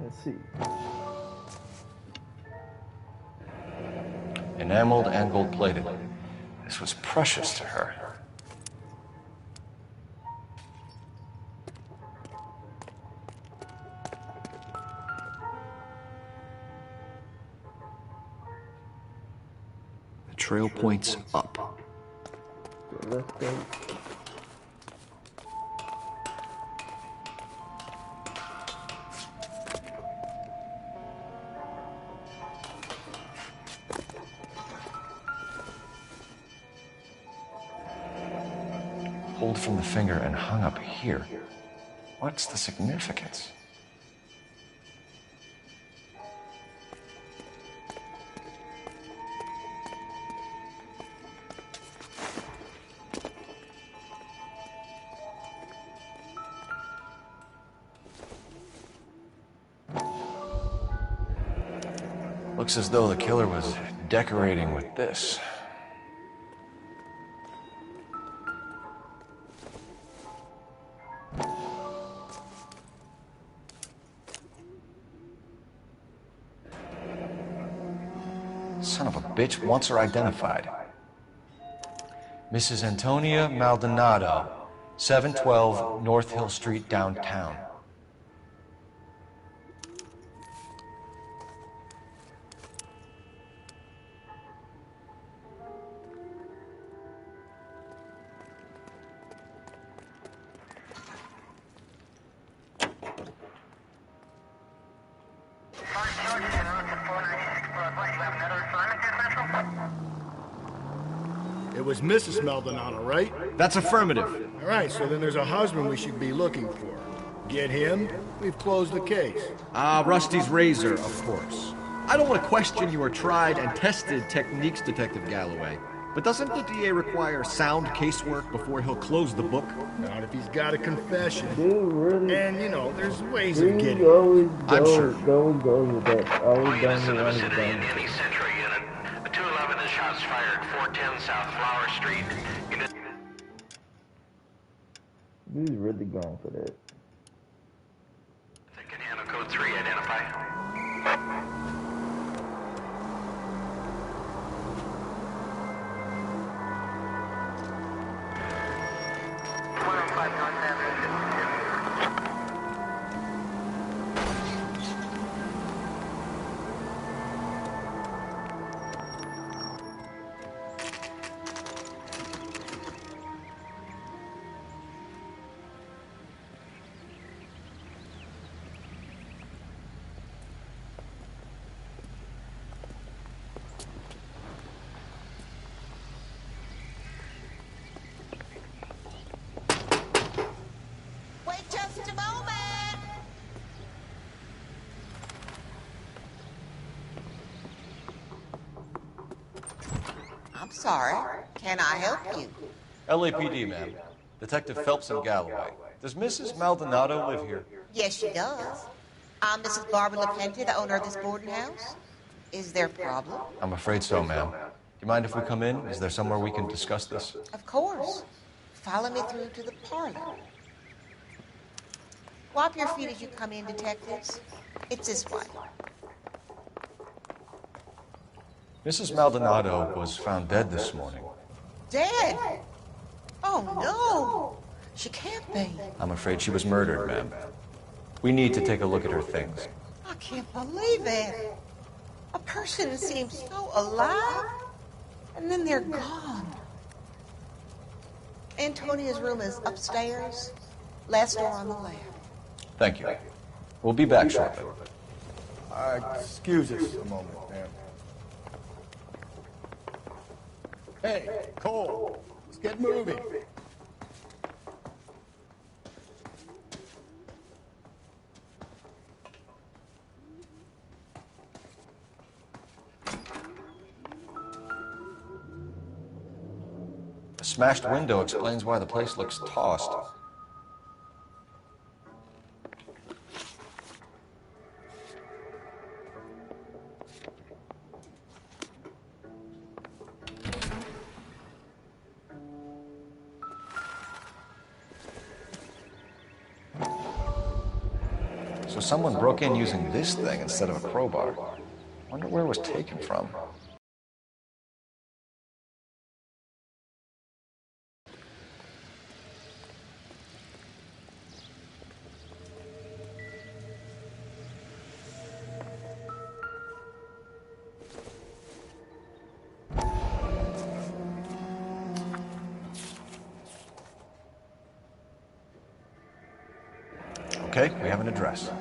Let's see. Enameled and gold-plated. This was precious to her. The trail points up. Let's go. Pulled from the finger and hung up here. What's the significance? Looks as though the killer was decorating with this. Son of a bitch wants her identified. Mrs. Antonia Maldonado, 712 North Hill Street, downtown. It was Mrs. Maldonado, right? That's affirmative. All right, so then there's a husband we should be looking for. Get him, we've closed the case. Rusty's razor, of course. I don't want to question your tried and tested techniques, Detective Galloway. But doesn't the DA require sound casework before he'll close the book? Not if he's got a confession. Dude, really? And, you know, there's ways of getting always I'm sure. Always goes with that. Always done the one City in any Century unit. A 211 is shots fired, 410 South Flower Street. Unit. Dude's really going for that. Can handle code 3, identify. I'm sorry. Can I help you? LAPD, ma'am. Detective Phelps and Galloway. Does Mrs. Maldonado live here? Yes, she does. I'm Mrs. Barbara LaPente, the owner of this boarding house. Is there a problem? I'm afraid so, ma'am. Do you mind if we come in? Is there somewhere we can discuss this? Of course. Follow me through to the parlor. Wipe your feet as you come in, detectives. It's this way. Mrs. Maldonado was found dead this morning. Dead? Oh, no. She can't be. I'm afraid she was murdered, ma'am. We need to take a look at her things. I can't believe it. A person seems so alive, and then they're gone. Antonia's room is upstairs, last door on the left. Thank you. We'll be back shortly. Excuse us a moment, ma'am. Hey, Cole, let's get moving. The smashed window explains why the place looks tossed. So someone broke in using this thing instead of a crowbar. Wonder where it was taken from. Okay, we have an address.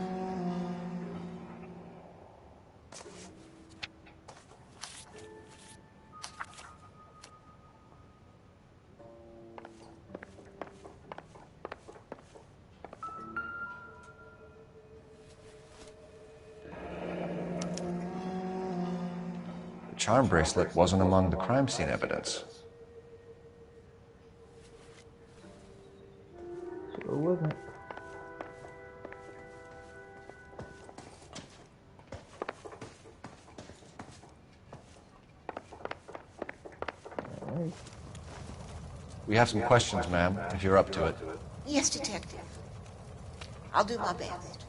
The charm bracelet wasn't among the crime scene evidence. Sure wasn't. me? We have some questions, ma'am, if you're up to it. Yes, Detective. I'll do my best.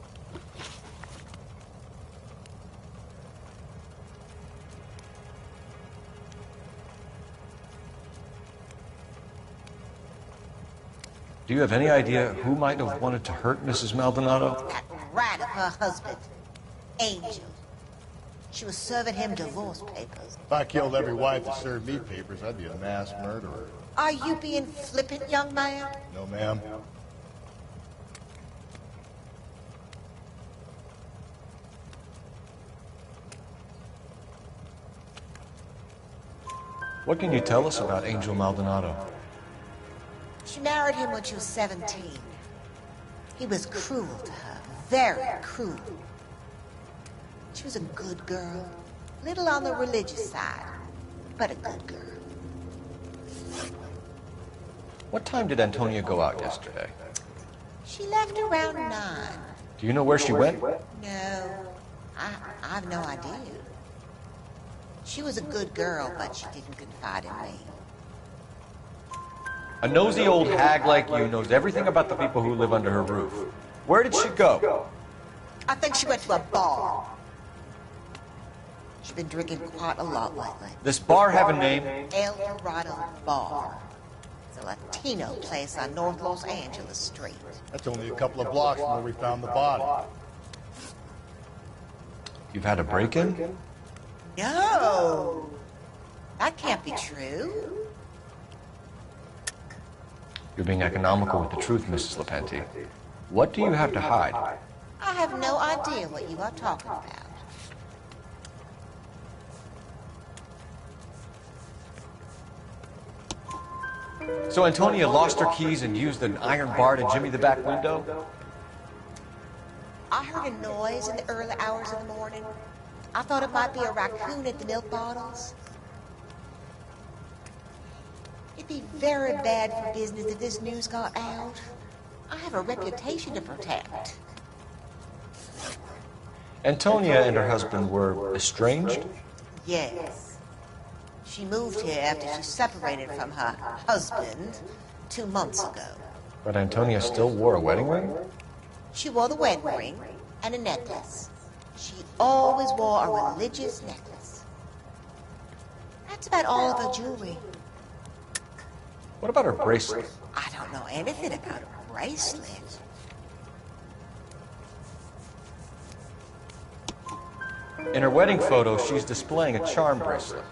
Do you have any idea who might have wanted to hurt Mrs. Maldonado? That rat of her husband, Angel. She was serving him divorce papers. If I killed every wife that served me papers, I'd be a mass murderer. Are you being flippant, young man? No, ma'am. What can you tell us about Angel Maldonado? She married him when she was 17. He was cruel to her, very cruel. She was a good girl, little on the religious side, but a good girl. What time did Antonia go out yesterday? She left around 9. Do you know where she went? No, I have no idea. She was a good girl, but she didn't confide in me. A nosy old hag like you knows everything about the people who live under her roof. Where did she go? I think she went to a bar. She's been drinking quite a lot lately. This bar have a name? El Dorado Bar. It's a Latino place on North Los Angeles Street. That's only a couple of blocks from where we found the body. You've had a break-in? No! That can't be true. You're being economical with the truth, Mrs. Lepenti. What do you have to hide? I have no idea what you are talking about. So Antonia lost her keys and used an iron bar to jimmy the back window? I heard a noise in the early hours of the morning. I thought it might be a raccoon at the milk bottles. It'd be very bad for business if this news got out. I have a reputation to protect. Antonia and her husband were estranged? Yes. She moved here after she separated from her husband 2 months ago. But Antonia still wore a wedding ring? She wore the wedding ring and a necklace. She always wore a religious necklace. That's about all of her jewelry. What about her bracelet? I don't know anything about her bracelet. In her wedding photo, she's displaying a charm bracelet.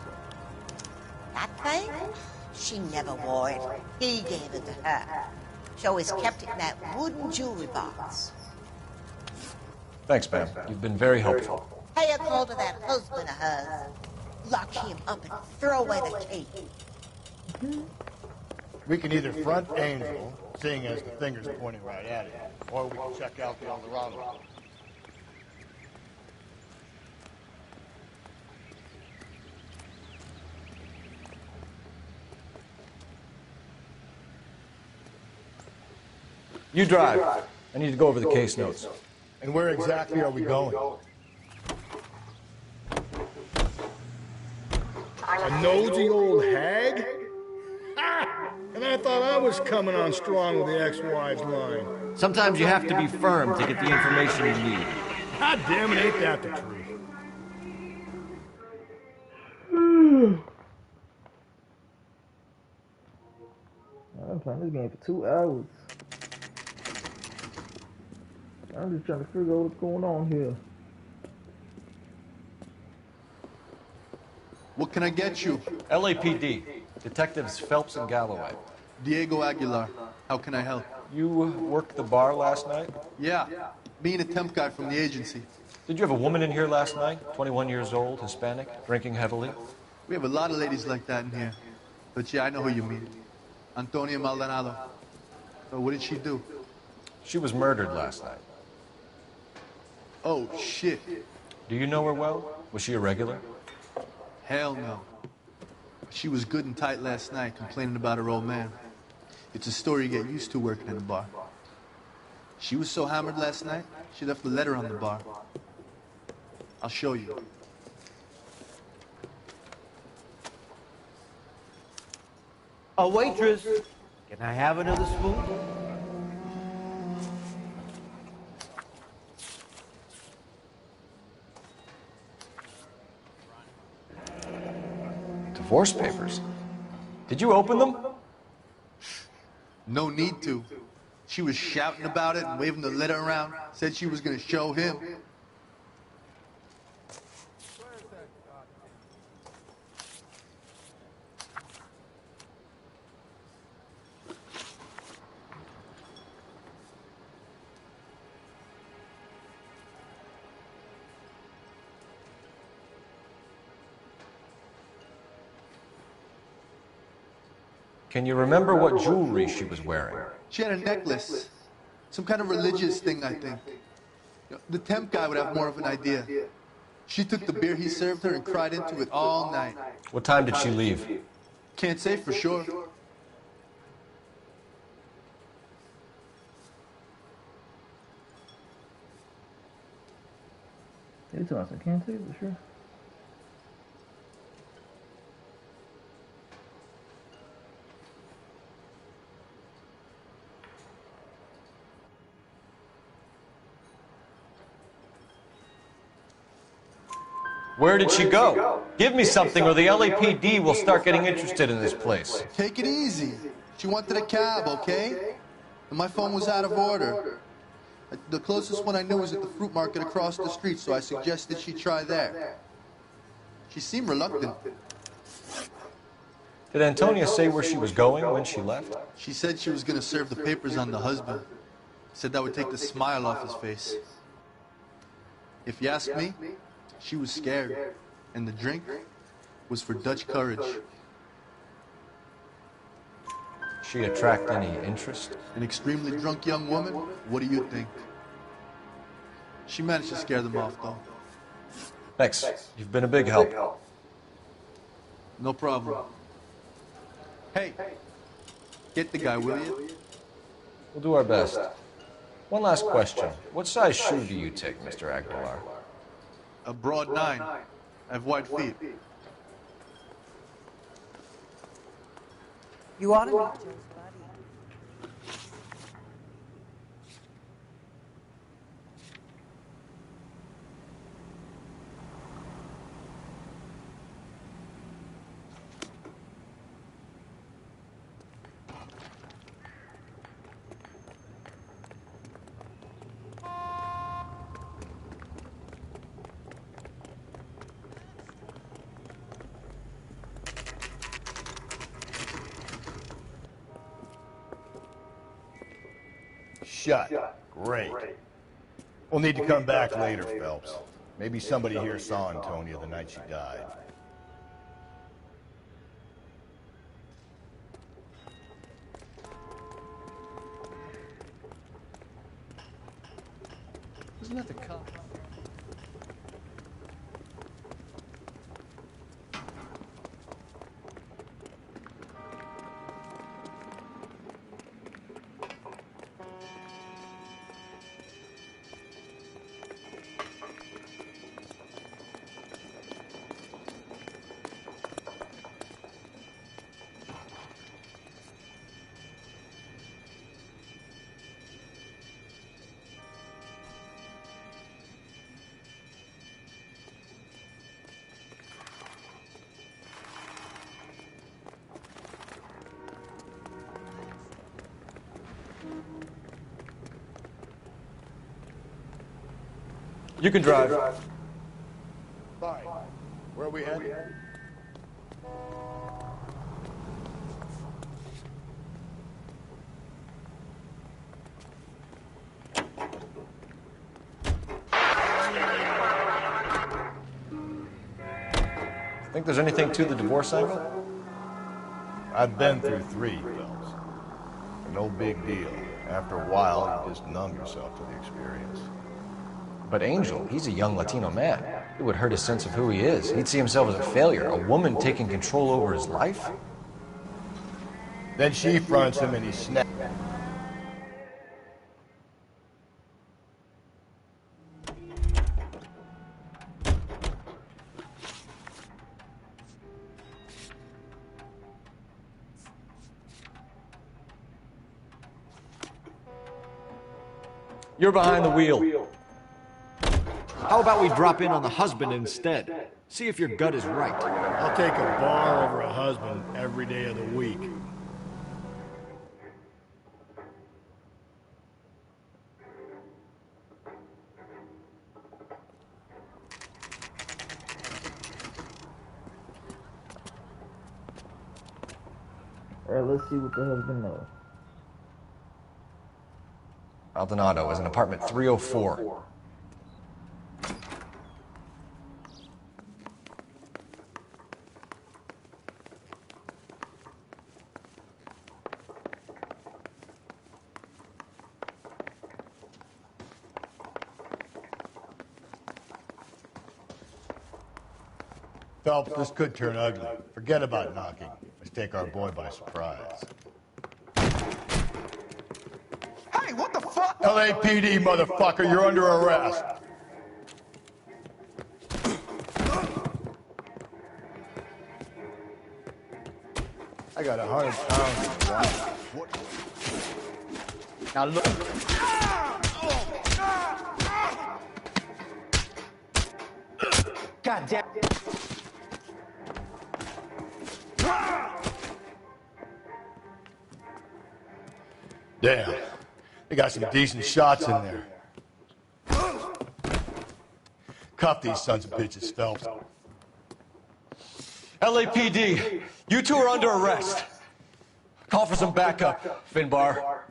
That thing? She never wore it. He gave it to her. She always kept it in that wooden jewelry box. Thanks, ma'am. You've been very helpful. Pay a call to that husband of hers. Lock him up and throw away the key. We can either front Angel, seeing as the finger's pointing right at it, or we can check out the El Dorado. You drive. I need to go over the case notes. And where exactly are we going? A nosy old hag? Ah! And I thought I was coming on strong with the ex-wives line. Sometimes you have to be firm to get the information you need. God damn it, ain't that the truth? I've been playing this game for 2 hours. I'm just trying to figure out what's going on here. What can I get you? LAPD. Detectives Phelps and Galloway. Diego Aguilar. How can I help? You worked the bar last night? Yeah. Me and a temp guy from the agency. Did you have a woman in here last night? 21 years old, Hispanic, drinking heavily? We have a lot of ladies like that in here. But yeah, I know who you mean. Antonia Maldonado. So what did she do? She was murdered last night. Oh, shit. Do you know her well? Was she a regular? Hell no. She was good and tight last night, complaining about her old man. It's a story you get used to working in a bar. She was so hammered last night, she left a letter on the bar. I'll show you. A waitress, can I have another spoon? Divorce papers. Did you open them? No need to. She was shouting about it and waving the letter around. Said she was gonna show him. Can you remember what jewelry she was wearing? She had a necklace. Some kind of religious thing, I think. The temp guy would have more of an idea. She took the beer he served her and cried into it all night. What time did she leave? Can't say for sure. It's awesome. Can't say for sure. Where did she go? Give me something or the LAPD will start getting interested in this place. Take it easy. She wanted a cab, okay? And my phone was out of order. The closest one I knew was at the fruit market across the street, so I suggested she try there. She seemed reluctant. Did Antonia say where she was going when she left? She said she was going to serve the papers on the husband. Said that would take the smile off his face. If you ask me, she was scared, and the drink was for Dutch courage. She attract any interest? An extremely drunk young woman? What do you think? She managed to scare them off, though. Thanks. You've been a big help. No problem. Hey, get the guy, will you? We'll do our best. One last question. What size shoe do you take, Mr. Aguilar? A broad 9. I have wide feet. You ought to meet Joe's buddy. Shut. Great. We'll need to come back later, Phelps. Maybe somebody here saw Antonia the night she died. Isn't that the cop? You can drive. Fine. Where are we headed? Think there's anything to the divorce angle? I've been through 3, Phelps. No big deal. After a while, you just numb yourself to the experience. But Angel, he's a young Latino man. It would hurt his sense of who he is. He'd see himself as a failure, a woman taking control over his life. Then she fronts him and he snaps. You're behind the wheel. How about we drop in on the husband instead? See if your gut is right. I'll take a bar over a husband every day of the week. Alright, let's see what the husband knows. Maldonado is in apartment 304. Phelps, this could turn ugly. Forget about knocking. Let's take our boy by surprise. Hey, what the fuck? LAPD, motherfucker, you're under arrest. I got 100 pounds. Now look. God damn. Damn. They got some decent shots in there. Cuff these sons of bitches, Phelps. LAPD, you two are under arrest. Call for some backup, Finbar.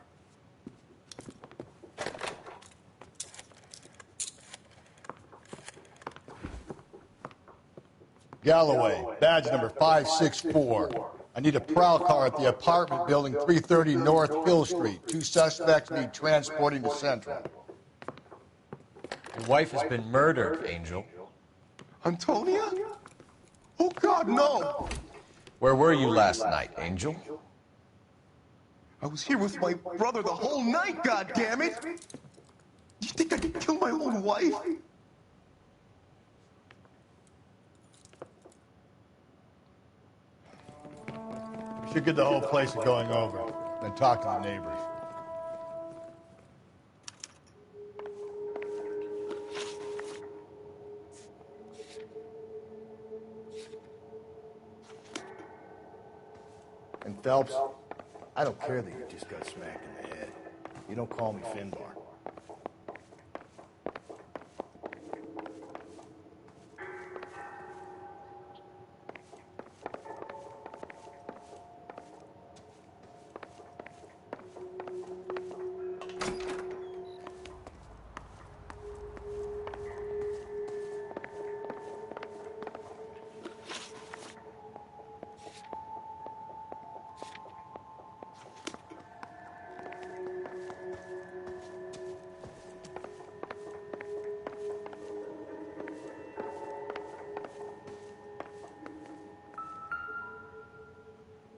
Galloway, badge number 564. I need a prowl car at the apartment building 330 North Hill Street. 2 suspects need transporting to Central. Your wife has been murdered, Angel. Antonia? Oh, God, no! Where were you last night, Angel? I was here with my brother the whole night, goddammit! You think I could kill my own wife? We should get the whole place going over, then talk to the neighbors. And Phelps, I don't care that you just got smacked in the head. You don't call me Finbar.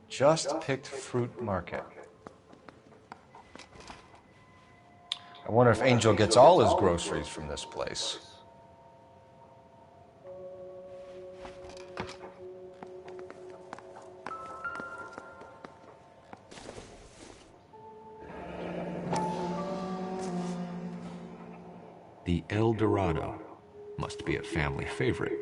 Just picked fruit market. I wonder if Angel gets all his groceries from this place. The El Dorado must be a family favorite.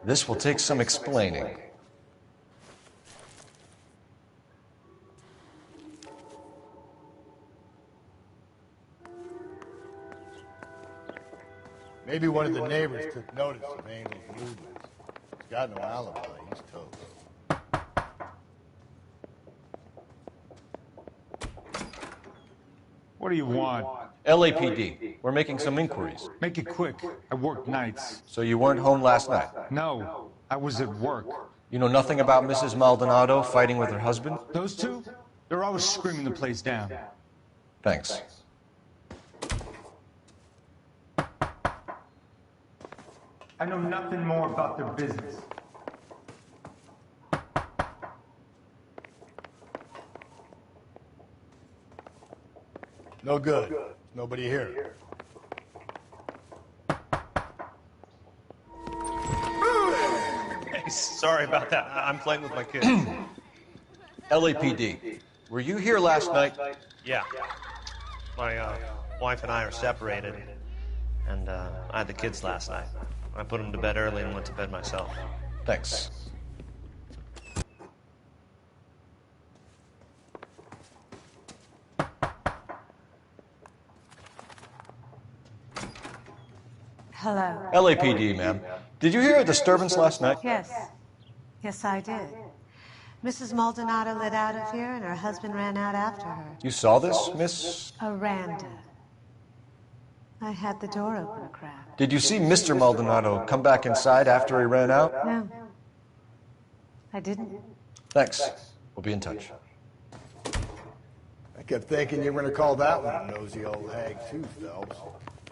This will take some explaining. Maybe one of the neighbors took notice of Angel's movements. He's got no alibi. He's toast. What do you want? LAPD, we're making some inquiries. Make it quick. I work nights. So you weren't home last night? No, I was at work. You know nothing about Mrs. Maldonado fighting with her husband? Those two? They're always screaming the place down. Thanks. I know nothing more about their business. No good. Nobody here. Sorry about that. I'm playing with my kids. LAPD. Were you here last night? Yeah. My wife and I are separated, and I had the kids last night. I put them to bed early and went to bed myself. Thanks. Hello. LAPD, ma'am. Did you hear a disturbance last night? Yes. Yes, I did. Mrs. Maldonado lit out of here, and her husband ran out after her. You saw this, Miss? Aranda. I had the door open a crack. Did you see Mr. Maldonado come back inside after he ran out? No. I didn't. Thanks. We'll be in touch. I kept thinking you were going to call that one a nosy old hag too, Phelps.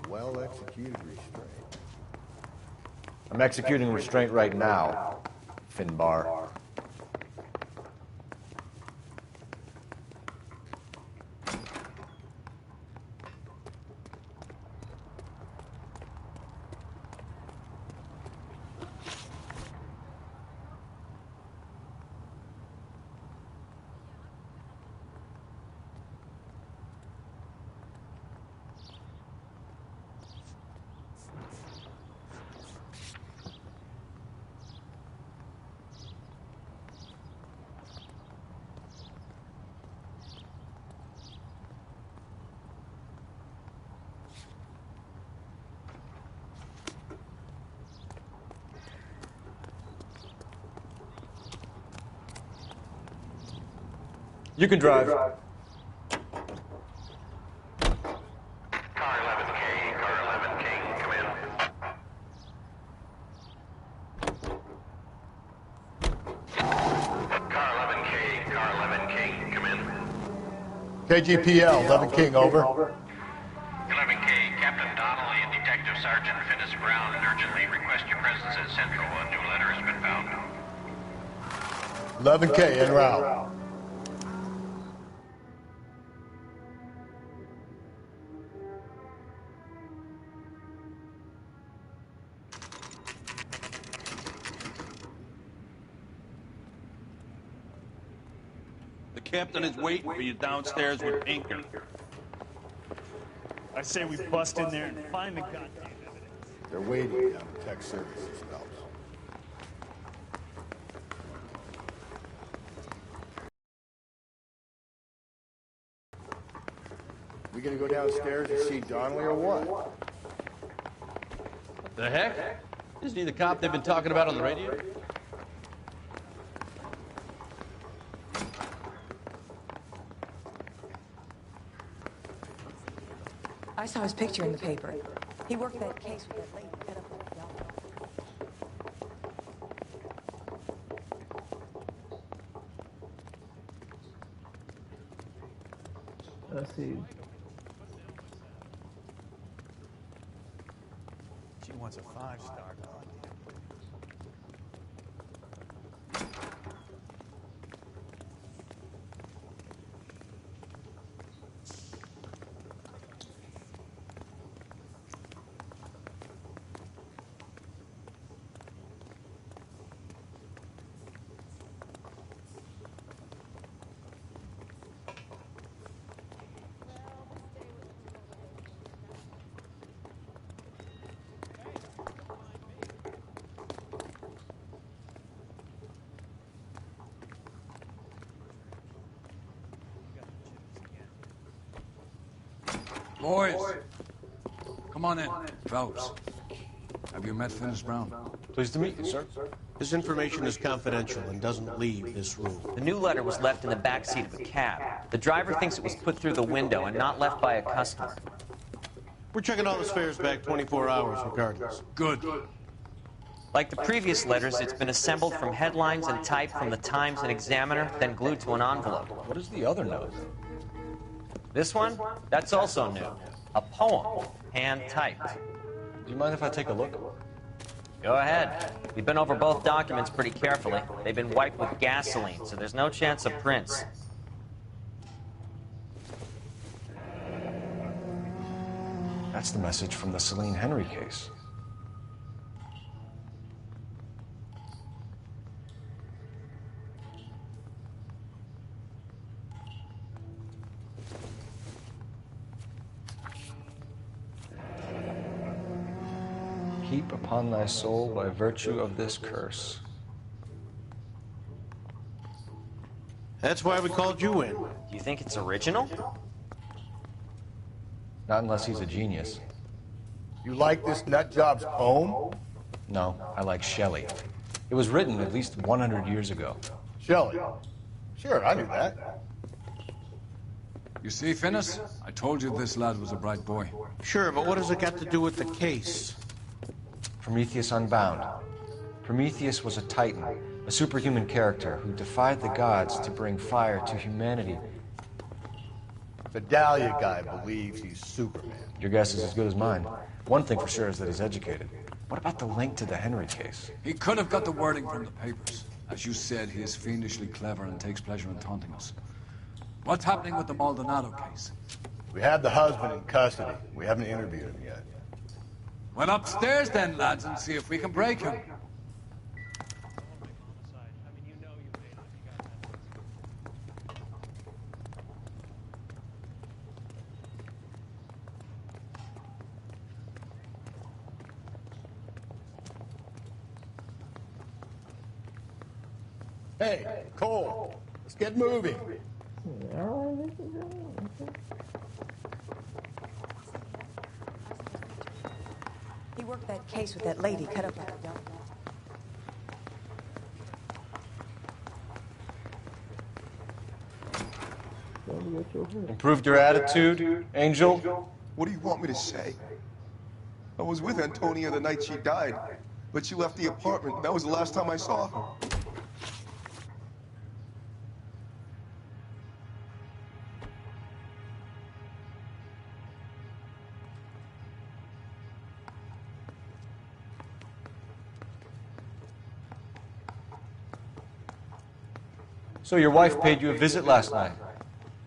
Well-executed restraint. I'm executing restraint right now, Finbar. You can drive. Car 11K, car 11K, come in. Car 11K, car 11K, come in. KGPL, 11 King, over. 11K, Captain Donnelly and Detective Sergeant Finnis Brown urgently request your presence at Central. A new letter has been found. 11K, en route. The captain is waiting for you downstairs with Pinker. I say we bust in there and find the goddamn evidence. They're waiting down at Tech Services, Phelps. We gonna go downstairs and see Donnelly or what? The heck? Isn't he the cop they've been talking about on the radio? I saw his picture in the paper. He worked that case with that lady pedophile. Let's see. She wants a 5-star dog. Boys, come on in. Phelps, have you met Finnis Brown? Pleased to meet you, sir. His information is confidential and doesn't leave this room. The new letter was left in the back seat of a cab. The driver thinks it was put through the window and not left by a customer. We're checking all his fares back 24 hours regardless. Good. Like the previous letters, it's been assembled from headlines and typed from the Times and Examiner, then glued to an envelope. What is the other note? This one? That's also new. A poem, hand-typed. Do you mind if I take a look? Go ahead. We've been over both documents pretty carefully. They've been wiped with gasoline, so there's no chance of prints. That's the message from the Celine Henry case. heap upon thy soul by virtue of this curse. That's why we called you in. Do you think it's original? Not unless he's a genius. You like this nut job's poem? No, I like Shelley. It was written at least 100 years ago. Shelley? Sure, I knew that. You see, Finnis? I told you this lad was a bright boy. Sure, but what has it got to do with the case? Prometheus Unbound. Prometheus was a titan, a superhuman character who defied the gods to bring fire to humanity. The Dahlia guy believes he's Superman. Your guess is as good as mine. One thing for sure is that he's educated. What about the link to the Henry case? He could have got the wording from the papers. As you said, he is fiendishly clever and takes pleasure in taunting us. What's happening with the Maldonado case? We have the husband in custody. We haven't interviewed him yet. Well, upstairs then, lads, and see if we can break him. Hey, Cole, let's get moving. He worked that case with that lady cut up like a dog. Improved your attitude, Angel? What do you want me to say? I was with Antonia the night she died, but she left the apartment. That was the last time I saw her. So your wife paid you a visit last night.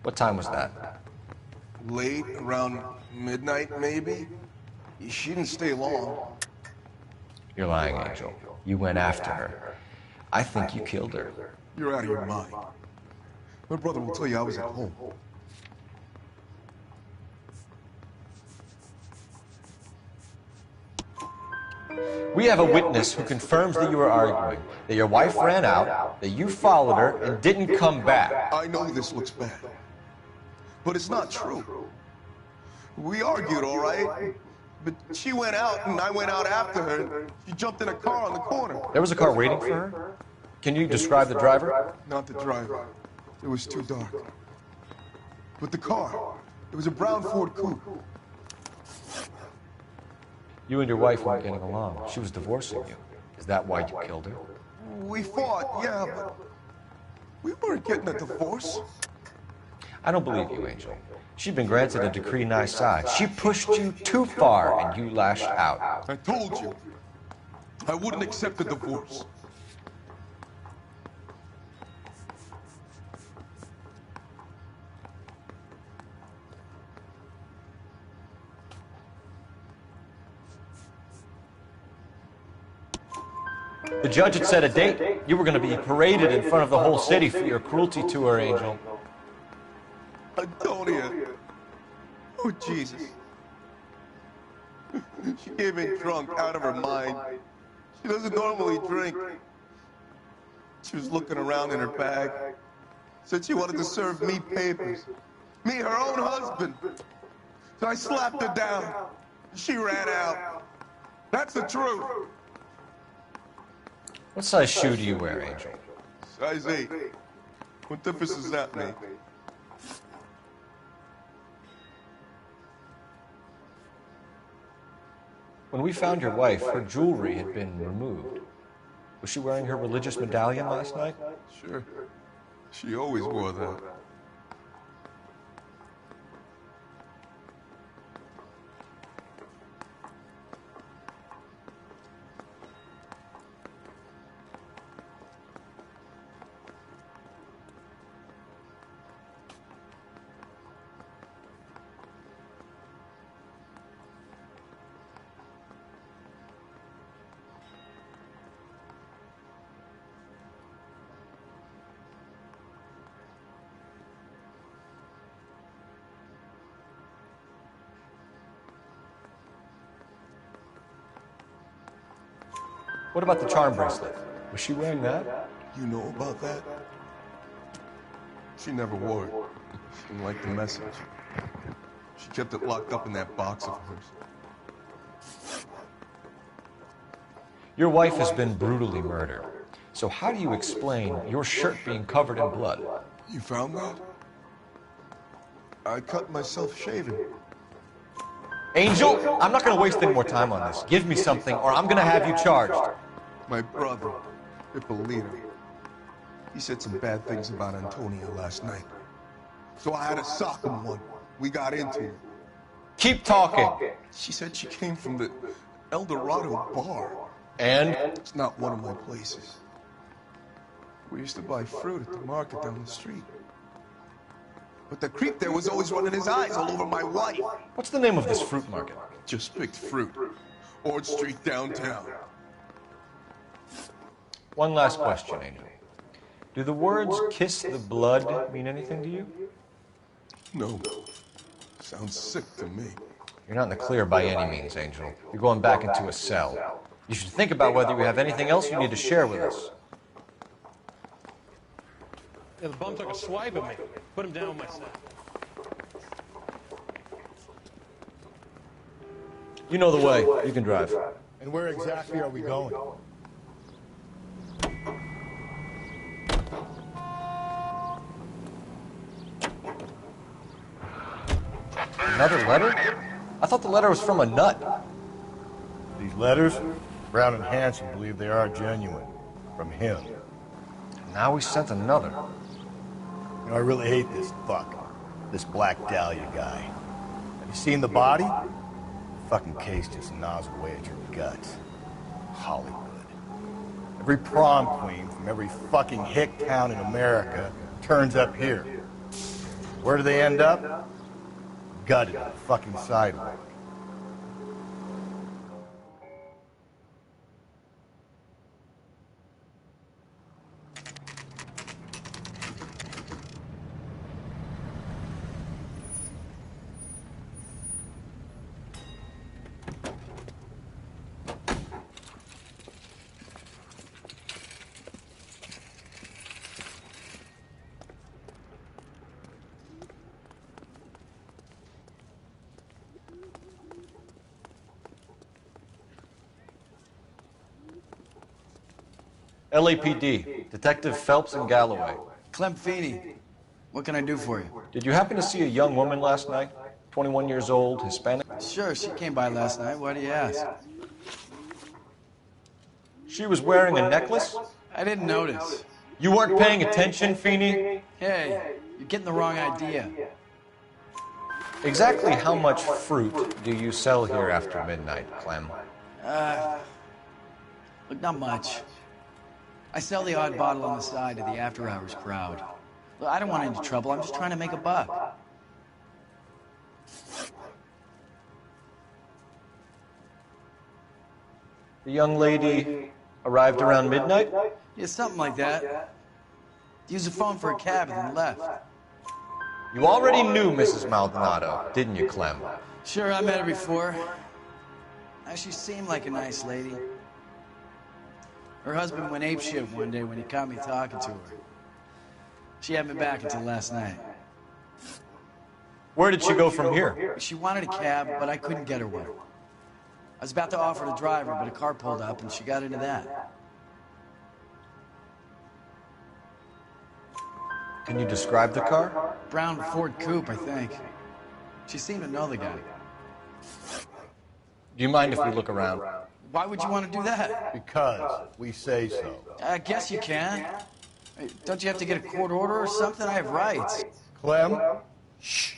What time was that? Late, around midnight, maybe? She didn't stay long. You're lying, Angel. You went after her. I think you killed her. You're out of your mind. My brother will tell you I was at home. We have a witness who confirms that you were arguing, that your wife ran out, that you followed her, and didn't come back. I know this looks bad, but it's not true. We argued, all right? But she went out, and I went out after her. She jumped in a car on the corner. There was a car waiting for her? Can you describe the driver? Not the driver. It was too dark. But the car, it was a brown Ford Coupe. You and your wife weren't getting along. She was divorcing you. Is that why you killed her? We fought, yeah, but we weren't getting a divorce. I don't believe you, Angel. She'd been granted a decree nisi. She pushed you too far, and you lashed out. I told you, I wouldn't accept a divorce. The judge had set a date. You were going to be paraded in front of the whole city for your cruelty to her, Angel. Antonia. Oh, Jesus. She came in drunk, out of her mind. She doesn't normally drink. She was looking around in her bag. Said she wanted to serve me papers. Me, her own husband. So I slapped her down. She ran out. That's the truth. What size shoe do you wear, Angel? Size 8. What difference does that make? When we found your wife, her jewelry had been removed. Was she wearing her religious medallion last night? Sure. She always wore that. What about the charm bracelet? Was she wearing that? You know about that? She never wore it. She didn't like the message. She kept it locked up in that box of hers. Your wife has been brutally murdered. So how do you explain your shirt being covered in blood? You found that? I cut myself shaving. Angel, I'm not going to waste any more time on this. Give me something or I'm going to have you charged. My brother, Ippolito, he said some bad things about Antonia last night. So I had to sock him one. We got into it. Keep talking. She said she came from the El Dorado bar. And? It's not one of my places. We used to buy fruit at the market down the street. But the creep there was always running his eyes all over my wife. What's the name of this fruit market? Just picked fruit. Ord Street downtown. One last question, Angel. Do the words kiss the blood mean anything to you? No. Sounds sick to me. You're not in the clear by any means, Angel. You're going back into a cell. You should think about whether you have anything else you need to share with us. Yeah, the bum took a swipe at me. Put him down with my set. You know the way. You can drive. And where exactly are we going? Another letter? I thought the letter was from a nut. These letters, Brown and Hanson believe they are genuine. From him. Now we sent another. You know, I really hate this fuck. This Black Dahlia guy. Have you seen the body? The fucking case just gnaws away at your guts. Hollywood. Every prom queen from every fucking hick town in America turns up here. Where do they end up? Gutted on the fucking sidewalk. LAPD, Detective Phelps and Galloway. Clem Feeney, what can I do for you? Did you happen to see a young woman last night? 21 years old, Hispanic? Sure, she came by last night. Why do you ask? She was wearing a necklace? I didn't notice. You weren't paying attention, Feeney? Hey, you're getting the wrong idea. Exactly how much fruit do you sell here after midnight, Clem? Look, not much. I sell the odd bottle on the side to the after-hours crowd. Look, I don't want any trouble. I'm just trying to make a buck. The young lady arrived around midnight? Yeah, something like that. Used the phone for a cab and then left. You already knew Mrs. Maldonado, didn't you, Clem? Sure, I met her before. She seemed like a nice lady. Her husband went apeshit one day when he caught me talking to her. She had me back until last night. Where did she go from here? She wanted a cab, but I couldn't get her one. I was about to offer to drive her, but a car pulled up and she got into that. Can you describe the car? Brown Ford Coupe, I think. She seemed to know the guy. Do you mind if we look around? Why would you want to do that? Because we say so. I guess you can. Don't you have to get a court order or something? I have rights. Clem? Shh.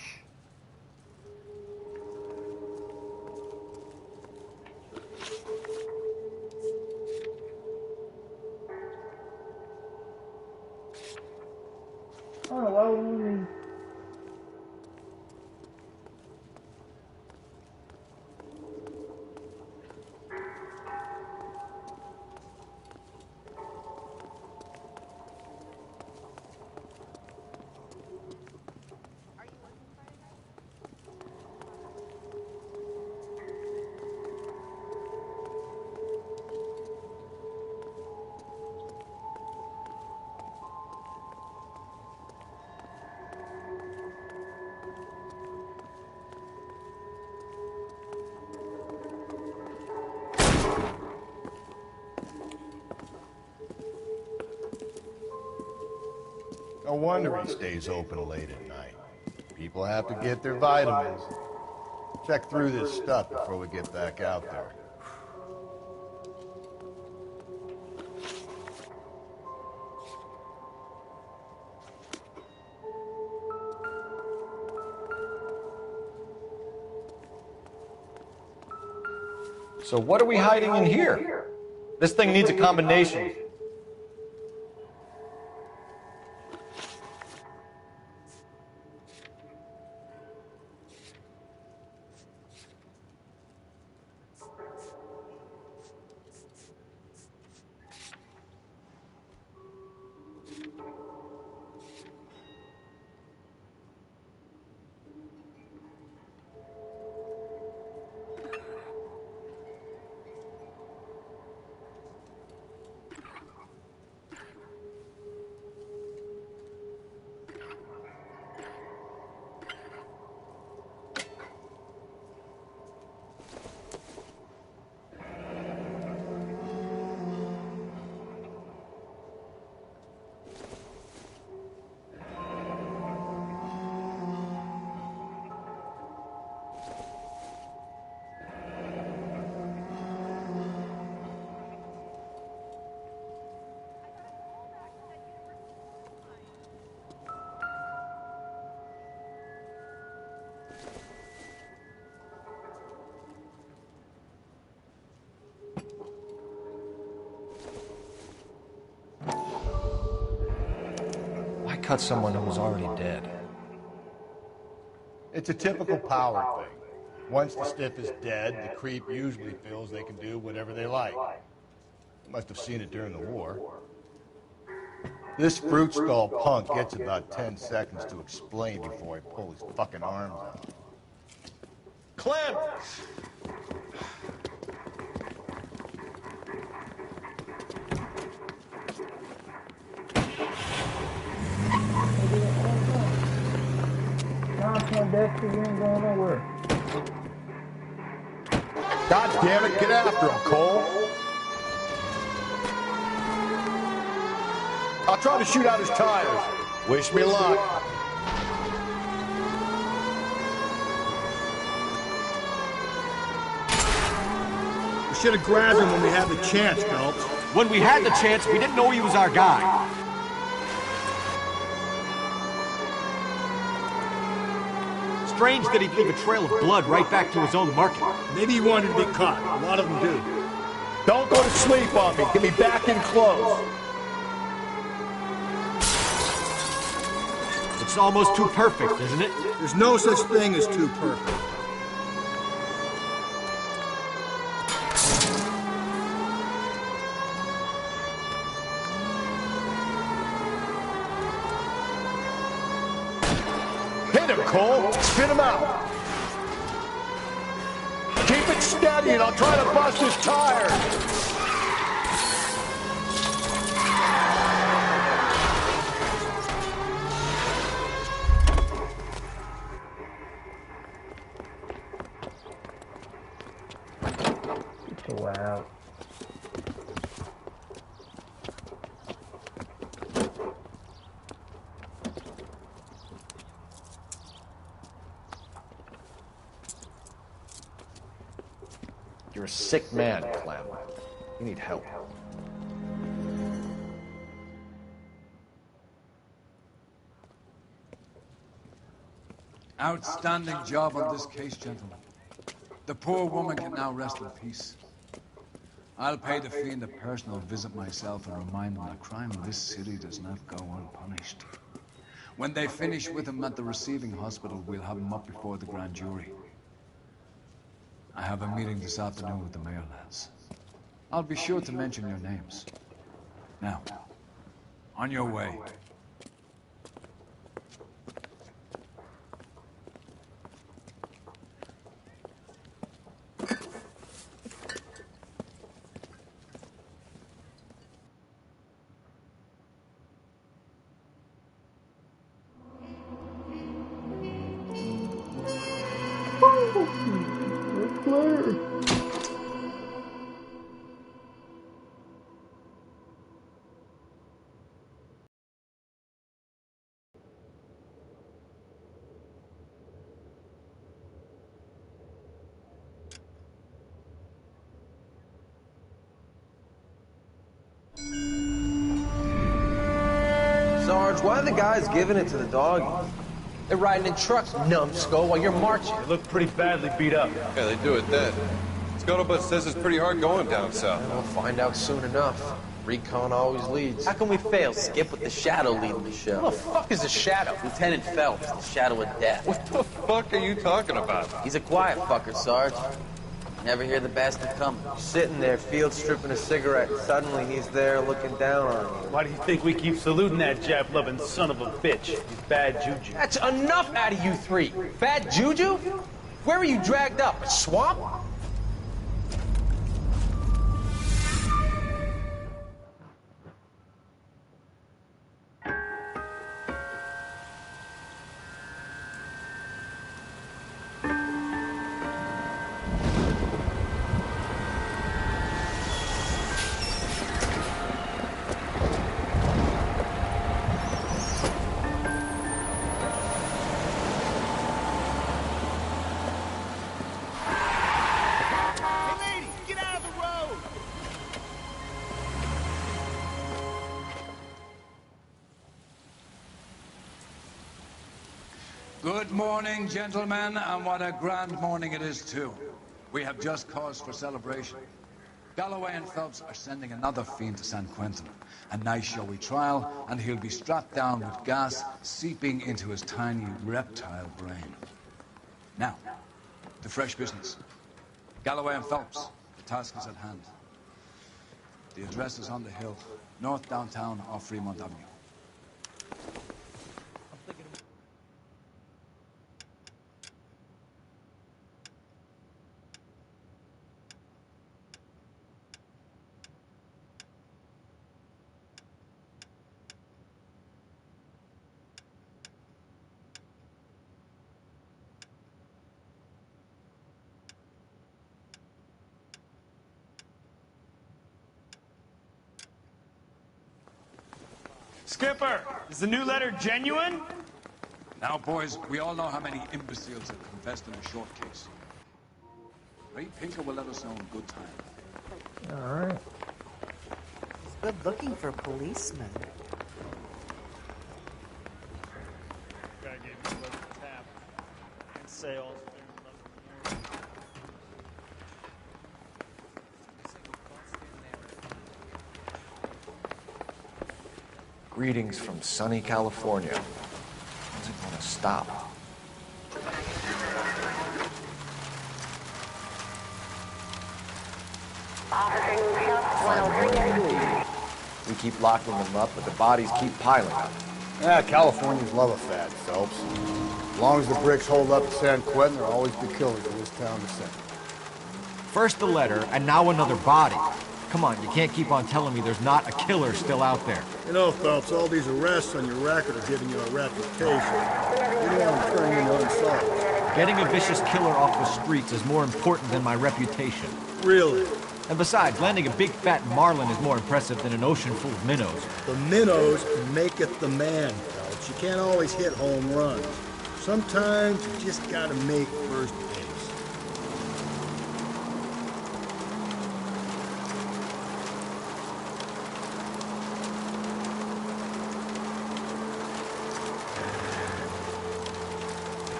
Oh, why would we? No wonder he stays open late at night. People have to get their vitamins. Check through this stuff before we get back out there. So what are we hiding in here? This thing needs a combination. Why cut someone who was already dead? It's a typical power thing. Once the stiff is dead, the creep usually feels they can do whatever they like. Must have seen it during the war. This fruit skull punk gets about 10 seconds to explain before I pull his fucking arms out. Clem! Dexter, you ain't going nowhere. God damn it, get after him, Cole. I'll try to shoot out his tires. Wish me luck. We should have grabbed him when we had the chance, Phelps. When we had the chance, we didn't know he was our guy. Strange that he'd leave a trail of blood right back to his own market. Maybe he wanted to be caught. A lot of them do. Don't go to sleep on me. Get me back in close. It's almost too perfect, isn't it? There's no such thing as too perfect. Hit him, Cole. Spit him out. Keep it steady and I'll try to bust his tires. Wow. You're a sick man, Clem. You need help. Outstanding job on this case, gentlemen. The poor woman can now rest in peace. I'll pay the fiend a personal visit myself and remind him that crime in this city does not go unpunished. When they finish with him at the receiving hospital, we'll have him up before the grand jury. I have a meeting this afternoon with the mayor, lads. I'll be sure to mention your names. Now, on your way. Sarge, why are the guys giving it to the doggies? They're riding in trucks, numbskull, while you're marching. They look pretty badly beat up. Yeah, they do it then. Scuttlebutt says it's pretty hard going down south. We'll find out soon enough. Recon always leads. How can we fail, Skip, with the Shadow leading the show? Who the fuck is a Shadow? Lieutenant Phelps, the Shadow of Death. What the fuck are you talking about? He's a quiet fucker, Sarge. Never hear the bastard coming. Sitting there, field stripping a cigarette, and suddenly he's there looking down on you. Why do you think we keep saluting that Jap-loving son of a bitch? He's bad juju. That's enough out of you three. Bad juju? Where were you dragged up? A swamp? Good morning, gentlemen, and what a grand morning it is, too. We have just cause for celebration. Galloway and Phelps are sending another fiend to San Quentin. A nice showy trial, and he'll be strapped down with gas seeping into his tiny reptile brain. Now, to fresh business. Galloway and Phelps, the task is at hand. The address is on the hill, north downtown off Fremont Avenue. Skipper, is the new letter genuine? Now, boys, we all know how many imbeciles have confessed in a short case. Ray Pinker will let us know in good time. All right. It's good looking for a policeman. Guy gave me a little tap. And sales. Greetings from sunny California. When's it gonna stop? We keep locking them up, but the bodies keep piling up. Yeah, Californians love a fad, Phelps. As long as the bricks hold up at San Quentin, there'll always be killers in this town to send. First the letter, and now another body. Come on, you can't keep on telling me there's not a killer still out there. You know, Phelps, all these arrests on your record are giving you a reputation. You don't want to turn into unsolved. Getting a vicious killer off the streets is more important than my reputation. Really? And besides, landing a big fat marlin is more impressive than an ocean full of minnows. The minnows maketh the man, Phelps. You can't always hit home runs. Sometimes you just gotta make first base.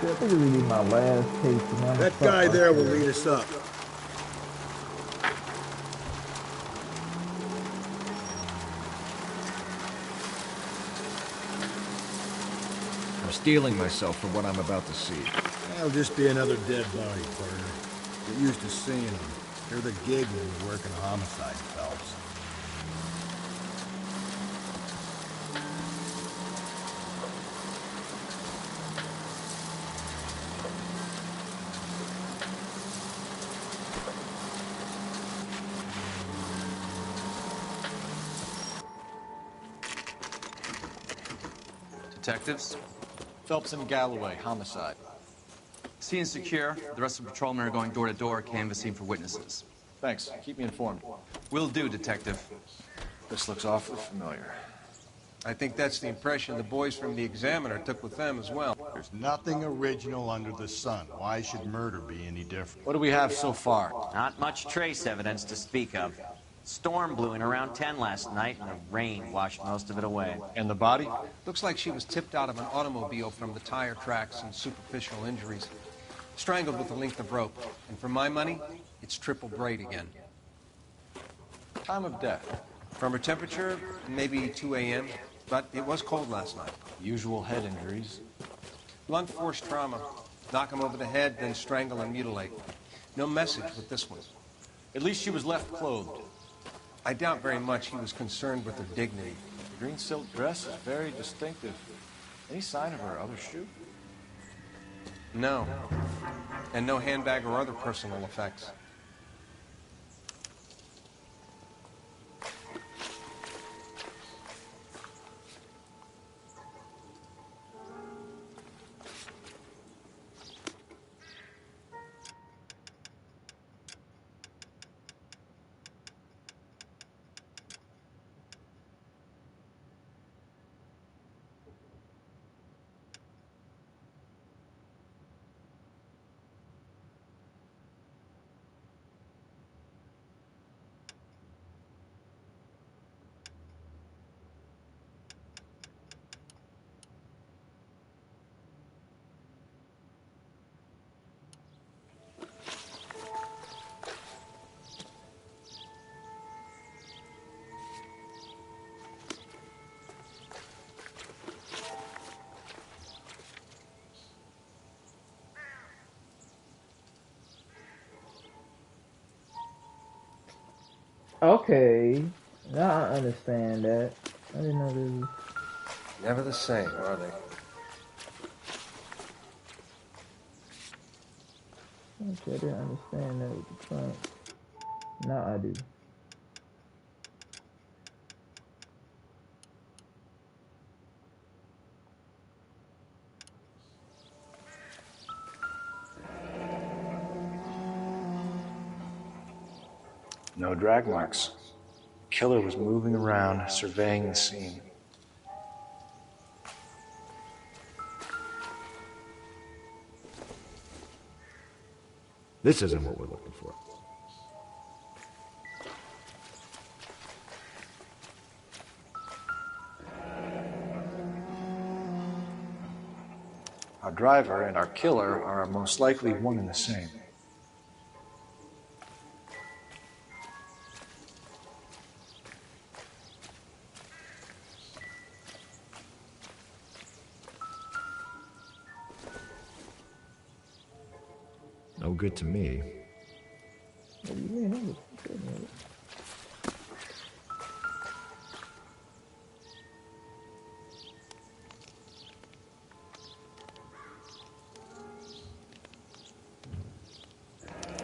I think this will be my last case. That guy there will lead us up. I'm steeling myself for what I'm about to see. That'll just be another dead body, partner. Get used to seeing them. They're the gig when you're working homicide, Phelps. Detectives? Phelps and Galloway, homicide. Scene is secure. The rest of the patrolmen are going door to door, canvassing for witnesses. Thanks. Keep me informed. Will do, Detective. This looks awfully familiar. I think that's the impression the boys from the Examiner took with them as well. There's nothing original under the sun. Why should murder be any different? What do we have so far? Not much trace evidence to speak of. Storm blew in around 10 last night, and the rain washed most of it away. And the body? Looks like she was tipped out of an automobile from the tire tracks and superficial injuries. Strangled with a length of rope. And for my money, it's triple braid again. Time of death? From her temperature, maybe 2 a.m., but it was cold last night. Usual head injuries. Blunt force trauma. Knock him over the head, then strangle and mutilate. No message with this one. At least she was left clothed. I doubt very much he was concerned with her dignity. The green silk dress is very distinctive. Any sign of her other shoe? No. And no handbag or other personal effects. Okay, now I understand that. I didn't know this was... Never the same, are they? Okay, I didn't understand that with the trunk. Now I do. No drag marks. Killer was moving around, surveying the scene. This isn't what we're looking for. Our driver and our killer are most likely one and the same. No good to me. What do you mean?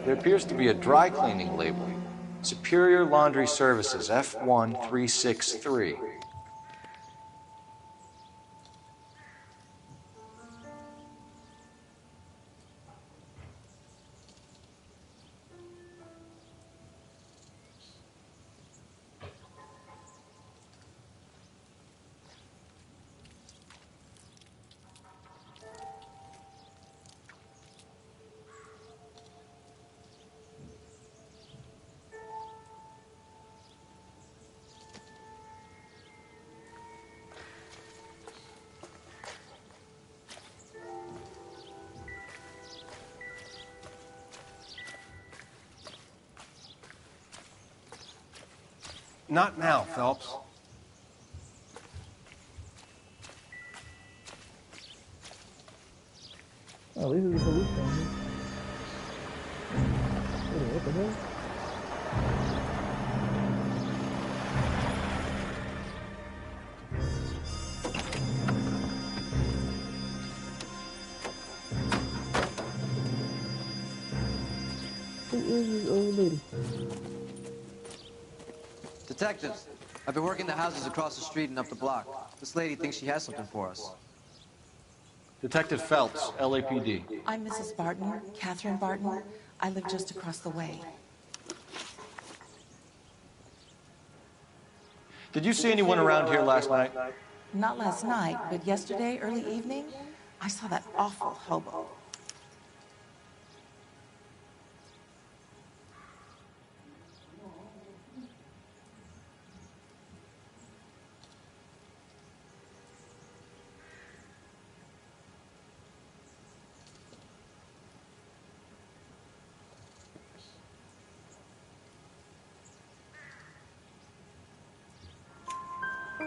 There appears to be a dry cleaning label. Superior Laundry Services, F1363. Not now, Phelps. Oh, these are the police things. What the hell? Who is this old lady? Detectives, I've been working the houses across the street and up the block. This lady thinks she has something for us. Detective Phelps, LAPD. I'm Mrs. Barton, Catherine Barton. I live just across the way. Did you see anyone around here last night? Not last night, but yesterday, early evening, I saw that awful hobo.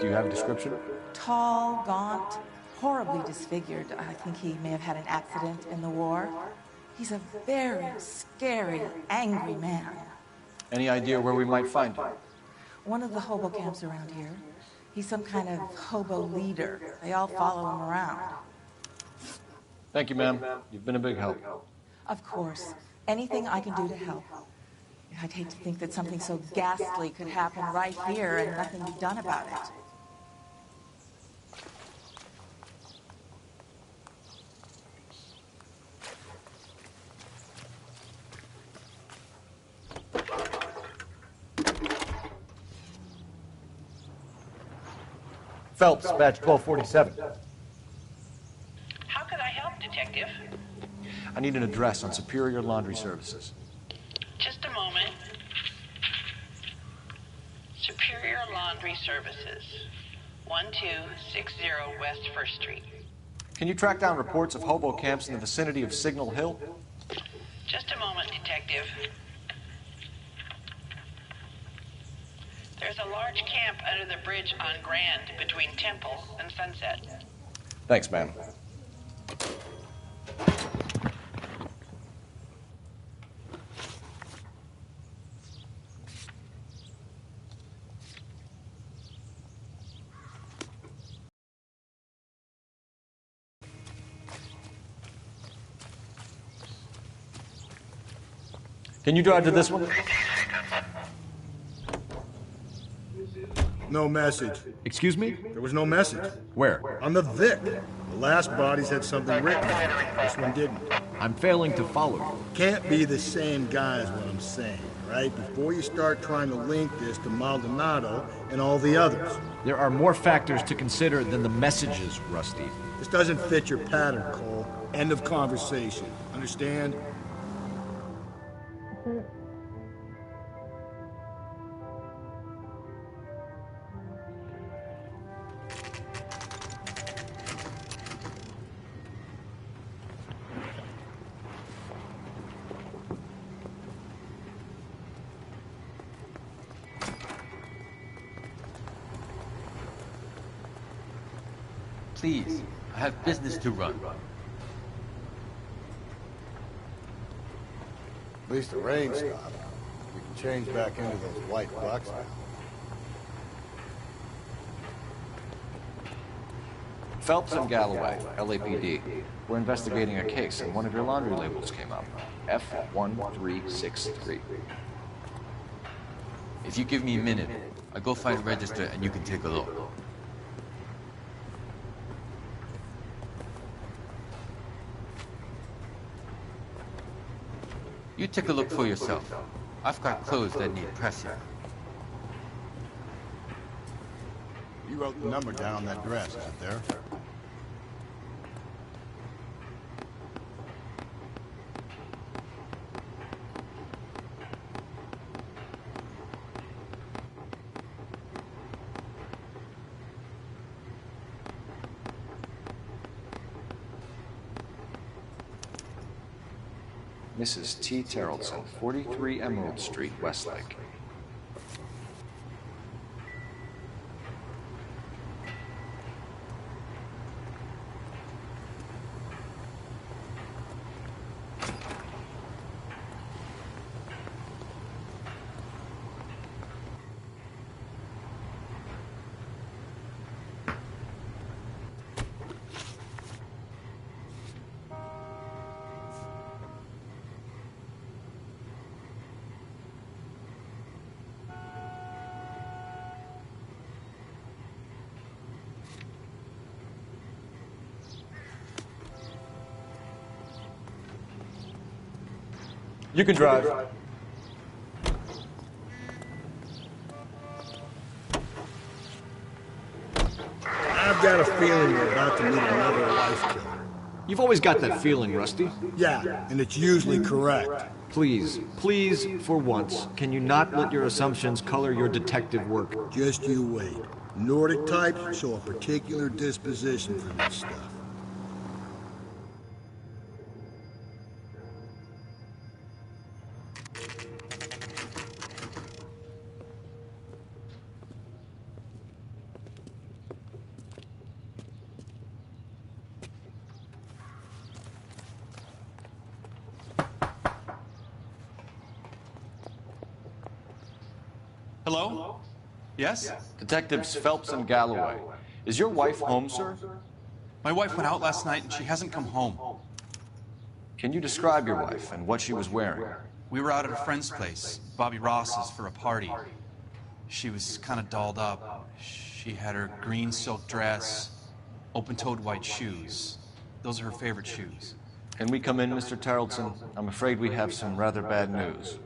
Do you have a description? Tall, gaunt, horribly disfigured. I think he may have had an accident in the war. He's a very scary, angry man. Any idea where we might find him? One of the hobo camps around here. He's some kind of hobo leader. They all follow him around. Thank you, ma'am. You've been a big help. Of course. Anything I can do to help. I'd hate to think that something so ghastly could happen right here and nothing be done about it. Phelps, badge 1247. How could I help, Detective? I need an address on Superior Laundry Services. Just a moment. Superior Laundry Services, 1260 West 1st Street. Can you track down reports of hobo camps in the vicinity of Signal Hill? Just a moment, Detective. There's a large camp under the bridge on Grand between Temple and Sunset. Thanks, ma'am. Can you drive to this one? No message. Excuse me? There was no message. Where? On the Vic. The last bodies had something written on it. This one didn't. I'm failing to follow you. Can't be the same guy is what I'm saying, right? Before you start trying to link this to Maldonado and all the others. There are more factors to consider than the messages, Rusty. This doesn't fit your pattern, Cole. End of conversation. Understand? Please, I have business to run. At least the rain stopped. We can change back into those white bucks now. Phelps and Galloway, LAPD. We're investigating a case, and one of your laundry labels came up. F1363. If you give me a minute, I'll go find a register and you can take a look. You take a look for yourself. I've got clothes that need pressing. You wrote the number down on that dress, is it there? Mrs. T. Terrellson, 43 Emerald Street, Westlake. You can drive. I've got a feeling we're about to meet another life killer. You've always got that feeling, Rusty. Yeah, and it's usually correct. Please, please, for once, can you not let your assumptions color your detective work? Just you wait. Nordic types show a particular disposition for this stuff. Hello? Yes? Detectives Phelps and Galloway. Is your wife home, sir? My wife went out last night and she hasn't come home. Can you describe your wife and what she was wearing? We were out at a friend's place, Bobby Ross's, for a party. She was kind of dolled up. She had her green silk dress, open-toed white shoes. Those are her favorite shoes. Can we come in, Mr. Tarleton? I'm afraid we have some rather bad news.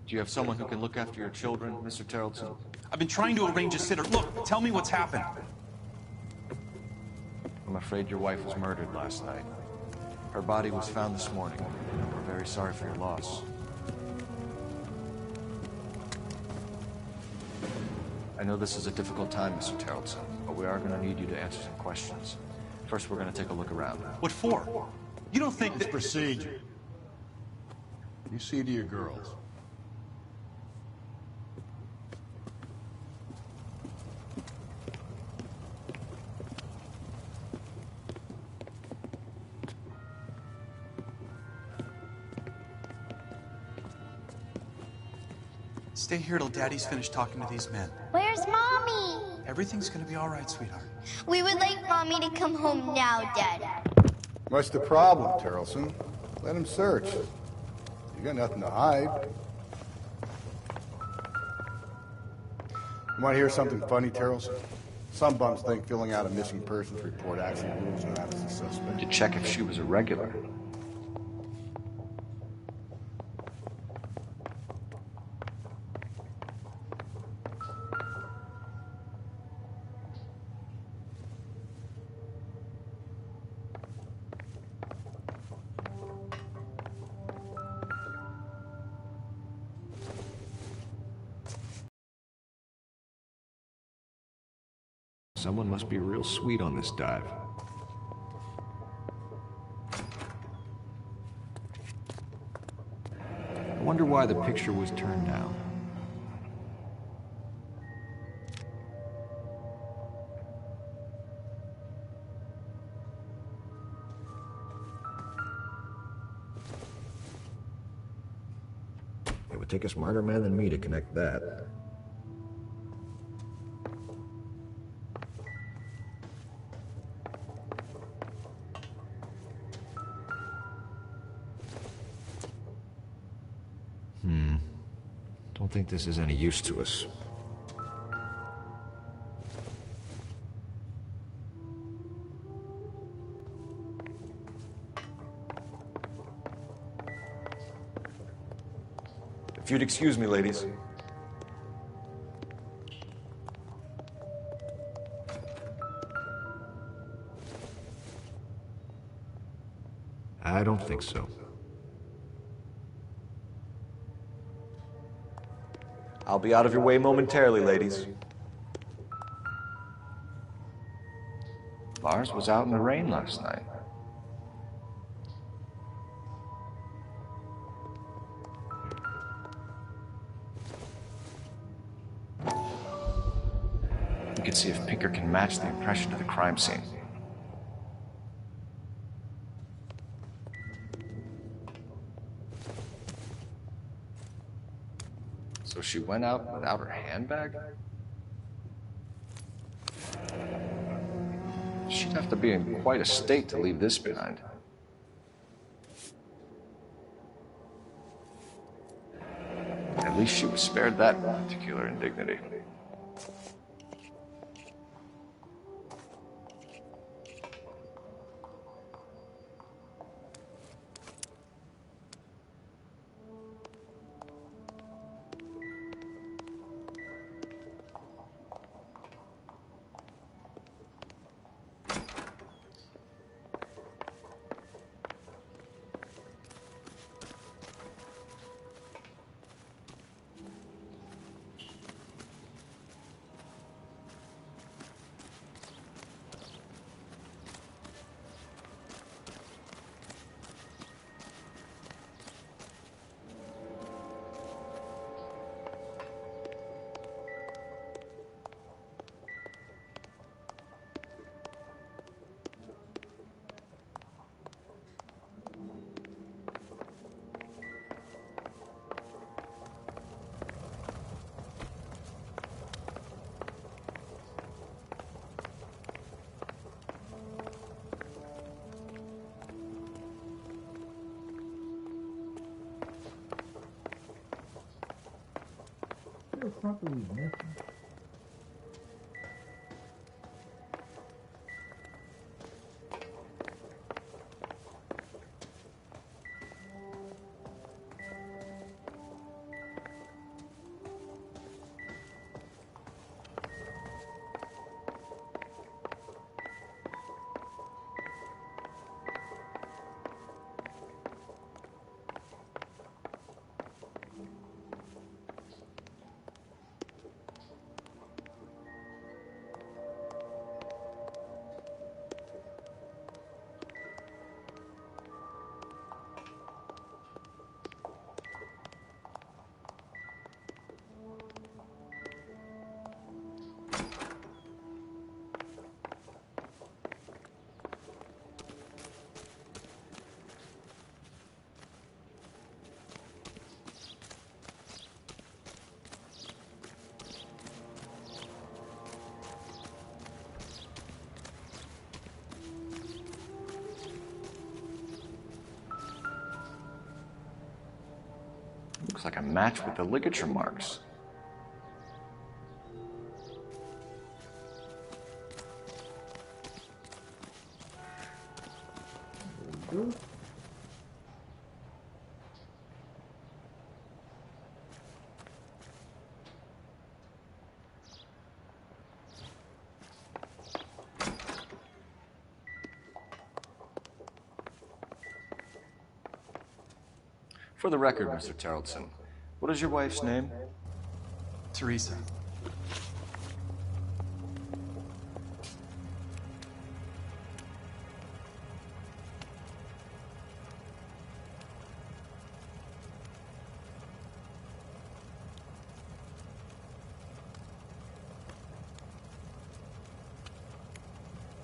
Do you have someone who can look after your children, Mr. Tarleton? I've been trying to arrange a sitter. Look, tell me what's happened. I'm afraid your wife was murdered last night. Her body was found this morning. We're very sorry for your loss. I know this is a difficult time, Mr. Tarleton, but we are going to need you to answer some questions. First, we're going to take a look around. What for? You don't think It's that... procedure. You see to your girls. Stay here till Daddy's finished talking to these men. Where's Mommy? Everything's gonna be all right, sweetheart. We would like Mommy to come home now, Daddy. What's the problem, Tarleton? Let him search. You got nothing to hide. You want to hear something funny, Tarleton? Some bums think filling out a missing persons report actually rules her out as a suspect. To check if she was a regular. Someone must be real sweet on this dive. I wonder why the picture was turned down. It would take a smarter man than me to connect that. Don't think this is any use to us. If you'd excuse me, ladies. I don't think so. I'll be out of your way momentarily, ladies. Lars was out in the rain last night. We can see if Pinker can match the impression to the crime scene. So she went out without her handbag? She'd have to be in quite a state to leave this behind. At least she was spared that particular indignity. trunk are we missing? Looks like a match with the ligature marks. For the record, Mr. Terrellson, what is your wife's name? Teresa.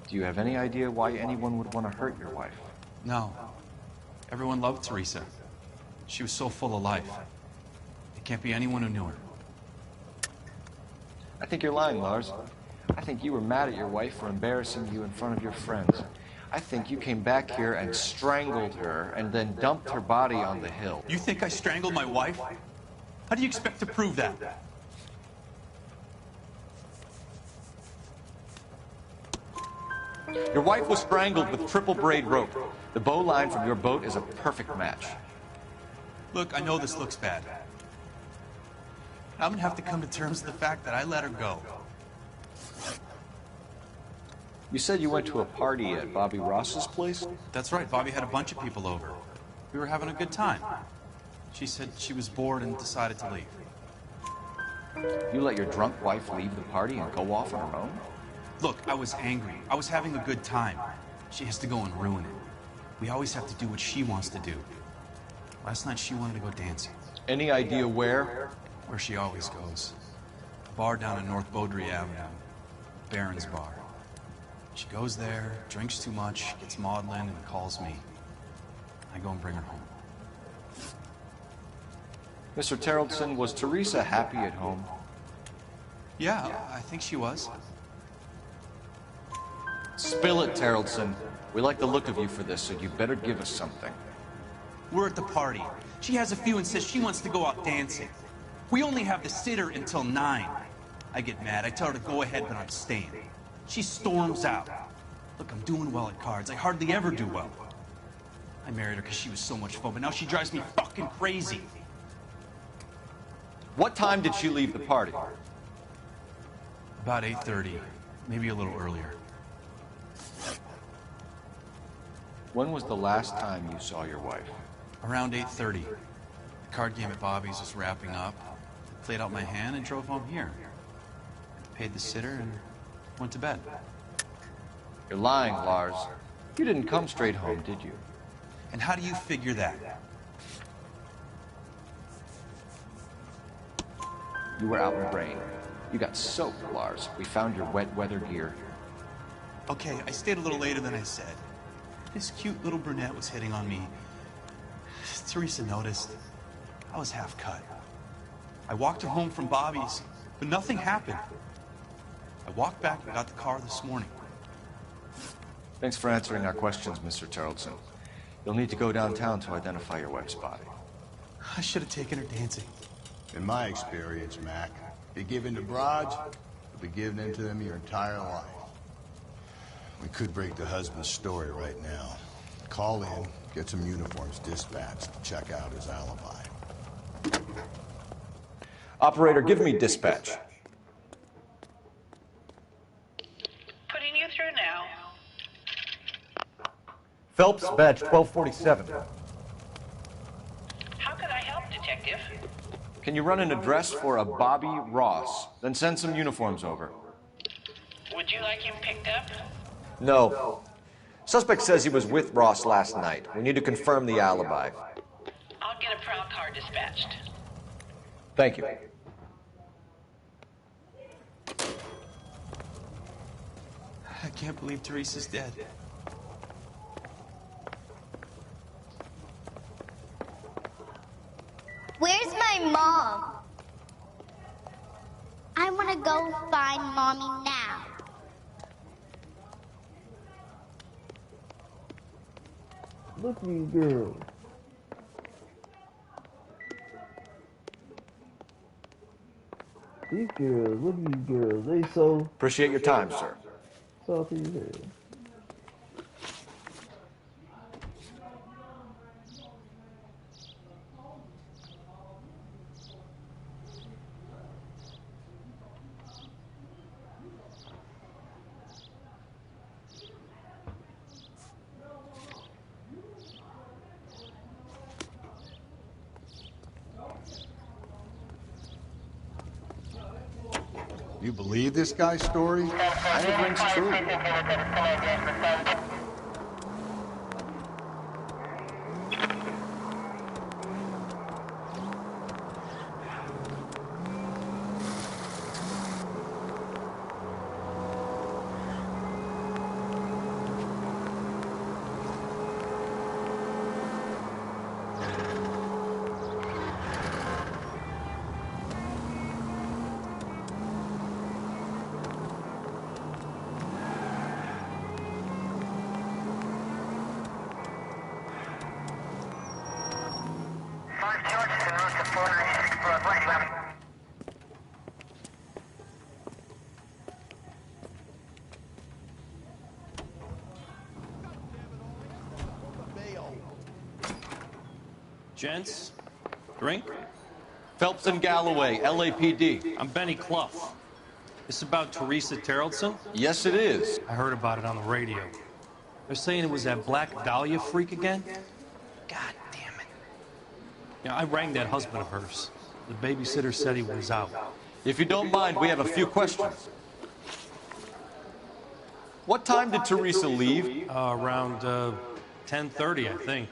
Do you have any idea why anyone would want to hurt your wife? No. Everyone loved Teresa. She was so full of life. It can't be anyone who knew her. I think you're lying, Lars. I think you were mad at your wife for embarrassing you in front of your friends. I think you came back here and strangled her and then dumped her body on the hill. You think I strangled my wife? How do you expect to prove that? Your wife was strangled with triple braid rope. The bow line from your boat is a perfect match. Look, I know this looks bad. I'm gonna have to come to terms with the fact that I let her go. You said you went to a party at Bobby Ross's place? That's right, Bobby had a bunch of people over. We were having a good time. She said she was bored and decided to leave. You let your drunk wife leave the party and go off on her own? Look, I was angry. I was having a good time. She has to go and ruin it. We always have to do what she wants to do. Last night she wanted to go dancing. Any idea where? Where she always goes. A bar down on North Beaudry Avenue. Baron's Bar. She goes there, drinks too much, gets maudlin, and calls me. I go and bring her home. Mr. Terrellson, was Teresa happy at home? Yeah, I think she was. Spill it, Terrellson. We like the look of you for this, so you better give us something. We're at the party. She has a few and says she wants to go out dancing. We only have the sitter until 9. I get mad. I tell her to go ahead, but I'm staying. She storms out. Look, I'm doing well at cards. I hardly ever do well. I married her because she was so much fun, but now she drives me fucking crazy. What time did she leave the party? About 8:30, maybe a little earlier. When was the last time you saw your wife? Around 8:30. The card game at Bobby's was wrapping up. I played out my hand and drove home here. Paid the sitter and went to bed. You're lying, Lars. You didn't come straight home, did you? And how do you figure that? You were out in the rain. You got soaked, Lars. We found your wet weather gear. Okay, I stayed a little later than I said. This cute little brunette was hitting on me. Teresa noticed. I was half cut. I walked her home from Bobby's, but nothing happened. I walked back and got the car this morning. Thanks for answering our questions, Mr. Terrellson. You'll need to go downtown to identify your wife's body. I should have taken her dancing. In my experience, Mac, They give in to bribes, you'll be giving in to them your entire life. We could break the husband's story right now. Call in, get some uniforms dispatched, check out his alibi. Operator, give me dispatch. Putting you through now. Phelps, badge 1247. How could I help, Detective? Can you run an address for a Bobby Ross? Then send some uniforms over. Would you like him picked up? No. Suspect says he was with Ross last night. We need to confirm the alibi. I'll get a prowl car dispatched. Thank you. I can't believe Teresa's dead. Where's my mom? I want to go find Mommy now. Look at these girls. These girls, look at these girls. They so... Appreciate your time, sir. Salty as hell. You believe this guy's story? I think rings true. Gents, drink? Phelps and Galloway, LAPD. I'm Benny Clough. This about Teresa Terrellson? Yes, it is. I heard about it on the radio. They're saying it was that Black Dahlia freak again? God damn it. Yeah, I rang that husband of hers. The babysitter said he was out. If you don't mind, we have a few questions. What time did Teresa leave? Around 10:30, I think.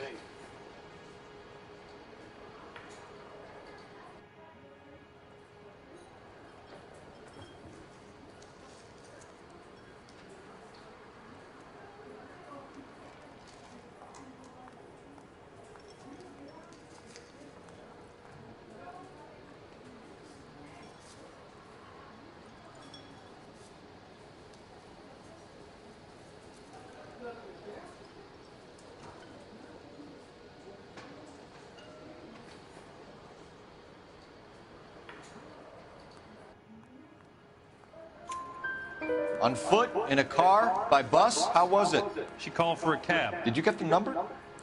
On foot? In a car? By bus? How was it? She called for a cab. Did you get the number?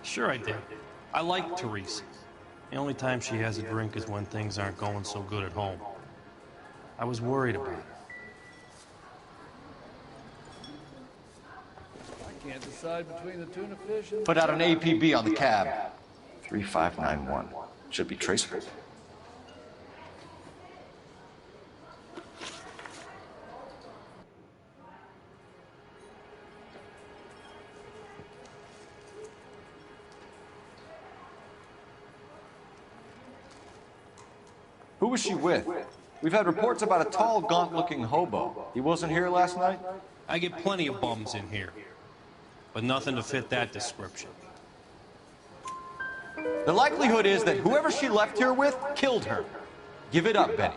Sure I did. I like Teresa. The only time she has a drink is when things aren't going so good at home. I was worried about her. I can't decide between the tuna fish and... Put out an APB on the cab. 3591. Should be traceable. Who was she with? We've had reports about a tall, gaunt-looking hobo. He wasn't here last night? I get plenty of bums in here, but nothing to fit that description. The likelihood is that whoever she left here with killed her. Give it up, Benny.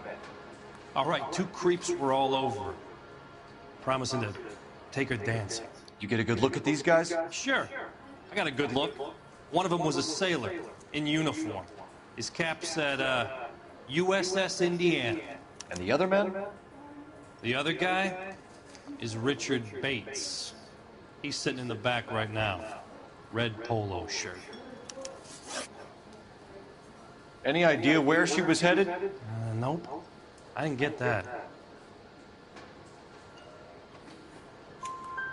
All right, two creeps were all over her, promising to take her dancing. You get a good look at these guys? Sure. I got a good look. One of them was a sailor, in uniform. His cap said, USS Indiana. And the other men? The other guy is Richard Bates. He's sitting in the back right now. Red polo shirt. Any idea where she was headed? Nope. I didn't get that.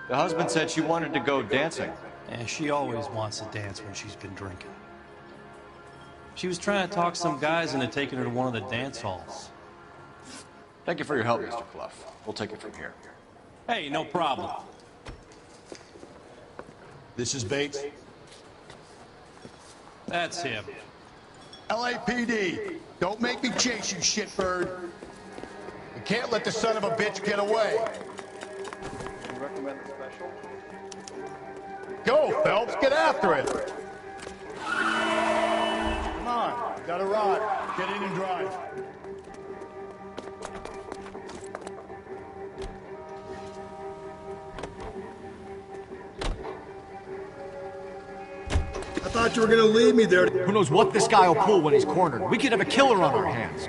The husband said she wanted to go dancing. And she always wants to dance when she's been drinking. She was trying to talk some guys into taking her to one of the dance halls. Thank you for your help, Mr. Clough. We'll take it from here. Hey, no problem. This is Bates. That's him. LAPD, don't make me chase you, shitbird. We can't let the son of a bitch get away. You recommend the special? Go, Phelps, get after it. Come on, got a rod. Get in and drive. I thought you were gonna leave me there. Who knows what this guy will pull when he's cornered? We could have a killer on our hands.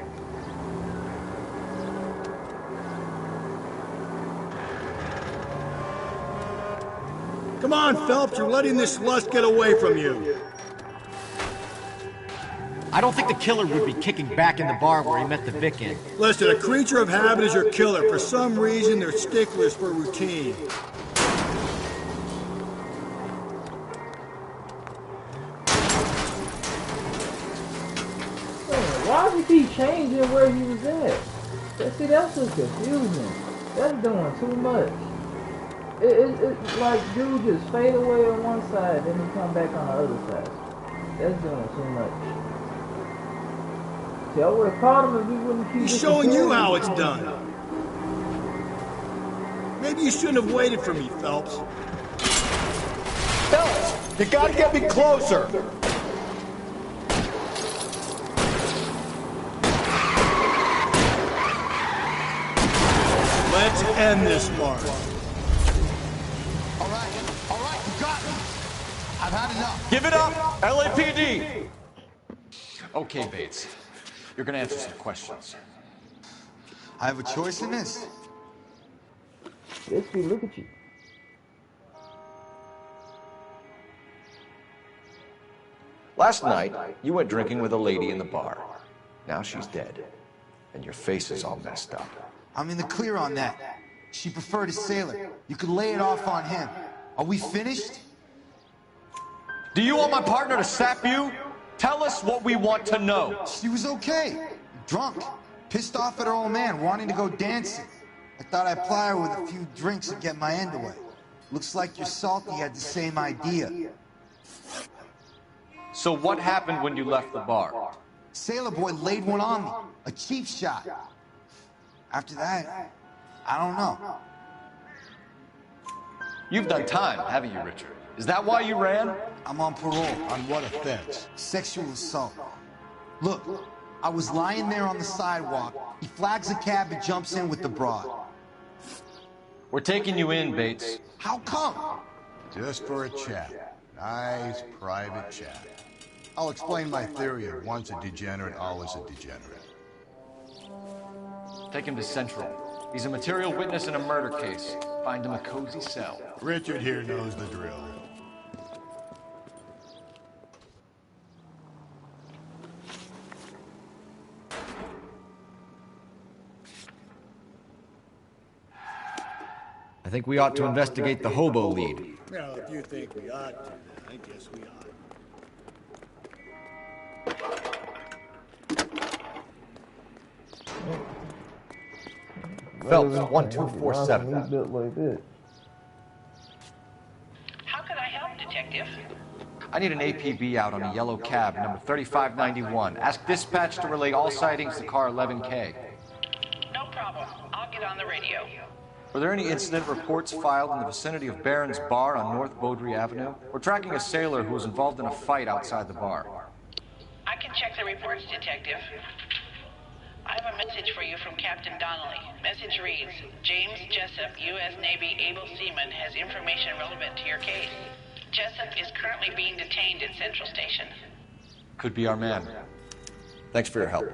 Come on, Phelps, you're letting this lust get away from you. I don't think the killer would be kicking back in the bar where he met the Vic in. Listen, a creature of habit is your killer. For some reason, they're sticklers for routine. Why does he keep changing where he was at? See, that's just confusing. That's doing too much. It's like dude just fade away on one side, then he come back on the other side. That's doing too much. See, I would have caught him if he wouldn't keep. He's showing you how it's done. Maybe you shouldn't have waited for me, Phelps. Phelps, you gotta get me closer. Let's end this, Mark. All right, you got me. I've had enough. Give it up, LAPD! Okay, Bates. You're gonna answer some questions. I have a choice in this. Yes, look at you. Last night, you went drinking with a lady in the bar. Now she's dead. And your face is all messed up. I'm in the clear on that. She preferred a sailor. You could lay it off on him. Are we finished? Do you want my partner to sap you? Tell us what we want to know. She was okay. Drunk. Pissed off at her old man, wanting to go dancing. I thought I'd ply her with a few drinks and get my end away. Looks like your salty had the same idea. So what happened when you left the bar? Sailor boy laid one on me. A cheap shot. After that, I don't know. You've done time, haven't you, Richard? Is that why you ran? I'm on parole. On what offense? Sexual assault. Look, I was lying there on the sidewalk. He flags a cab and jumps in with the broad. We're taking you in, Bates. How come? Just for a chat. Nice private chat. I'll explain my theory of once a degenerate, always a degenerate. Take him to Central. He's a material witness in a murder case. Find him a cozy cell. Richard here knows the drill. I think we ought to investigate the hobo lead. Well, if you think we ought to, then I guess we ought. Phelps, 1247. How can I help, Detective? I need an APB out on a yellow cab, number 3591. Ask dispatch to relay all sightings to car 11K. No problem. I'll get on the radio. Were there any incident reports filed in the vicinity of Barron's Bar on North Beaudry Avenue? We're tracking a sailor who was involved in a fight outside the bar. I can check the reports, Detective. I have a message for you from Captain Donnelly. Message reads, James Jessup, U.S. Navy able seaman, has information relevant to your case. Jessup is currently being detained at Central Station. Could be our man. Thanks for your help.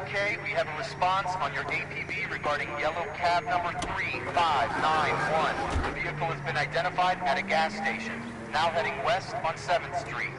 UK, we have a response on your APV regarding yellow cab number 3591. The vehicle has been identified at a gas station. Now heading west on 7th Street.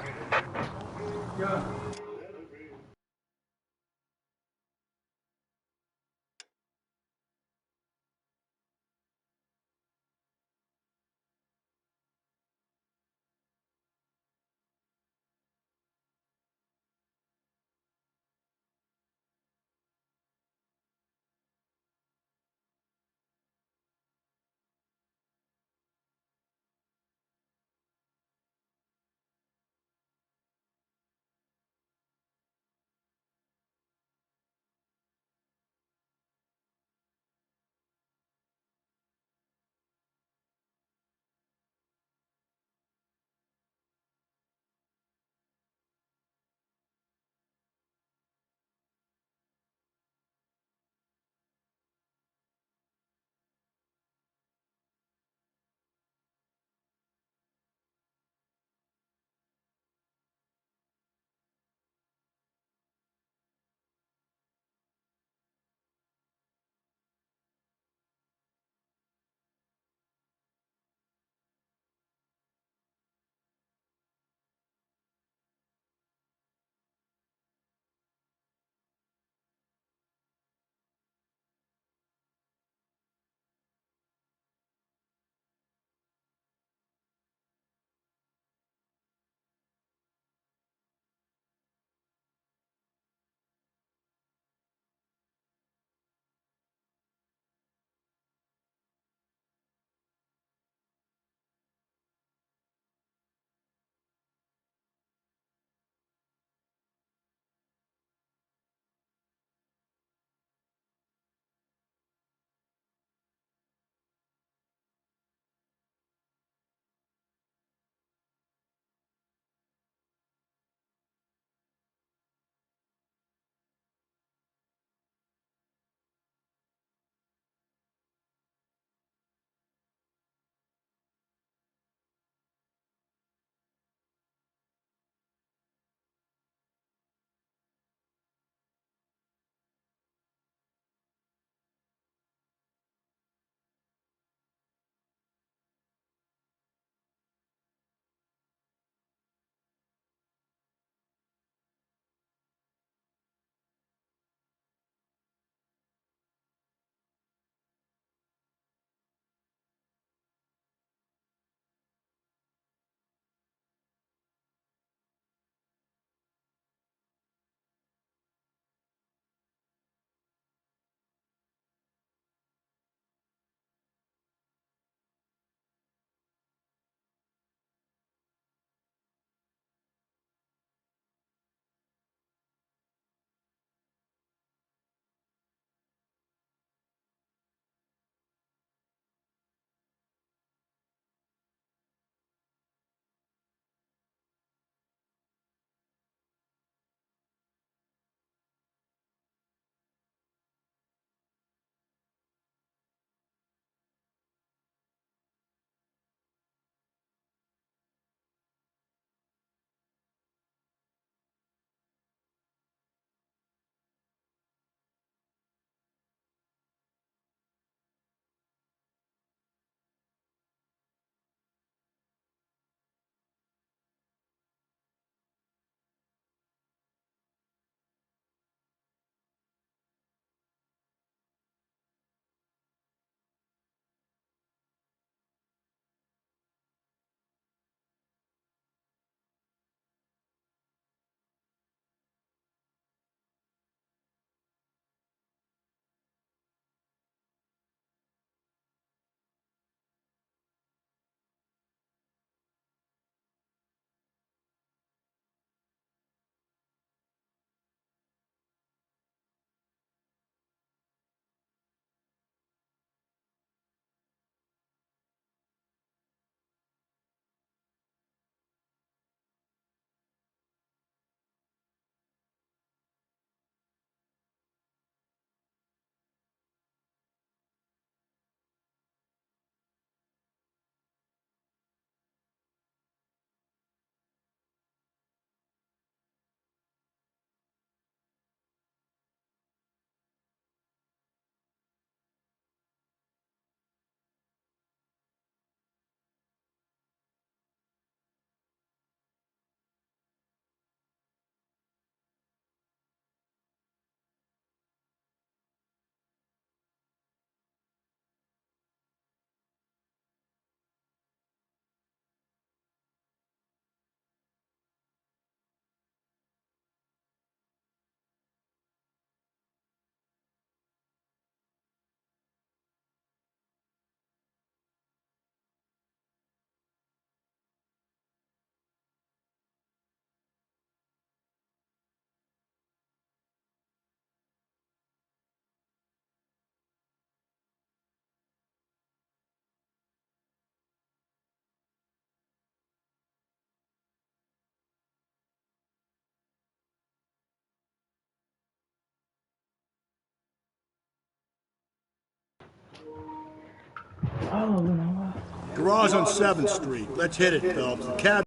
Oh, no. Garage on 7th Street. Let's hit it, Phelps. The cab...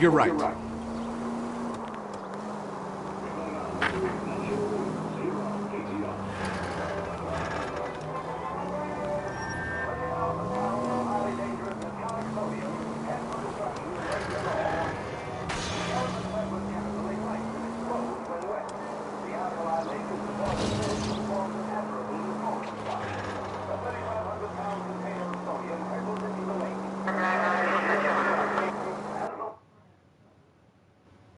You're right.